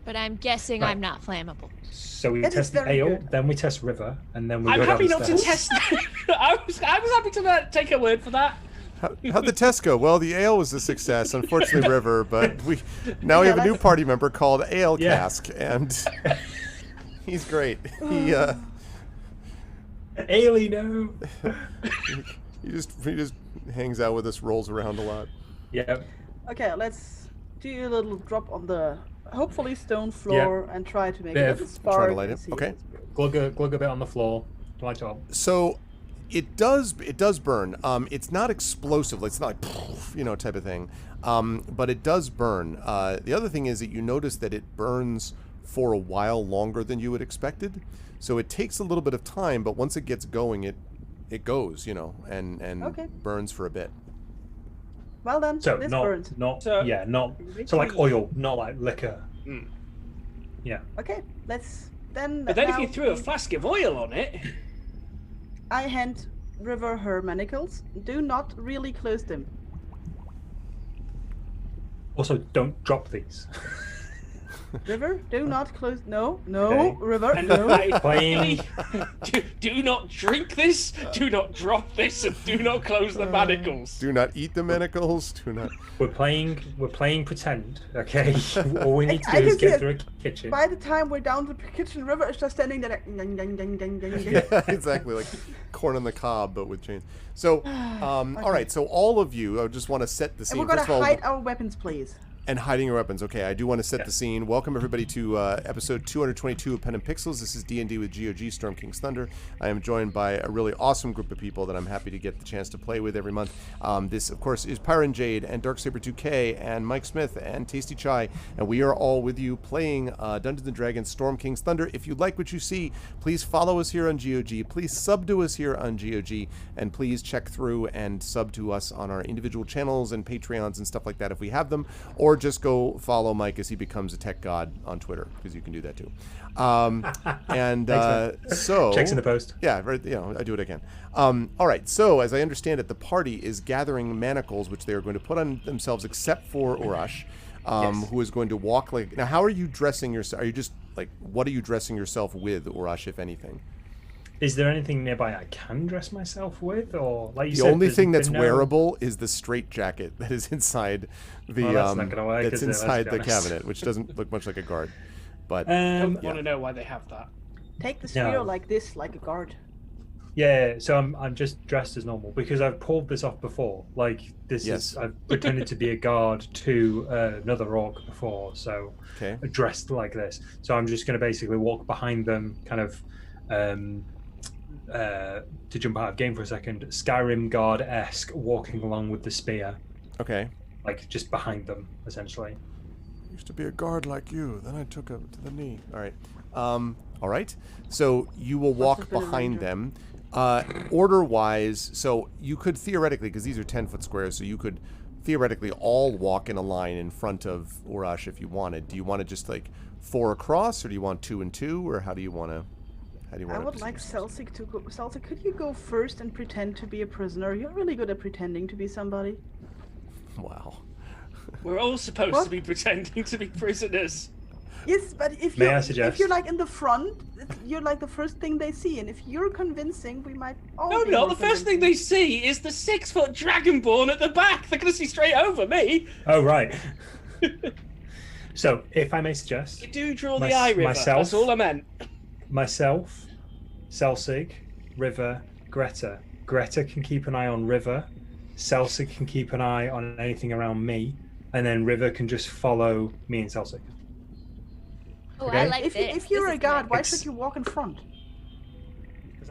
But I'm guessing Right. I'm not flammable. So we It is test the very ale, good. then we test River, and then we I'm go happy down not the to stairs. test. I was happy to take a word for that. How'd the test go? Well, the ale was a success. Unfortunately, River, but we have a new party member called Ale Cask, and he's great. He Ale, no. he just hangs out with us, rolls around a lot. Yeah. Okay, let's do a little drop on the hopefully stone floor and try to make Bit a of- little spark. Try to light and it. see Okay. if it's good. Glug a bit on the floor. Light up. So it does burn. It's not explosive. It's not like type of thing. But it does burn. The other thing is that you notice that it burns for a while longer than you had expected. So it takes a little bit of time, but once it gets going, it goes, and Okay. burns for a bit. Well then, So this not burns. not So- yeah not so like oil, not like liquor. Mm. Yeah. Okay, let's then. But then if now you threw a we- flask of oil on it, I hand River her manacles. Do not really close them. Also, don't drop these. River, do not close. No, Okay. River, and no. Playing. do not drink this, do not drop this, and do not close the manacles. Do not eat the manacles. Do not. We're playing pretend. Okay. All we need to I do is can see get it. through a kitchen. By the time we're down to the kitchen, River is just standing there like, "Nyang, nyang, nyang, nyang, nyang, nyang." Yeah, exactly, like corn on the cob, but with chains. So, all right. So all of you, I just want to set the And scene. we're gonna First of all, hide our weapons, please. and hiding your weapons. Okay, I do want to set the scene. Welcome everybody to episode 222 of Pen and Pixels. This is D&D with GOG, Storm King's Thunder. I am joined by a really awesome group of people that I'm happy to get the chance to play with every month. This, of course, is Pyron Jade and Darksaber2K and Mike Smith and Tasty Chai, and we are all with you playing Dungeons & Dragons Storm King's Thunder. If you like what you see, please follow us here on GOG. Please sub to us here on GOG, and please check through and sub to us on our individual channels and Patreons and stuff like that if we have them, or just go follow Mike as he becomes a tech god on Twitter, because you can do that too. So Checks in the post. yeah, right, I do what I can. All right, so as I understand it, the party is gathering manacles, which they are going to put on themselves, except for Urash, Yes. who is going to walk like. Now, how are you dressing yourself? Are you just like, what are you dressing yourself with, Urash, if anything? Is there anything nearby I can dress myself with, or like you The said, only there's thing that's been no- wearable is the straitjacket that is inside the Well, that's not gonna work, that's is it? Let's inside be the honest. cabinet, which doesn't look much like a guard. But I Um, want to know why they have that. Take the spear No. like this, like a guard. yeah, so I'm just dressed as normal because I've pulled this off before. Like this Yes. is I've pretended to be a guard to another orc before, so okay, dressed like this. So I'm just going to basically walk behind them, kind of to jump out of game for a second, Skyrim guard-esque, walking along with the spear, okay. like just behind them, essentially. Used to be a guard like you. Then I took him to the knee. All right. All right. So you will walk have been a behind ranger. them. Order-wise, so you could theoretically, because these are 10-foot squares, so you could theoretically all walk in a line in front of Urash if you wanted. Do you want to just like 4 across, or do you want 2 and 2, or how do you want to? I would like Celsic to go. Celsic, could you go first and pretend to be a prisoner? You're really good at pretending to be somebody. Wow. We're all supposed What? to be pretending to be prisoners. Yes, but if May you I if suggest? you're like in the front, you're like the first thing they see, and if you're convincing, we might all. No, be no, more the first thing they convincing. see is the 6-foot dragonborn at the back. They're going to see straight over me. Oh, right. So, if I may suggest, You do draw My- the eye, River. myself? That's all I meant. myself, Celsig, River, Greta. Greta can keep an eye on River. Celsig can keep an eye on anything around me, and then River can just follow me and Celsig. Oh, Okay. I like If, this. if you're This a is guard, good. why It's- should you walk in front?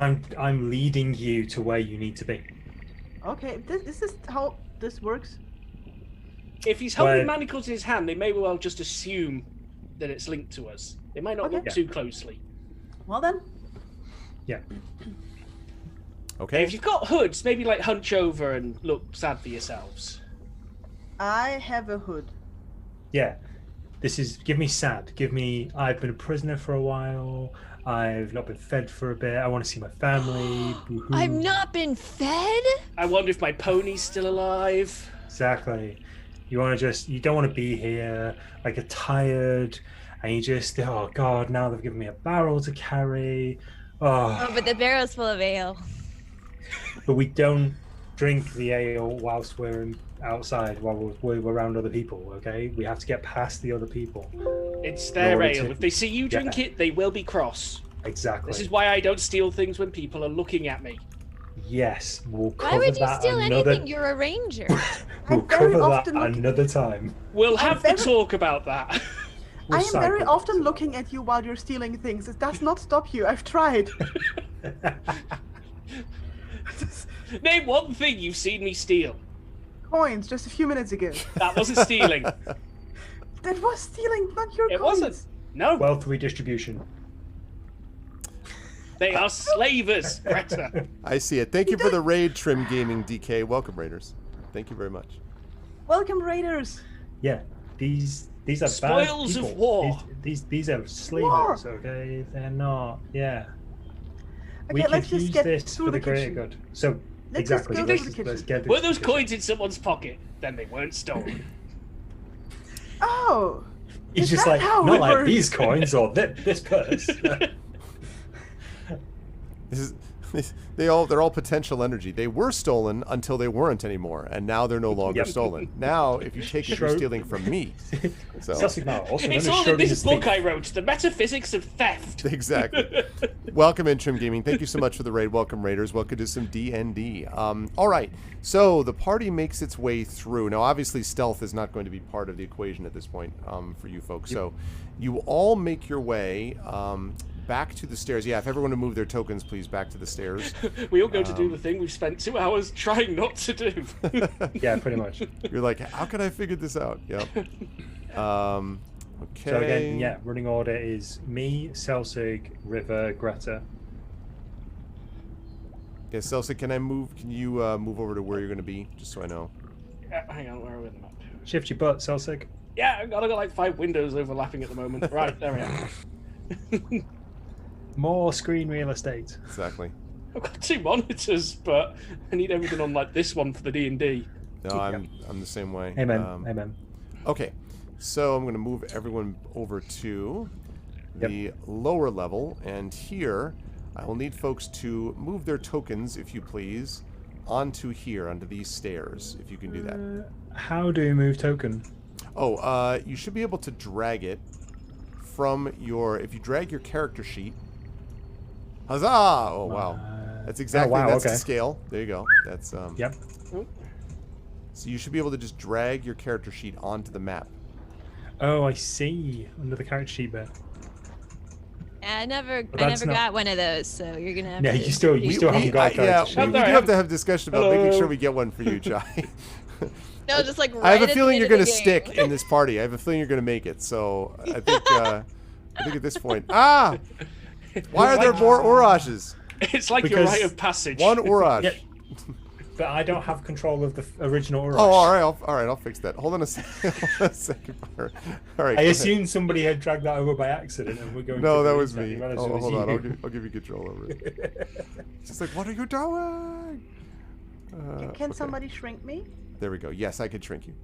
I'm leading you to where you need to be. Okay, this is how this works. If he's holding Where- manacles in his hand, they may well just assume that it's linked to us. They might not Okay. look Yeah. too closely. Well then, Yeah. Okay. If you've got hoods, maybe like hunch over and look sad for yourselves. I have a hood. Yeah. This is give me sad. Give me I've been a prisoner for a while. I've not been fed for a bit. I want to see my family. Boo-hoo. I've not been fed? I wonder if my pony's still alive. Exactly. You want to you don't want to be here. Like you're tired and you just, oh God, now they've given me a barrel to carry. Oh, but the barrel's full of ale. but we don't drink the ale whilst we're outside, while we're around other people, okay? We have to get past the other people. It's their ale. To... If they see you drink it, they will be cross. Exactly. This is why I don't steal things when people are looking at me. Yes, we'll cover Why would you that steal another... anything? You're a ranger. We'll cover that another time. We'll have to talk about that. I am very often looking at you while you're stealing things. It does not stop you. I've tried. Name one thing you've seen me steal. Coins, just a few minutes ago. That wasn't stealing. That was stealing, not your It coins. wasn't. No. Wealth redistribution. They are slavers, Greta. I see it. Thank you for the raid, Trim Gaming DK. Welcome, Raiders. Thank you very much. Welcome, Raiders. Yeah, these are Spoils bad people. of war. These are slavers, okay? They're not. Yeah. Okay, We let's could just use get this through for the the greater kitchen. good. So Let's just exactly. go Let's, to the kitchen. let's get this. Were those to the coins in someone's pocket? Then they weren't stolen. Oh. He's is just that like, how not it like works? these coins or this purse. They're all potential energy. They were stolen until they weren't anymore, and now they're no longer stolen. Now, if you take it, you're stealing from me. So It's all in this book I wrote, The Metaphysics of Theft. Exactly. Welcome in, Trim Gaming. Thank you so much for the raid. Welcome, Raiders. Welcome to some D&D. All right, so the party makes its way through. Now, obviously, stealth is not going to be part of the equation at this point for you folks. So you all make your way back to the stairs. Yeah, if everyone would move their tokens, please, back to the stairs. We all go to do the thing we've spent 2 hours trying not to do. Yeah, pretty much. You're like, how could I figure this out? Yep. Okay. So again, yeah, running order is me, Selsig, River, Greta. Yeah, Celsic, can you move over to where you're going to be, just so I know? Hang on, where are we on the map? Shift your butt, Selsig. Yeah, I've got like 5 windows overlapping at the moment. Right, there we are. More screen real estate. Exactly. I've got 2 monitors, but I need everything on like this one for the D&D. No, I'm the same way. Amen. Amen. Okay, so I'm going to move everyone over to the lower level, and here I will need folks to move their tokens, if you please, onto these stairs, if you can do that. How do you move token? Oh, you should be able to drag it from if you drag your character sheet. Huzzah! Oh, wow. That's exactly, that's the scale. There you go. That's, Yep. So you should be able to just drag your character sheet onto the map. Oh, I see. Under the character sheet bit. I never got one of those, so you're gonna have to... You still haven't got a character sheet. We do have to have a discussion about making sure we get one for you, Chai. No, just like right I have a at feeling the you're end going of to the stick game. in this party. I have a feeling you're going to make it. So I think at this point, why are there more Orashes? It's like your rite of passage. One Orash. Yeah. But I don't have control of the original Orash. Oh, all right, I'll fix that. Hold on a second. All right. I assumed somebody had dragged that over by accident, and we're going. No, to that was that. me. Hold on, I'll give you control over it. It's just like, what are you doing? Can somebody shrink me? There we go. Yes, I could shrink you.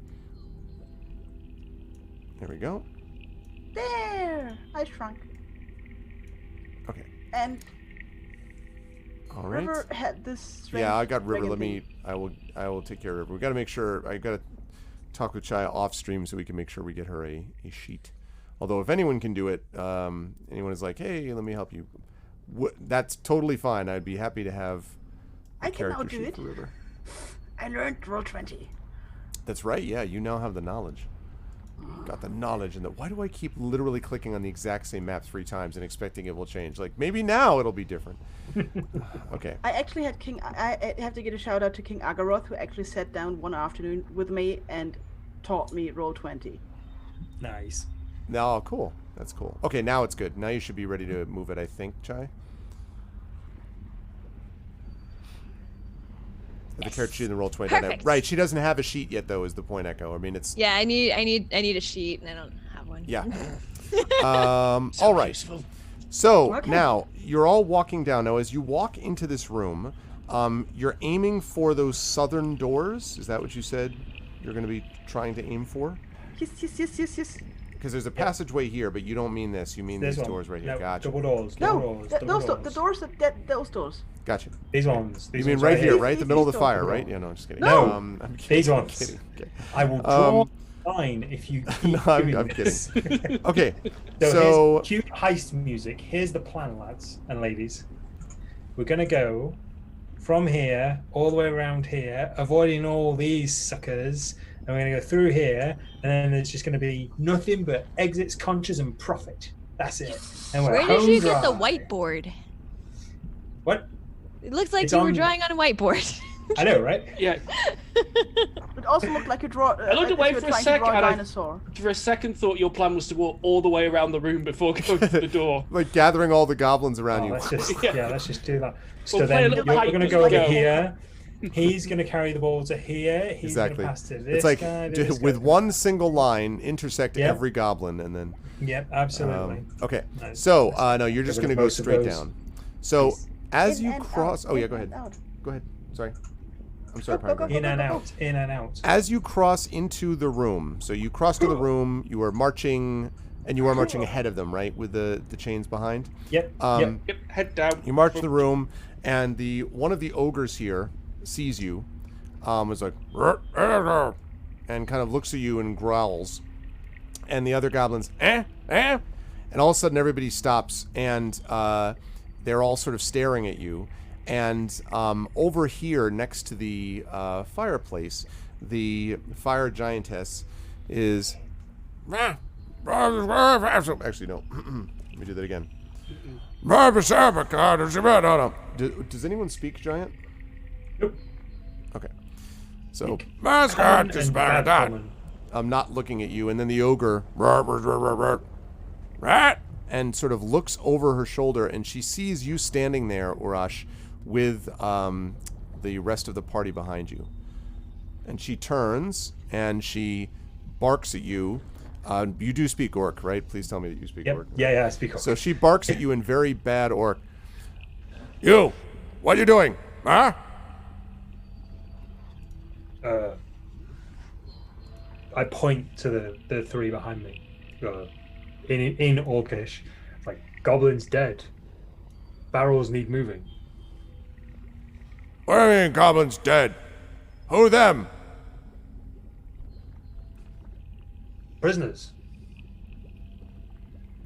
There we go. There, I shrunk. Okay. And all right. River had this. Yeah, I got River. I will take care of River. We got to make sure. I got to talk with Chaya off stream so we can make sure we get her a sheet. Although if anyone can do it, anyone is like, hey, let me help you. That's totally fine. I'd be happy to have a character sheet for River. I learned Roll20. That's right. Yeah, you now have the knowledge. Got the knowledge, and why do I keep literally clicking on the exact same map 3 times and expecting it will change? Like maybe now it'll be different. Okay. I actually had I have to give a shout out to King Agaroth, who actually sat down one afternoon with me and taught me Roll20. Nice. No, cool. That's cool. Okay, now it's good. Now you should be ready to move it, I think, Chai. The character sheet in the Roll20. Perfect. Right, she doesn't have a sheet yet, though. Is the point, Echo? I mean, it's. Yeah, I need a sheet, and I don't have one. Yeah. All right. Useful. So now you're all walking down. Now, as you walk into this room, you're aiming for those southern doors. Is that what you said? You're going to be trying to aim for? Yes. because there's a passageway here, but you don't mean this. You mean these doors right here. Gotcha. Double doors. The doors. Those doors. Gotcha. These ones. You mean right here, right? The middle of the fire, right? Yeah, no, I'm just kidding. No. I'm kidding. These I'm ones. kidding. Okay. I will draw a line if you keep No, doing I'm this. kidding. Okay, So so here's cute heist music. Here's the plan, lads and ladies. We're gonna go from here all the way around here, avoiding all these suckers, and we're gonna go through here, and then there's just gonna be nothing but exits, conches, and profit. That's it. And we're Where did you home get the dry. whiteboard? What? It looks like It's you were on- drawing on a whiteboard. I know, right? Yeah. It also looked like you draw. I looked like away you were for a trying to sec, draw a and I- dinosaur. For a second, thought your plan was to walk all the way around the room before going to the door. like gathering all the goblins around Oh, you. let's just Yeah. let's just do that. So We'll play a then little you're pipe gonna as go we over go. here. He's gonna carry the ball to here. He's Exactly. gonna pass to this It's like guy, to this with guy. one single line, intersect Yep. every goblin, and then. Yep, absolutely. Okay, Nice. so no, you're just Get going rid to of go both of straight those. down. So Please. as In you and cross, out, oh yeah, in go ahead. and out. Go ahead. Sorry. I'm sorry, Go, go, Parker. go. In and out, in and out. As you cross into the room, so you cross to the room, you are marching, and you are marching ahead of them, right, with the chains behind. Yep. Um, Yep, head down. You march to the room, and one of the ogres here sees you, is like, and kind of looks at you and growls, and the other goblins, and all of a sudden everybody stops, and they're all sort of staring at you, and over here next to the fireplace, the fire giantess is. Actually, no. Let me do that again. Does anyone speak giant? Nope. Okay. So Common and bad common. I'm not looking at you, and then the ogre and sort of looks over her shoulder, and she sees you standing there, Urash, with the rest of the party behind you. And she turns and she barks at you. You do speak orc, right? Please tell me that you speak Yep. orc. Yeah, I speak. So she barks at you in very bad orc. You, what are you doing? Huh? I point to the three behind me, in Orcish, like goblins dead. Barrels need moving. What do you mean, goblins dead? Who them? Prisoners.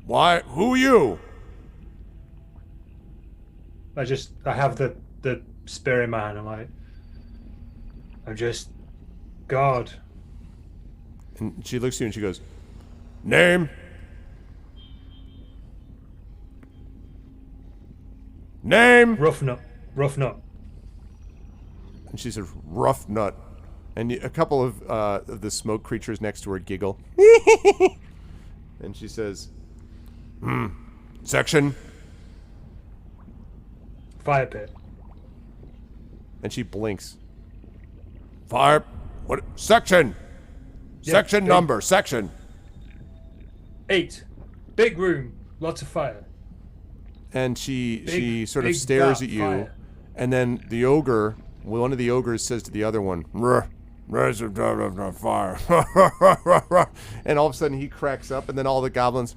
Why? Who you? I have the spirit in my hand. I'm just God. And she looks at you and she goes, Name? Name? Rough nut. And she says, Rough nut. And a couple of the smoke creatures next to her giggle. And she says, Section? Fire pit. And she blinks. Fire? What? Section? Yeah, Section big. number, section. 8. Big room. Lots of fire. And she Big- sort of big stares dark at you. fire. And then the ogre, one of the ogres says to the other one, Rise of fire. And all of a sudden he cracks up, and then all the goblins,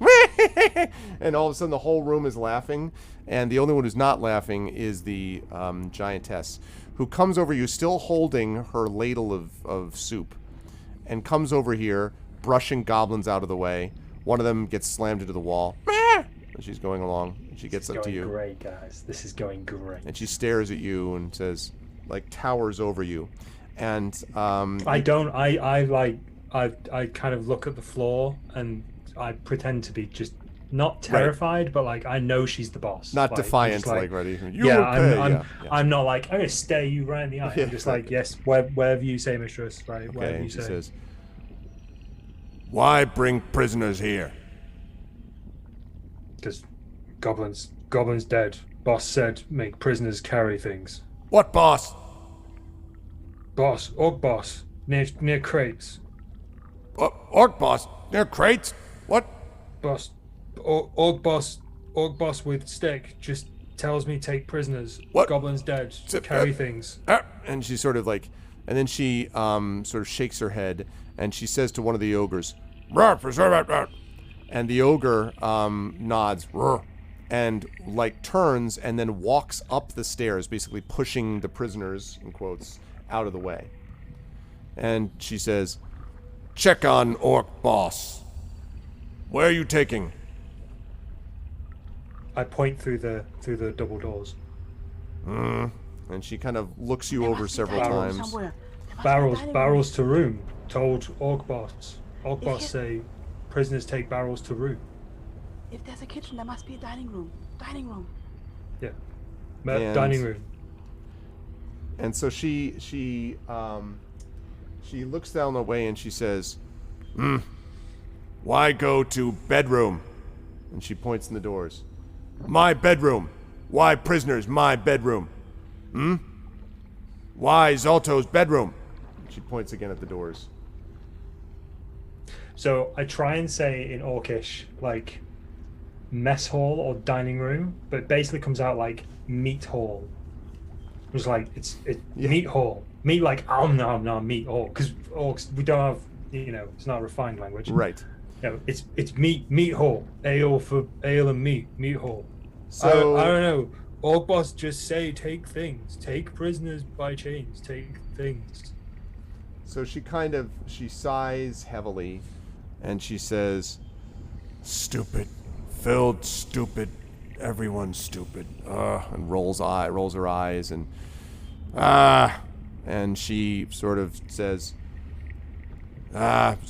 and all of a sudden the whole room is laughing. And the only one who's not laughing is the giantess, who comes over you, still holding her ladle of soup, and comes over here, brushing goblins out of the way. One of them gets slammed into the wall. And she's going along, and she gets up to you. Great, guys. This is going great. And she stares at you and says, like, towers over you. And I kind of look at the floor and I pretend to be just not terrified, but like I know she's the boss. not Like, I'm defiant, just like ready. You Yeah, will pay. I'm Yeah. I'm not like I'm gonna stare you right in the eye. Yeah, I'm just like, yes, wherever you say, mistress, right? Okay, Wherever you and she say. says, Why bring prisoners here? Because goblins dead. Boss said make prisoners carry things. What boss? Orc boss, near crates. Orc boss? Near crates? What? Orc boss with stick just tells me take prisoners. What? Goblins dead. Carry things. And she sort of like, and then she sort of shakes her head, and she says to one of the ogres, And the ogre nods and like turns and then walks up the stairs, basically pushing the prisoners, in quotes, out of the way. And she says, "Check on Orc Boss. Where are you taking?" I point through the double doors. And she kind of looks you over several times. Barrels to room. Told Orc Boss. Orc Boss say prisoners take barrels to room. If there's a kitchen, there must be a dining room. Dining room. Yeah. Dining room. And so she looks down the way and she says, "Why go to bedroom?" And she points in the doors. "My bedroom. Why prisoners my bedroom? Why Zalto's bedroom?" And she points again at the doors. So I try and say in Orcish, like, mess hall or dining room, but it basically comes out like meat hall. It's like, it's meat hall. Meat like, nom, meat hall. Because Orcs, we don't have, it's not a refined language. Right. It's meat hall. Ale and meat hall. So I don't know. Orc Boss just say take things. Take prisoners by chains. Take things. So she sighs heavily and she says, "Stupid. Filled stupid. Everyone's stupid." And rolls her eyes and and she sort of says,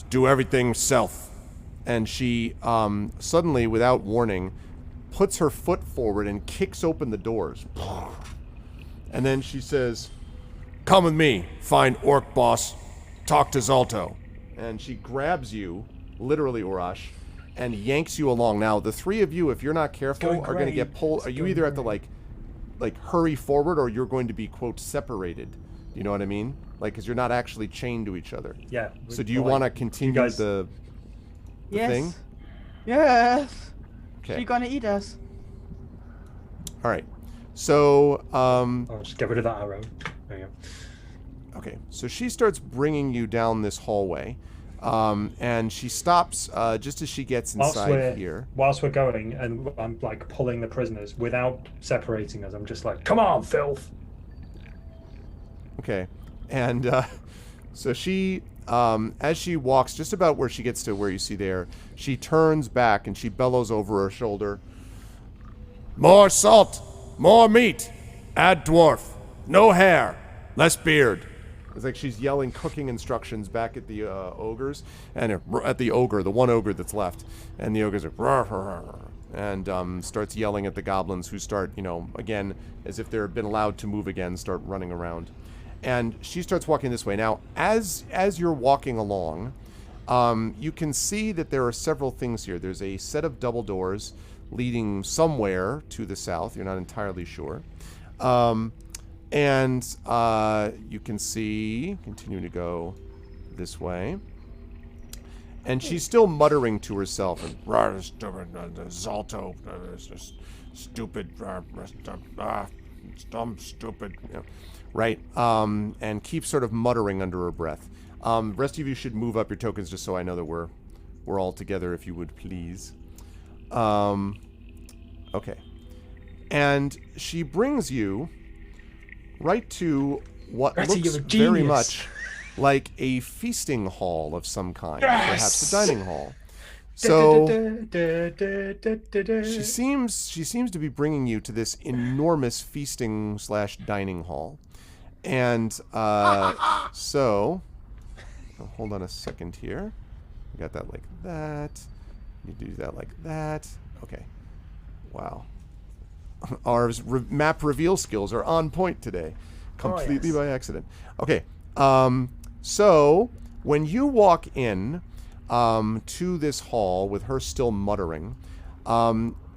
"Do everything self." And she suddenly, without warning, puts her foot forward and kicks open the doors. And then she says, "Come with me, find Orc Boss, talk to Zalto." And she grabs you, literally, Urash, and yanks you along. Now, the three of you, if you're not careful, are going to get pulled. Are you either at the, like hurry forward, or you're going to be, quote, separated? You know what I mean? Like, because you're not actually chained to each other. Yeah. So do you want to continue the thing? Yes. Okay. She's gonna eat us. All right. So, I'll just get rid of that arrow. There you go. Okay. So she starts bringing you down this hallway, and she stops just as she gets inside here. Whilst we're going, and I'm like pulling the prisoners without separating us, I'm just like, "Come on, filth." Okay. And so she, as she walks just about where she gets to where you see there, she turns back and she bellows over her shoulder, "More salt, more meat, add dwarf, no hair, less beard." It's like she's yelling cooking instructions back at the ogres, and at the ogre, the one ogre that's left. And the ogre's like, "Rawr, rawr, rawr," and starts yelling at the goblins, who start, again, as if they've been allowed to move again, start running around. And she starts walking this way. Now, as you're walking along, you can see that there are several things here. There's a set of double doors leading somewhere to the south. You're not entirely sure. And you can see, continuing to go this way. And she's still muttering to herself, "Stupid, Zalto, stupid, dumb, stupid." Right? And keeps sort of muttering under her breath. Rest of you should move up your tokens just so I know that we're all together, if you would please. Okay. And she brings you right to what looks very much like a feasting hall of some kind, perhaps a dining hall. So she seems to be bringing you to this enormous feasting / dining hall. And so hold on a second here. We got that like that. You do that like that. Okay. Wow. Our map reveal skills are on point today. Completely by accident. Okay. So when you walk in to this hall with her still muttering,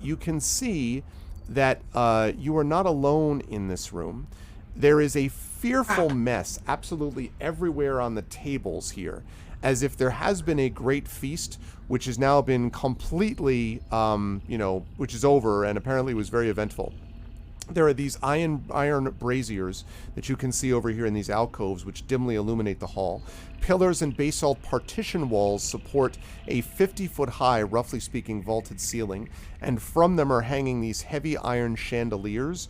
you can see that you are not alone in this room. There is a fearful mess absolutely everywhere on the tables here, as if there has been a great feast, which has now been completely, which is over and apparently was very eventful. there are these iron braziers that you can see over here in these alcoves, which dimly illuminate the hall. Pillars and basalt partition walls support a 50-foot-high, roughly speaking, vaulted ceiling, and from them are hanging these heavy iron chandeliers,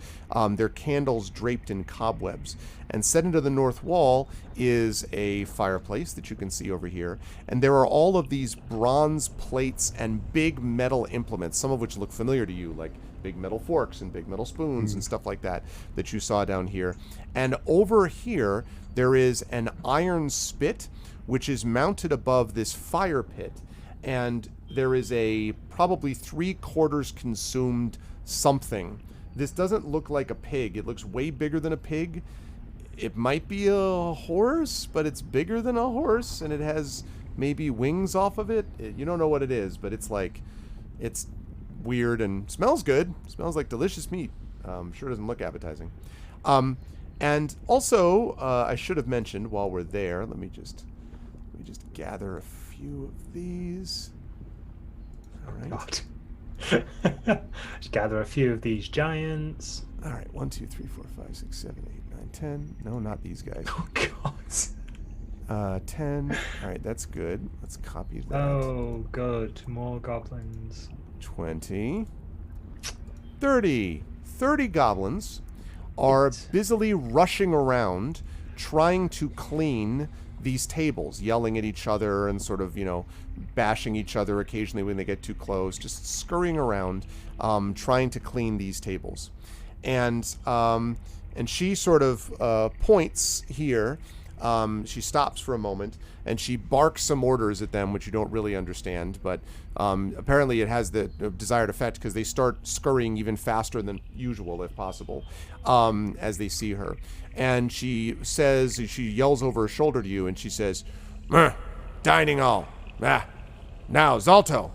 their candles draped in cobwebs. And set into the north wall is a fireplace that you can see over here, and there are all of these bronze plates and big metal implements, some of which look familiar to you, like big metal forks and big metal spoons and stuff like that you saw down here. And over here, there is an iron spit, which is mounted above this fire pit. And there is a probably 3/4 consumed something. This doesn't look like a pig. It looks way bigger than a pig. It might be a horse, but it's bigger than a horse, and it has maybe wings off of it. You don't know what it is, but it's like, it's weird and smells good. Smells like delicious meat. Sure doesn't look appetizing. And also, I should have mentioned while we're there, let me just gather a few of these. All right. Just gather a few of these giants. All right, 1, 2, 3, 4, 5, 6, 7, 8, 9, 10. No, not these guys. Oh God. 10. All right, that's good. Let's copy that. Oh, good. More goblins. 20. 30. 30 goblins are busily rushing around trying to clean these tables, yelling at each other and sort of, bashing each other occasionally when they get too close, just scurrying around, trying to clean these tables. And she sort of points here. She stops for a moment and she barks some orders at them, which you don't really understand, but apparently it has the desired effect because they start scurrying even faster than usual, if possible, as they see her. And she says, she yells over her shoulder to you, and she says, "Dining hall. Now, Zalto."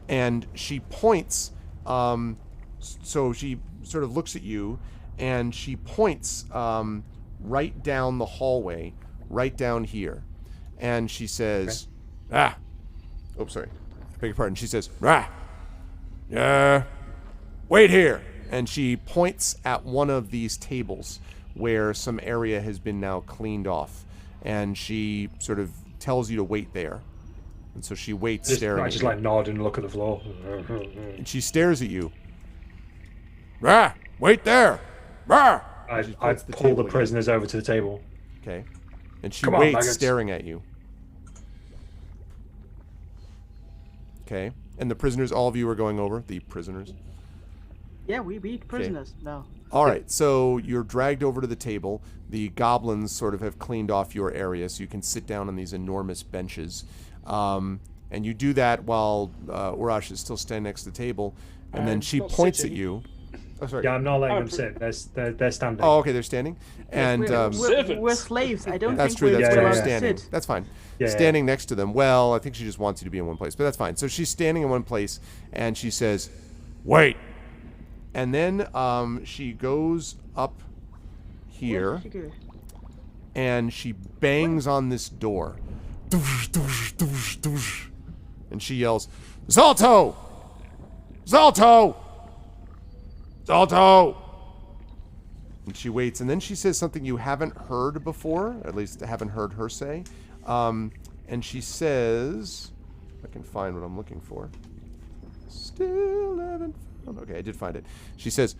And she points, so she sort of looks at you, and she points right down the hallway, right down here. And she says, sorry. I beg your pardon. She says, wait here. And she points at one of these tables where some area has been now cleaned off. And she sort of tells you to wait there. And so she waits staring I just like nod and look at the floor. And she stares at you. Wait there. I pull the prisoners over to the table. Okay. And she waits staring at you. Okay. And the prisoners, all of you are going over? The prisoners? Yeah, we beat prisoners. No. All right. So you're dragged over to the table. The goblins sort of have cleaned off your area, so you can sit down on these enormous benches. And you do that while Urash is still standing next to the table. And then she points at you. Oh, sorry. Yeah, I'm not letting them sit. They're standing. Oh, okay, they're standing. And we're slaves. I don't that's think true. we're That's true. allowed You're to standing. sit. That's fine. Yeah, standing next to them. Well, I think she just wants you to be in one place, but that's fine. So she's standing in one place, and she says, "Wait." And then she goes up here, and she bangs on this door. And she yells, "Zalto! Zalto! Zalto!" And she waits, and then she says something you haven't heard before, at least haven't heard her say. And she says, if I can find what I'm looking for. Still haven't found. Okay, I did find it. She says,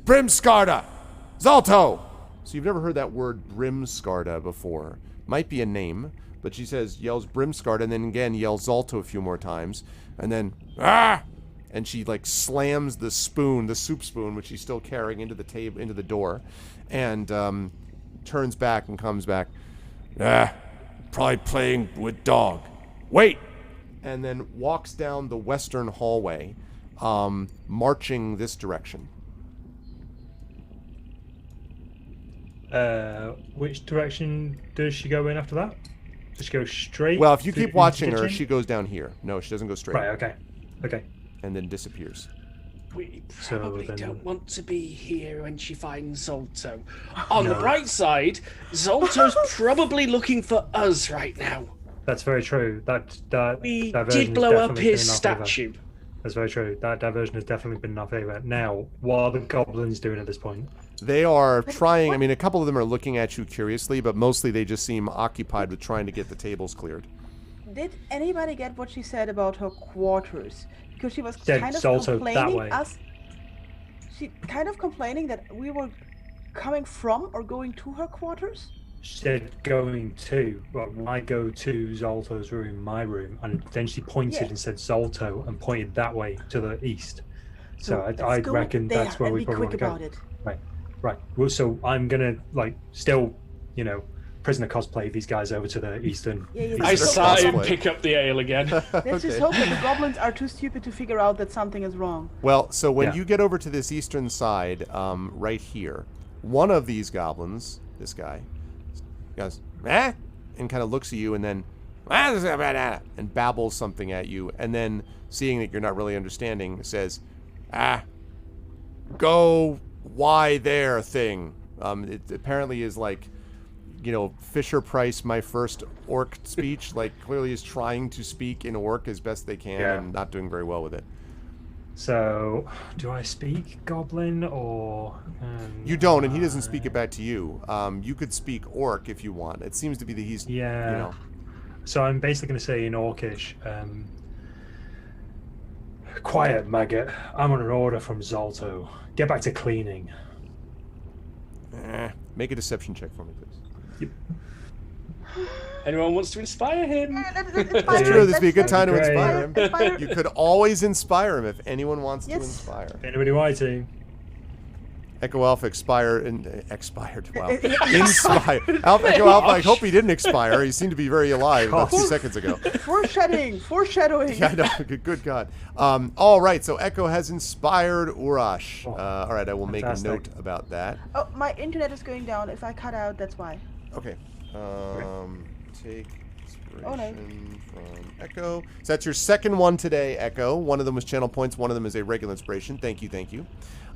"Brimskarda! Zalto!" So you've never heard that word Brimskarda before. Might be a name, but she yells Brimskarda, and then again yells Zalto a few more times. And then, and she like slams the spoon, the soup spoon, which she's still carrying into the table, into the door, and turns back and comes back. Probably playing with dog. Wait! And then walks down the western hallway, marching this direction. Which direction does she go in after that? Does she go straight? Well, if you keep watching her, she goes down here. No, she doesn't go straight. Right, okay. And then disappears. We probably don't want to be here when she finds Zolto. On the bright side, Zolto's probably looking for us right now. That's very true. That we version did is blow up definitely his coming after that. statue. That's very true. That diversion has definitely been in our favor. Now, what are the goblins doing at this point? They are trying. I mean, a couple of them are looking at you curiously, but mostly they just seem occupied with trying to get the tables cleared. Did anybody get what she said about her quarters? Because she was Said kind of Zolto complaining that way. She kind of complaining that we were coming from or going to her quarters. She said going to, well, why go to Zolto's room, my room, and then she pointed and said Zolto and pointed that way to the east. So I reckon that's where we probably want to go. It. Right. Well, so I'm gonna still, prisoner cosplay these guys over to the eastern. I sigh and pick up the ale again. Let's just hope that the goblins are too stupid to figure out that something is wrong. Well, so when you get over to this eastern side, right here, one of these goblins, this guy, goes, eh? And kind of looks at you and then, and babbles something at you. And then, seeing that you're not really understanding, says, go, why there thing. It apparently is like, Fisher Price, my first orc speech, clearly is trying to speak in orc as best they can and not doing very well with it. So, do I speak goblin or... you don't, and he doesn't speak it back to you. You could speak orc if you want. It seems to be that he's, So I'm basically going to say in orcish, quiet, maggot. I'm on an order from Zolto. Get back to cleaning. Make a deception check for me, please. Yep. Anyone wants to inspire him? That's true. This would be a good time to inspire him. You could always inspire him if anyone wants to inspire. Anybody want to? Echo Alpha expired. Wow. Inspired. Echo Alpha, I hope he didn't expire. He seemed to be very alive about 2 seconds ago. Foreshadowing. Yeah, I know. Good God. All right, so Echo has inspired Urash. All right, I will make a note about that. Oh, my internet is going down. If I cut out, that's why. Okay. Take inspiration from Echo. So that's your second one today, Echo. One of them was channel points. One of them is a regular inspiration. Thank you.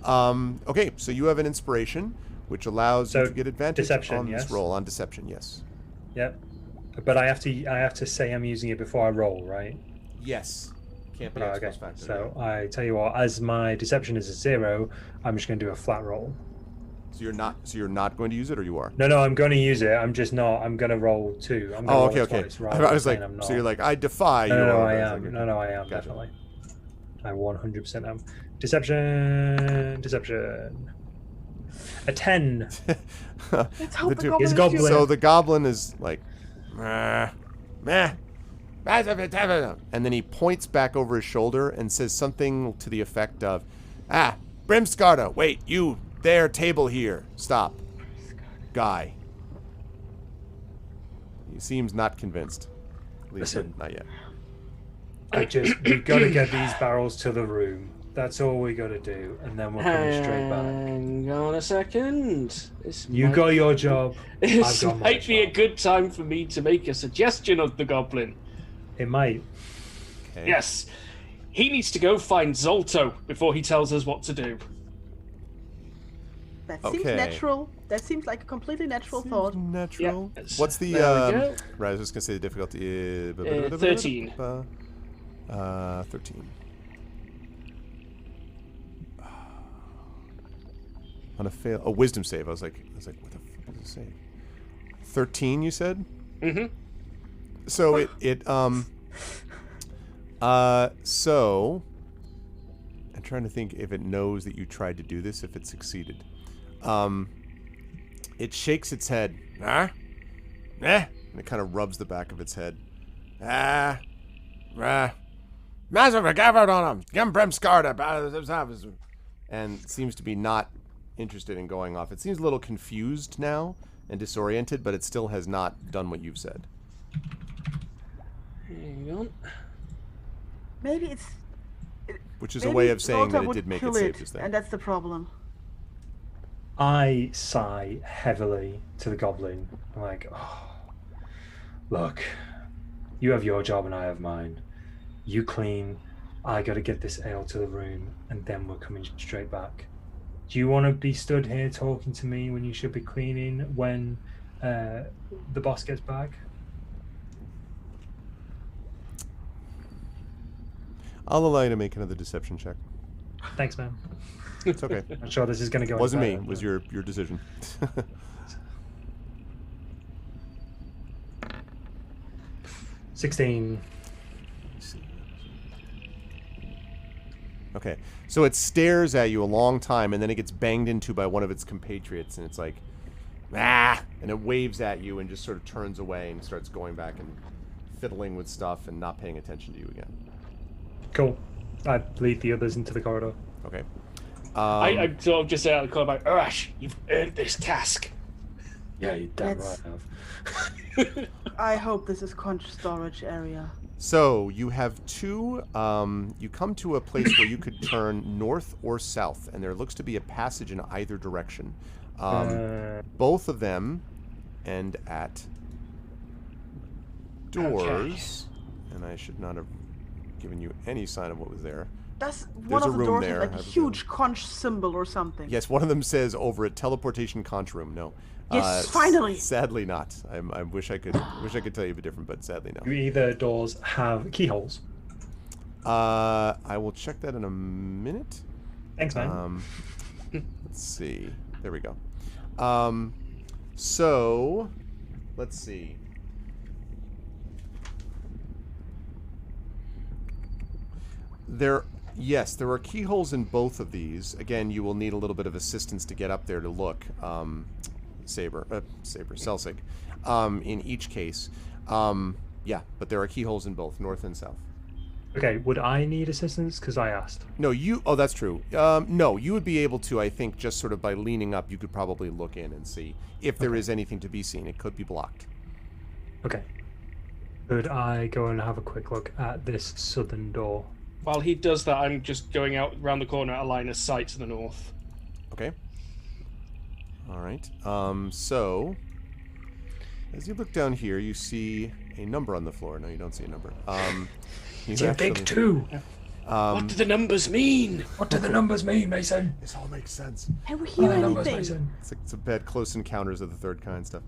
Okay, so you have an inspiration, which allows you to get advantage on this roll. On deception, yes. Yep. But I have to say I'm using it before I roll, right? Yes. Can't be okay. factor. So I tell you what, as my deception is a 0, I'm just going to do a flat roll. So you're not going to use it, or you are? No, I'm going to use it. I'm just not. I'm going to roll 2. I'm going to roll twice, right? I was like, so you're like, I defy you. No, I am. No, I am, definitely. I 100% am. Deception. A 10. Let's hope the goblin goblin. So the goblin is like, meh. And then he points back over his shoulder and says something to the effect of, Brimskarda, wait, you there, table here. Stop. Guy. He seems not convinced. At least not yet. We got to get these barrels to the room. That's all we got to do, and then we're coming straight back. Hang on a second. You got your job. This might be a good time for me to make a suggestion of the goblin. It might. Okay. Yes. He needs to go find Zolto before he tells us what to do. That seems natural. That seems like a completely natural thought. Natural. Yeah. What's the right, I was just gonna say the difficulty is 13. 13. On a wisdom save. I was like, what the fuck does it say? 13, you said? Mm-hmm. So so I'm trying to think if it knows that you tried to do this, if it succeeded. It shakes its head. And it kind of rubs the back of its head. And seems to be not interested in going off. It seems a little confused now and disoriented, but it still has not done what you've said. Hang on. Maybe it's... Which is a way of saying that it did make it save this thing. And that's the problem. I sigh heavily to the goblin. I'm like, look, you have your job and I have mine. You clean, I got to get this ale to the room, and then we're coming straight back. Do you want to be stood here talking to me when you should be cleaning when the boss gets back? I'll allow you to make another deception check. Thanks, man. It's okay. I'm sure this is going to go. Wasn't me. It was your decision. 16. Okay, so it stares at you a long time, and then it gets banged into by one of its compatriots, and it's like, ah, and it waves at you and just sort of turns away and starts going back and fiddling with stuff and not paying attention to you again. Cool. I lead the others into the corridor. Okay. I sort of just say out of the corner, like, Urash, you've earned this task. Yeah, you damn That's- right I have. I hope this is conch storage area. So you have two. You come to a place where you could turn north or south, and there looks to be a passage in either direction. Both of them end at doors, and I should not have given you any sign of what was there. That's There's one a of the room doors there, with like I a have a huge conch symbol or something. Yes, one of them says over at teleportation conch room. No. Yes, finally. Sadly not. I wish I could tell you a bit different, but sadly no. Do either doors have keyholes? I will check that in a minute. Thanks, man. Let's see. There we go. So let's see. Yes, there are keyholes in both of these. Again, you will need a little bit of assistance to get up there to look. Celsig. In each case. Yeah, but there are keyholes in both, north and south. Okay, would I need assistance? Because I asked. No, oh, that's true. No, you would be able to, I think, just sort of by leaning up, you could probably look in and see if there is anything to be seen. It could be blocked. Okay. Could I go and have a quick look at this southern door? While he does that, I'm just going out around the corner at a line of sight to the north. Okay. All right. So, as you look down here, you see a number on the floor. No, you don't see a number. It's a big 2. What do the numbers mean? What do the numbers mean, Mason? This all makes sense. Can we hear Numbers, anything? Mason. It's a bad close encounters of the third kind stuff.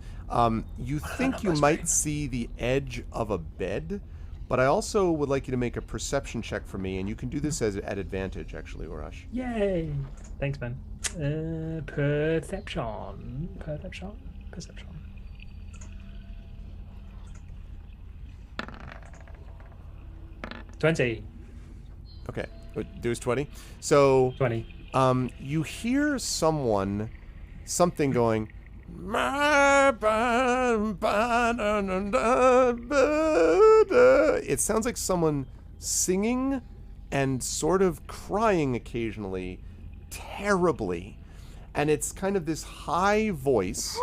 You think you might see the edge of a bed, but I also would like you to make a perception check for me, and you can do this at advantage, actually, Urash. Yay! Thanks, man. Perception. 20. Okay, there's 20. So 20. You hear something going. It sounds like someone singing and sort of crying occasionally, terribly, and it's kind of this high voice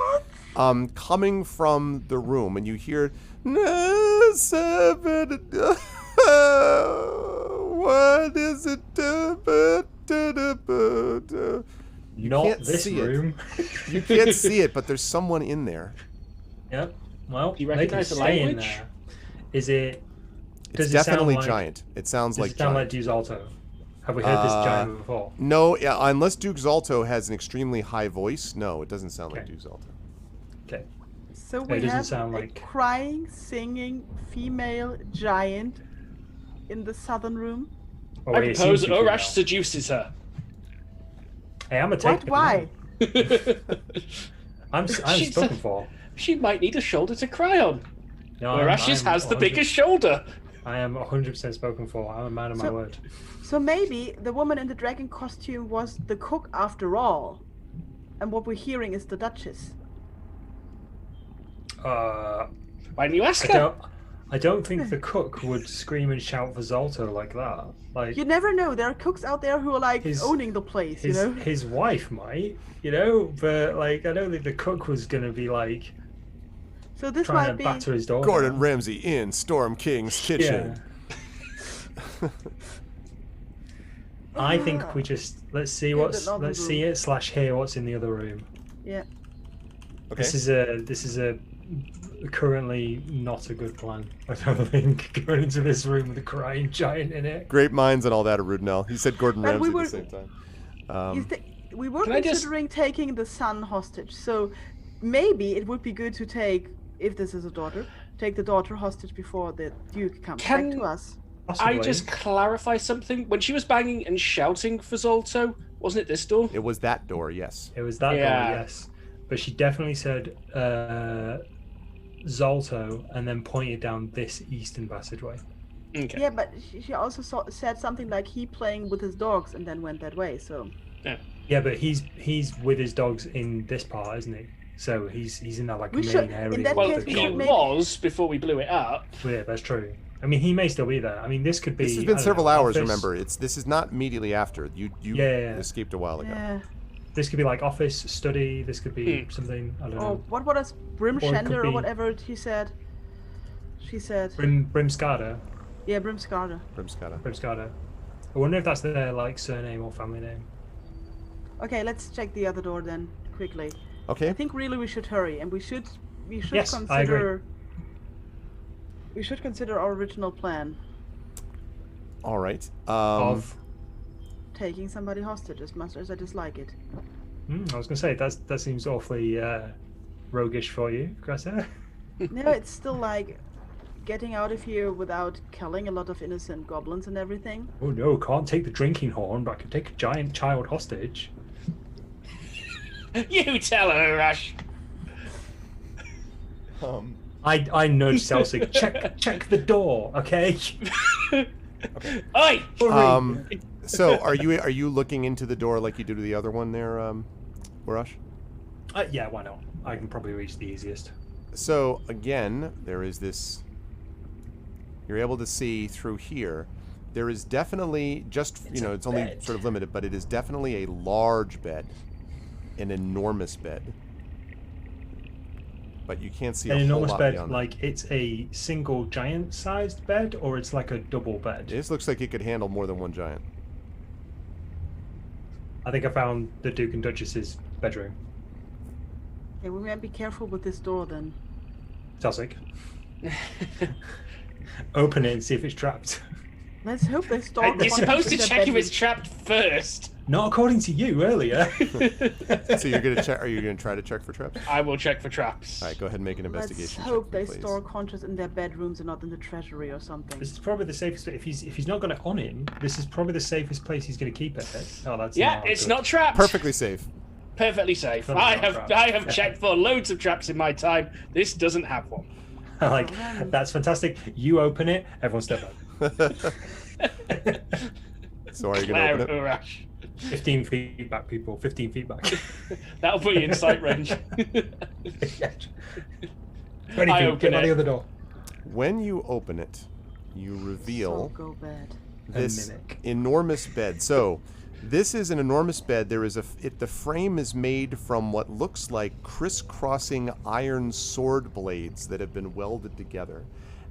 coming from the room, and you hear what is it? You Not can't this see room. You can't see it, but there's someone in there. Yep. Well, Do you they can recognize the stay in language? there. Is it? It's Does definitely it sound like, giant. It sounds Does like it sound giant. like Deuce Alto? Have we heard this giant before? No, yeah, unless Duke Zalto has an extremely high voice. No, it doesn't sound like Okay. Duke Zalto. Okay. So It we doesn't have sound a like- crying, singing female giant in the southern room. Oh, I wait, it propose seems to be Urash now. seduces her. Hey, I'm a What? take. Why? I'm She's spoken a- for. She might need a shoulder to cry on. No, Urash has the biggest shoulder. I am 100% spoken for. I'm a man of my So- word. So maybe the woman in the dragon costume was the cook after all, and what we're hearing is the Duchess. Why didn't you ask I her? don't think the cook would scream and shout for Zalto like that. Like You never know. There are cooks out there who are like His- owning the place. You know. his wife might, but like I don't think the cook was gonna be like So this trying might to be. batter his daughter. Gordon Ramsay in Storm King's kitchen. Yeah. I think we just let's see Yeah, what's the northern let's see room. it / hear what's in the other room. Yeah. Okay. This is a currently not a good plan. I don't think going into this room with a crying giant in it. Great minds and all that, Rudnell. He said Gordon But Ramsay we at the were- same time. Is the, we were Can I just- considering taking the son hostage. So maybe it would be good to take, if this is a daughter, take the daughter hostage before the Duke comes back Can- to us. Possibly. I just clarify something? When she was banging and shouting for Zolto, wasn't it this door? It was that door, yes. It was that door, Yeah. yes. But she definitely said Zolto and then pointed down this eastern passageway. Okay. Yeah, but she also said something like he playing with his dogs and then went that way. So Yeah, but he's with his dogs in this part, isn't he? So he's in that like We main should- area. in that Well, case, we he should maybe- was before we blew it up. Yeah, that's true. I mean, he may still be there. I mean, this could be. This has I been don't several know, hours, office. remember. This is not immediately after. You Yeah. escaped a while ago. yeah. This could be like office, study. This could be something. I don't Or know. what was Brim Or it could Shender or be- whatever he said. She said. Brimskada. Yeah, Brimskada. Brimskada. I wonder if that's their like surname or family name. Okay, let's check the other door then quickly. Okay. I think really we should hurry and we should Yes, consider. I agree. We should consider our original plan, All right. Of. taking somebody hostage as much as I dislike it. I was gonna say that seems awfully roguish for you, Greta. No, it's still like getting out of here without killing a lot of innocent goblins and everything. Oh no, can't take the drinking horn, but I can take a giant child hostage. You tell her, Rash. I nudge Celsig. check the door, okay? Oi! So are you looking into the door like you do to the other one there, Urash? Yeah, why not? I can probably reach the easiest. So again, there is this. You're able to see through here. There is definitely just It's it's a only bed. sort of limited, but it is definitely a large bed, an enormous bed. But you can't see An a whole enormous lot bed, beyond that. like it's a single giant-sized bed, or it's like a double bed. This looks like it could handle more than one giant. I think I found the Duke and Duchess's bedroom. Okay, we might be careful with this door then. Celsig. Open it and see if it's trapped. Let's hope they stalk. You're one supposed to into check their if it's bedroom. trapped first. Not according to you earlier. So you're gonna check? Are you gonna try to check for traps? I will check for traps. All right, go ahead and make an Let's investigation. hope check, they please. store conscious in their bedrooms and not in the treasury or something. This is probably the safest. If he's not got it on him, this is probably the safest place he's going to keep it. Oh, that's Yeah, not it's good. not trapped. Perfectly safe. Perfectly safe. Probably I not have trapped. I have Yeah. checked for loads of traps in my time. This doesn't have one. Like that's fantastic. You open it. Everyone step up. So are you gonna Claire open it? Urash. 15 feet back, people. 15 feet back. That'll put you in sight range. 20 I feet. open Get by it. the other door. When you open it, you So reveal go bad. this mimic. enormous bed. So this is an enormous bed. There is the frame is made from what looks like crisscrossing iron sword blades that have been welded together.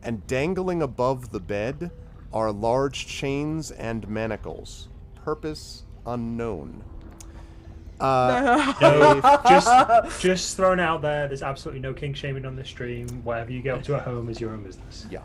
And dangling above the bed are large chains and manacles. Purpose unknown. No, just thrown out there. There's absolutely no king shaming on this stream. Whatever you get up to at home is your own business. Yeah.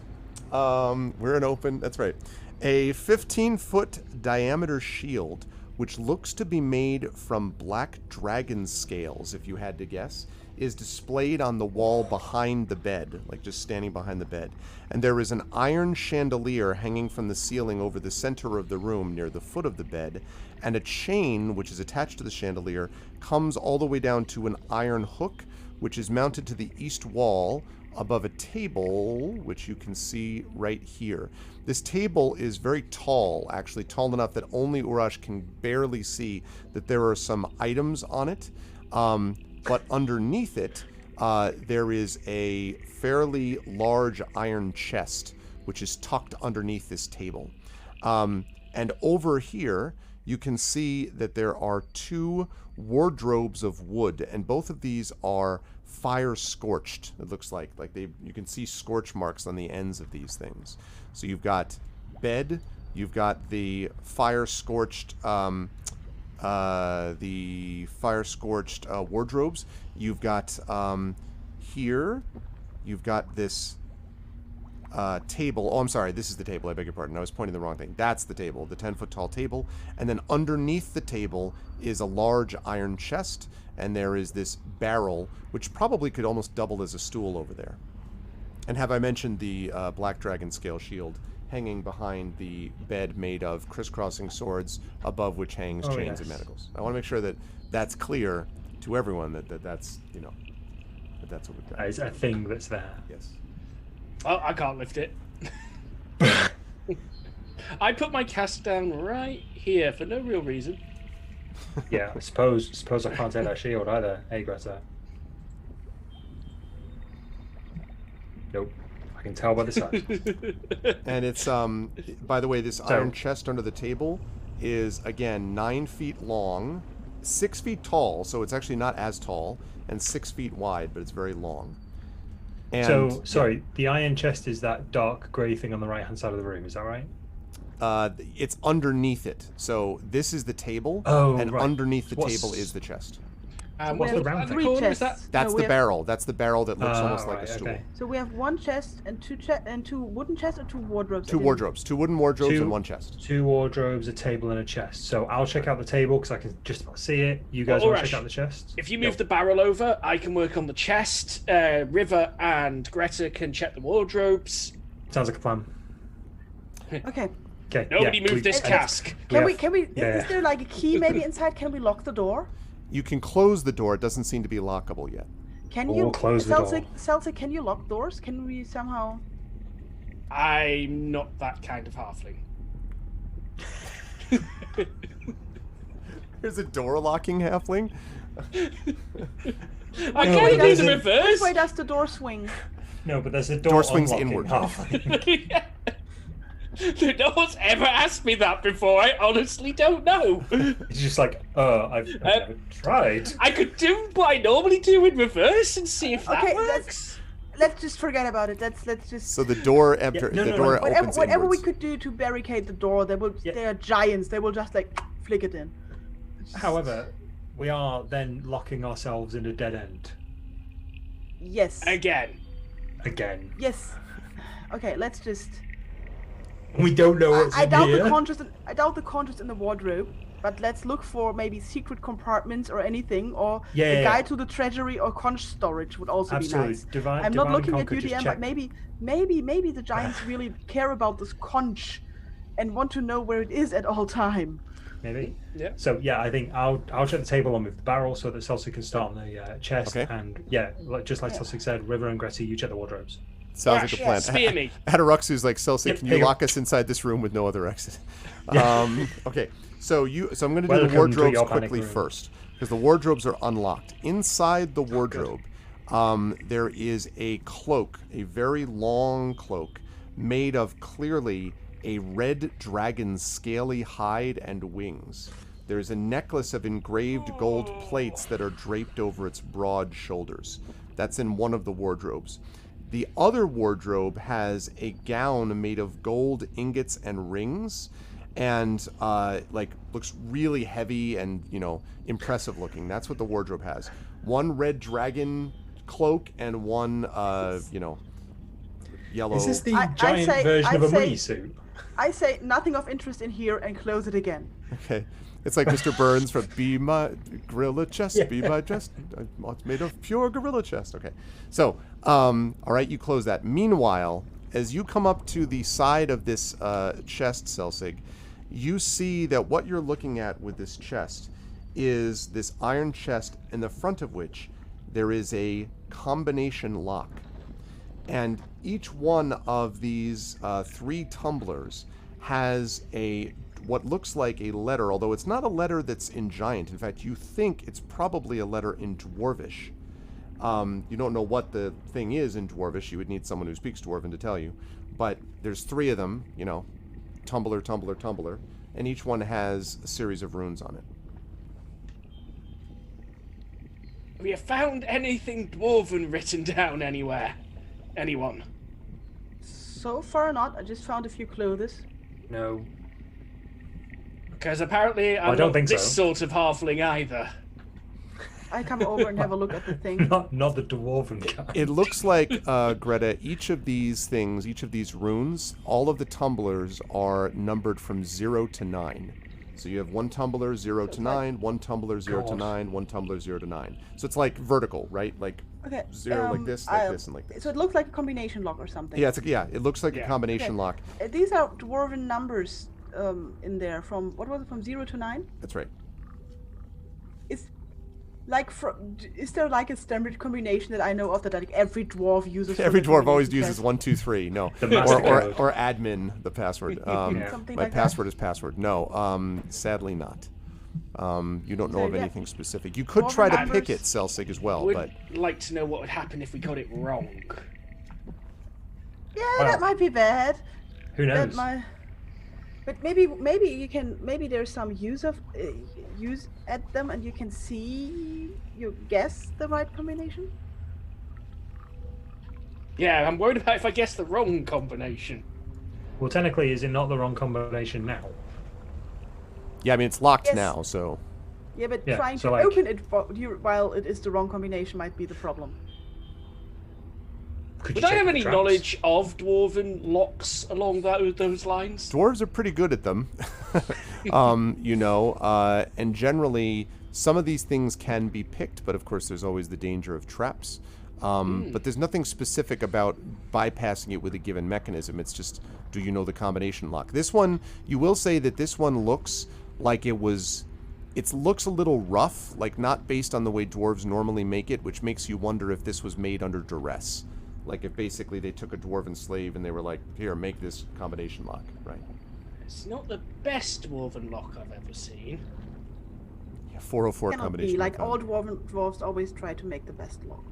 We're an open, that's right. A 15-foot diameter shield, which looks to be made from black dragon scales, if you had to guess, is displayed on the wall behind the bed, like just standing behind the bed. And there is an iron chandelier hanging from the ceiling over the center of the room near the foot of the bed, and a chain, which is attached to the chandelier, comes all the way down to an iron hook, which is mounted to the east wall above a table, which you can see right here. This table is very tall, actually tall enough that only Urash can barely see that there are some items on it. But underneath it, there is a fairly large iron chest, which is tucked underneath this table. And over here, you can see that there are two wardrobes of wood, and both of these are fire scorched. It looks like you can see scorch marks on the ends of these things. So you've got bed, you've got the fire scorched wardrobes. You've got here, you've got this table. Oh, I'm sorry, this is the table. I beg your pardon. I was pointing the wrong thing. That's the table, the 10-foot tall table. And then underneath the table is a large iron chest, and there is this barrel, which probably could almost double as a stool over there. And have I mentioned the black dragon scale shield hanging behind the bed made of crisscrossing swords, above which hangs chains and manacles. I want to make sure that that's clear to everyone that's, you know, that's what we've got. It's a thing that's there. Yes. Oh, I can't lift it. I put my cast down right here for no real reason. Yeah, I suppose I can't take that shield either. Hey, Greta. Nope. I can tell by the size. And it's by the way, this iron chest under the table is again 9 feet long, 6 feet tall, so it's actually not as tall, and 6 feet wide, but it's very long. And, so, sorry, the iron chest is that dark grey thing on the right-hand side of the room, is that right? It's underneath it. So this is the table, and underneath the table is the chest. What's the round thing? That's the barrel. That's the barrel that looks almost like a stool. Okay. So we have one chest and two wooden chests, or two wardrobes. Two wardrobes, 2 wooden wardrobes, and 1 chest. 2 wardrobes, a table, and a chest. So I'll check out the table because I can just about see it. You guys want to check out the chest? If you move the barrel over, I can work on the chest. River and Greta can check the wardrobes. Sounds like a plan. Okay. Okay. Nobody move this cask. Can we? Is there like a key maybe inside? Can we lock the door? You can close the door. It doesn't seem to be lockable yet. Can you close the door? Celtic, can you lock doors? Can we somehow? I'm not that kind of halfling. There's a door locking halfling. I can't do the reverse. Which way does the door swing? No, but there's a door swings inward. Yeah. No one's ever asked me that before. I honestly don't know. It's just like, I've never tried. I could do what I normally do in reverse and see if that works. Let's just forget about it. Let's just. So the door opens whatever we inwards. could do to barricade the door, they are giants. They will just like flick it in. However, we are then locking ourselves in a dead end. Yes. Again. Yes. Okay, let's just. We don't know what's I in doubt here. I doubt the contents in the wardrobe, but let's look for maybe secret compartments or anything, or a guide to the treasury or conch storage would also be nice. I'm not looking at you, DM, but maybe the giants really care about this conch and want to know where it is at all time. Maybe. Yeah. So I think I'll check the table and move the barrel so that Celsic can start on the chest. Okay. And just like Celsic said, River and Greta, you check the wardrobes. Sounds like a plan. Spear me. Ataruxu's like, Celsic, can you lock us inside this room with no other exit? Okay, so I'm going to do the wardrobes quickly first, because the wardrobes are unlocked. Inside the wardrobe, there is a cloak, a very long cloak, made of clearly a red dragon's scaly hide and wings. There's a necklace of engraved gold plates that are draped over its broad shoulders. That's in one of the wardrobes. The other wardrobe has a gown made of gold ingots and rings, and looks really heavy and impressive looking. That's what the wardrobe has. One red dragon cloak and one yellow. Is this the giant version of a money suit? I say nothing of interest in here and close it again. Okay. It's like Mr. Burns from Be My Gorilla Chest, Be My Chest. It's made of pure gorilla chest. Okay. So, all right, you close that. Meanwhile, as you come up to the side of this chest, Celsig, you see that what you're looking at with this chest is this iron chest, in the front of which there is a combination lock. And each one of these 3 tumblers has what looks like a letter, although it's not a letter that's in Giant. In fact, you think it's probably a letter in Dwarvish. You don't know what the thing is in Dwarvish. You would need someone who speaks Dwarven to tell you. But there's 3 of them, tumbler, tumbler, tumbler, and each one has a series of runes on it. Have you found anything Dwarven written down anywhere? Anyone? So far not. I just found a few clothes. No. Because apparently I'm I don't not think this so. sort of halfling either. I come over and have a look at the thing. Not the dwarven kind. It looks like, Greta, each of these things, each of these runes, all of the tumblers are numbered from 0 to 9. So you have 1 tumbler 0 to 9, 1 tumbler 0 to 9, 1 tumbler 0 to 9. So it's like vertical, right? Like Okay. zero like this, and like this. So it looks like a combination lock or something. Yeah, it looks like a combination lock. These are dwarven numbers in there from, what was it, from 0 to 9? That's right. Is there like a standard combination that I know of that like every dwarf uses? Every dwarf always uses 1, 2, 3. No, or admin the password. My password is password. No, sadly not. You don't know of anything specific. You could try to pick it, Celsig, as well. Would like to know what would happen if we got it wrong. Yeah, that might be bad. Who knows? But maybe there's some use at them, and you guess the right combination. Yeah, I'm worried about if I guess the wrong combination. Well, technically, is it not the wrong combination now? Yeah, I mean it's locked now, so. Yeah, but trying to open it while it is the wrong combination might be the problem. Would I have any knowledge of dwarven locks along those lines? Dwarves are pretty good at them, and generally some of these things can be picked, but of course there's always the danger of traps. But there's nothing specific about bypassing it with a given mechanism. It's just, do you know the combination lock? This one, you will say that this one looks like it looks a little rough, like not based on the way dwarves normally make it, which makes you wonder if this was made under duress. Like if basically they took a dwarven slave and they were like, here, make this combination lock, right? It's not the best dwarven lock I've ever seen. Yeah, 404 combination lock. Like all dwarves always try to make the best lock.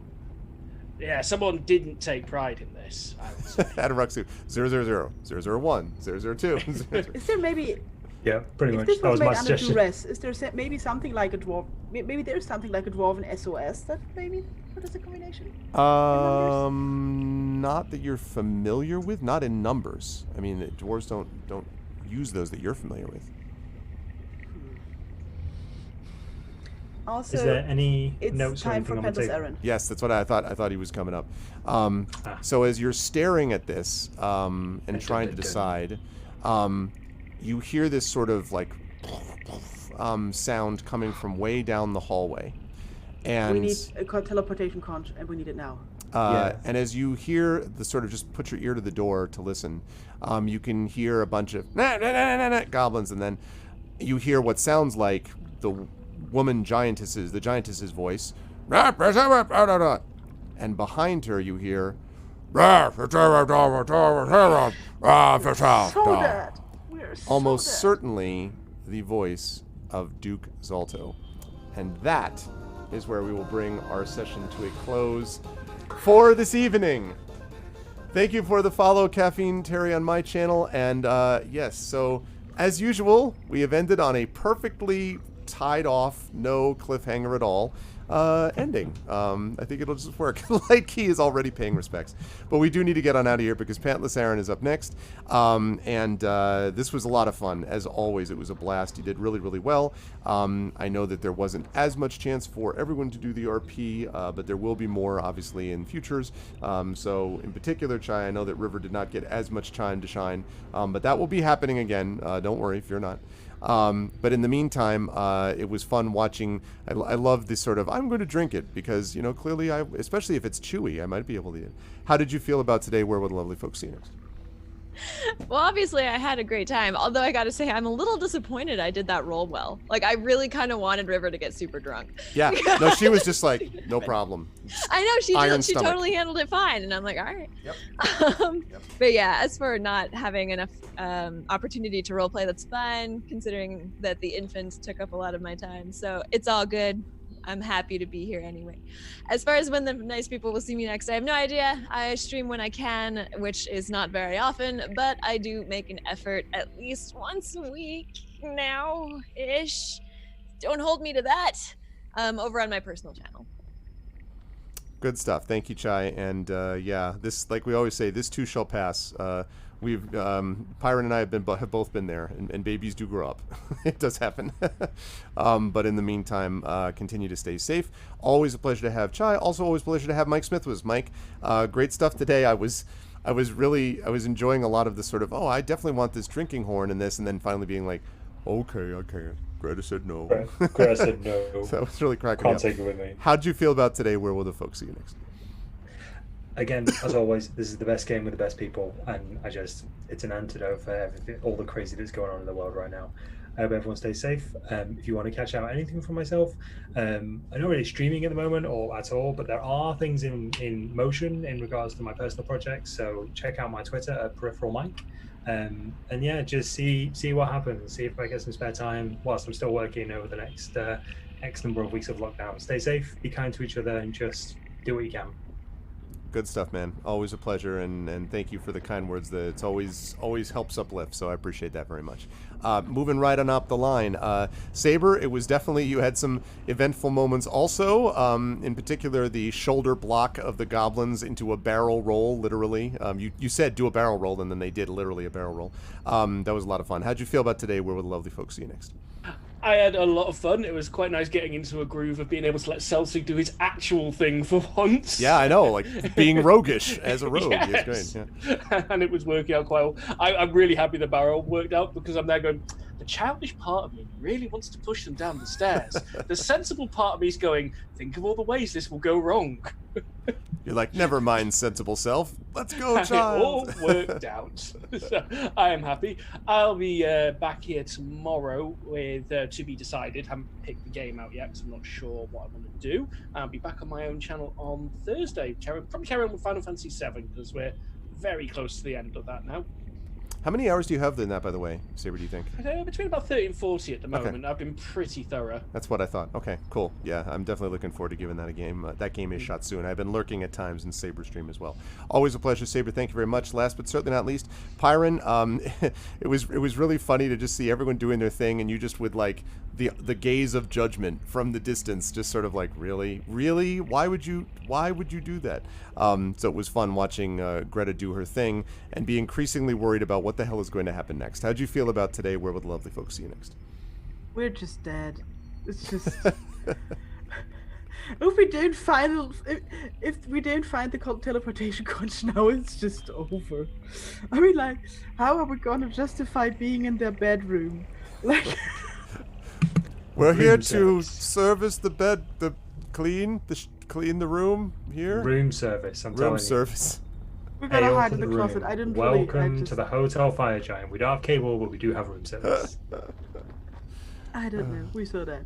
Yeah, someone didn't take pride in this, I would say. Adaruxu, 000, 001, 002. Is there maybe... Yeah, pretty much. This That was my made under suggestion. duress. Is there maybe something like a dwarf? Maybe there's something like a dwarven SOS that maybe what is the combination? Not that you're familiar with. Not in numbers. I mean, dwarves don't use those that you're familiar with. Also, is there any it's notes or time anything for on the Pentel's table? errand. Yes, that's what I thought. I thought he was coming up. So as you're staring at this and trying to decide, you hear this sort of like sound coming from way down the hallway, and we need a teleportation conch, and we need it now. And as you hear the sort of just put your ear to the door to listen, you can hear a bunch of goblins, and then you hear what sounds like the giantess's voice, and behind her you hear almost certainly the voice of Duke Zalto. And that is where we will bring our session to a close for this evening. Thank you for the follow, Caffeine Terry, on my channel. And yes, so as usual, we have ended on a perfectly tied off, no cliffhanger at all ending. I think it'll just work. Light Key is already paying respects, but we do need to get on out of here because Pantless Aaron is up next. And this was a lot of fun. As always, it was a blast. You did really, really well. I know that there wasn't as much chance for everyone to do the RP, but there will be more, obviously, in futures. So, in particular, Chai, I know that River did not get as much time to shine, but that will be happening again. Don't worry if you're not. But in the meantime, it was fun watching. I love this sort of, I'm going to drink it because, clearly especially if it's chewy, I might be able to eat it. How did you feel about today? Where will the lovely folks see you next? Well, obviously I had a great time, although I gotta say I'm a little disappointed I did that roll well. Like I really kind of wanted River to get super drunk. Yeah, no, she was just like, no problem. I know she stomach. totally handled it fine, and I'm like, all right. Yep. But yeah, as for not having enough opportunity to role play, that's fine, considering that the infants took up a lot of my time. So it's all good. I'm happy to be here anyway. As far as when the nice people will see me next, I have no idea. I stream when I can, which is not very often, but I do make an effort at least once a week now-ish. Don't hold me to that. Over on my personal channel. Good stuff. Thank you, Chai. And yeah, this, like we always say, this too shall pass. We've Pyron and I have both been there, and babies do grow up. It does happen. But in the meantime, continue to stay safe. Always a pleasure to have Chai. Also, always a pleasure to have Mike Smith with us. Mike, great stuff today. I was enjoying a lot of the sort of, I definitely want this drinking horn and this, and then finally being like, okay. Greta said no. Greta said no. So that was really cracking Can't up. take it with me. How'd you feel about today? Where will the folks see you next? again, as always, this is the best game with the best people, and it's an antidote for everything, all the crazy that's going on in the world right now. I hope everyone stays safe. If you want to catch out anything from myself, I'm not really streaming at the moment or at all, but there are things in motion in regards to my personal projects. So check out my Twitter at Peripheral Mike. And yeah, just see what happens. See if I get some spare time whilst I'm still working over the next X number of weeks of lockdown. Stay safe, be kind to each other, and just do what you can. Good stuff, man. Always a pleasure, and thank you for the kind words. That it's always helps uplift, so I appreciate that very much. Moving right on up the line, Saber, it was definitely, you had some eventful moments also, in particular the shoulder block of the goblins into a barrel roll, literally. You said do a barrel roll, and then they did literally a barrel roll. That was a lot of fun. How'd you feel about today? Where will the lovely folks see you next? I had a lot of fun. It was quite nice getting into a groove of being able to let Celtic do his actual thing for once. Yeah, I know, like being roguish as a rogue. Yes. It's great. Yeah. And it was working out quite well. I'm really happy the barrel worked out, because I'm now going, the childish part of me really wants to push them down the stairs. The sensible part of me is going, think of all the ways this will go wrong. You're like, never mind, sensible self. Let's go, And child. it all worked out. So I am happy. I'll be back here tomorrow with To Be Decided. Haven't picked the game out yet because I'm not sure what I want to do. I'll be back on my own channel on Thursday. Probably carry on with Final Fantasy VII, because we're very close to the end of that now. How many hours do you have in that, by the way, Saber, do you think? Between about 30 and 40 at the moment. Okay. I've been pretty thorough. That's what I thought. Okay, cool. Yeah, I'm definitely looking forward to giving that a game. That game is shot soon. I've been lurking at times in Saber stream as well. Always a pleasure, Saber. Thank you very much. Last but certainly not least, Pyron. It was really funny to just see everyone doing their thing, and you just with like the gaze of judgment from the distance, just sort of like, really, why would you do that? So it was fun watching Greta do her thing and be increasingly worried about what the hell is going to happen next. How'd you feel about today? Where will the lovely folks see you next? We're just dead. It's just if we don't find the teleportation conch now, it's just over. I mean, like, how are we gonna justify being in their bedroom? Like, we're here to service the bed, clean the room here. Room service. I'm telling Room you. service. we're gonna Hail hide to in the the closet. room. I didn't Welcome really. to the Hotel Fire Giant. We don't have cable, but we do have room service. I don't know. We saw that.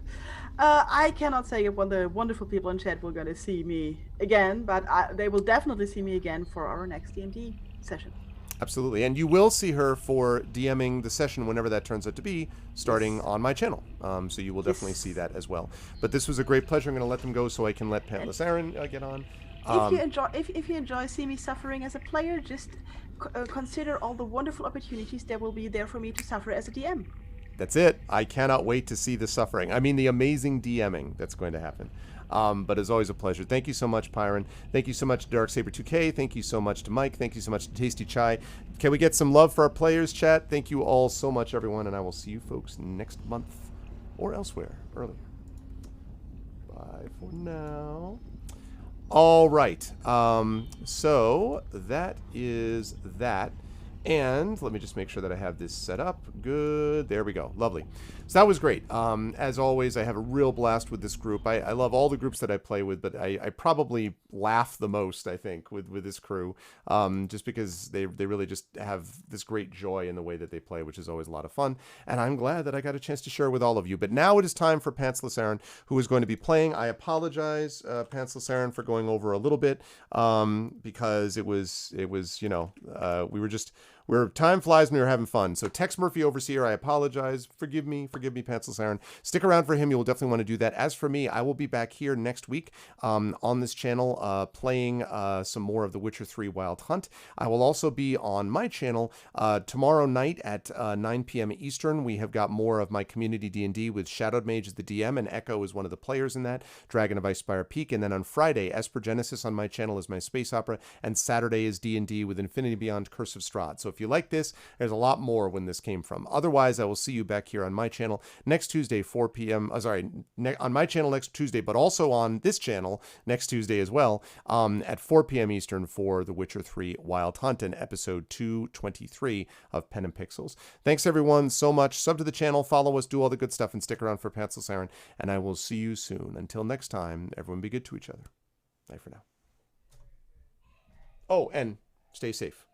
I cannot say if the wonderful people in chat will gonna see me again, but they will definitely see me again for our next D&D session. Absolutely. And you will see her for DMing the session whenever that turns out to be, starting on my channel. So you will definitely see that as well. But this was a great pleasure. I'm going to let them go so I can let Pantless Aaron get on. If you enjoy seeing me suffering as a player, just consider all the wonderful opportunities there will be there for me to suffer as a DM. That's it. I cannot wait to see the suffering. I mean, the amazing DMing that's going to happen. But it's always a pleasure. Thank you so much, Pyron. Thank you so much to Darksaber2K. Thank you so much to Mike. Thank you so much to Tasty Chai. Can we get some love for our players, chat? Thank you all so much, everyone, and I will see you folks next month or elsewhere earlier. Bye for now. All right. So that is that. And let me just make sure that I have this set up. Good. There we go. Lovely. So that was great. As always, I have a real blast with this group. I love all the groups that I play with, but I probably laugh the most, I think, with this crew, just because they really just have this great joy in the way that they play, which is always a lot of fun. And I'm glad that I got a chance to share with all of you. But now it is time for Pantsless Aaron, who is going to be playing. I apologize, Pantsless Aaron, for going over a little bit, because it was where time flies when we were having fun. So Tex Murphy Overseer, I apologize. Forgive me, Pantsless Aaron. Stick around for him. You will definitely want to do that. As for me, I will be back here next week on this channel playing some more of The Witcher 3 Wild Hunt. I will also be on my channel tomorrow night at 9 p.m. Eastern. We have got more of my community D&D with Shadowed Mage as the DM, and Echo is one of the players in that, Dragon of Icespire Peak. And then on Friday, Esper Genesis on my channel is my space opera, and Saturday is D&D with Infinity Beyond Curse of Strahd. So if you like this, there's a lot more when this came from. Otherwise, I will see you back here on my channel next Tuesday, 4 p.m. On my channel next Tuesday, but also on this channel next Tuesday as well, at 4 p.m. Eastern for The Witcher 3 Wild Hunt and episode 223 of Pen and Pixels. Thanks everyone so much. Sub to the channel, follow us, do all the good stuff, and stick around for Pantsless Aaron, and I will see you soon. Until next time, everyone be good to each other. Bye for now. Oh, and stay safe.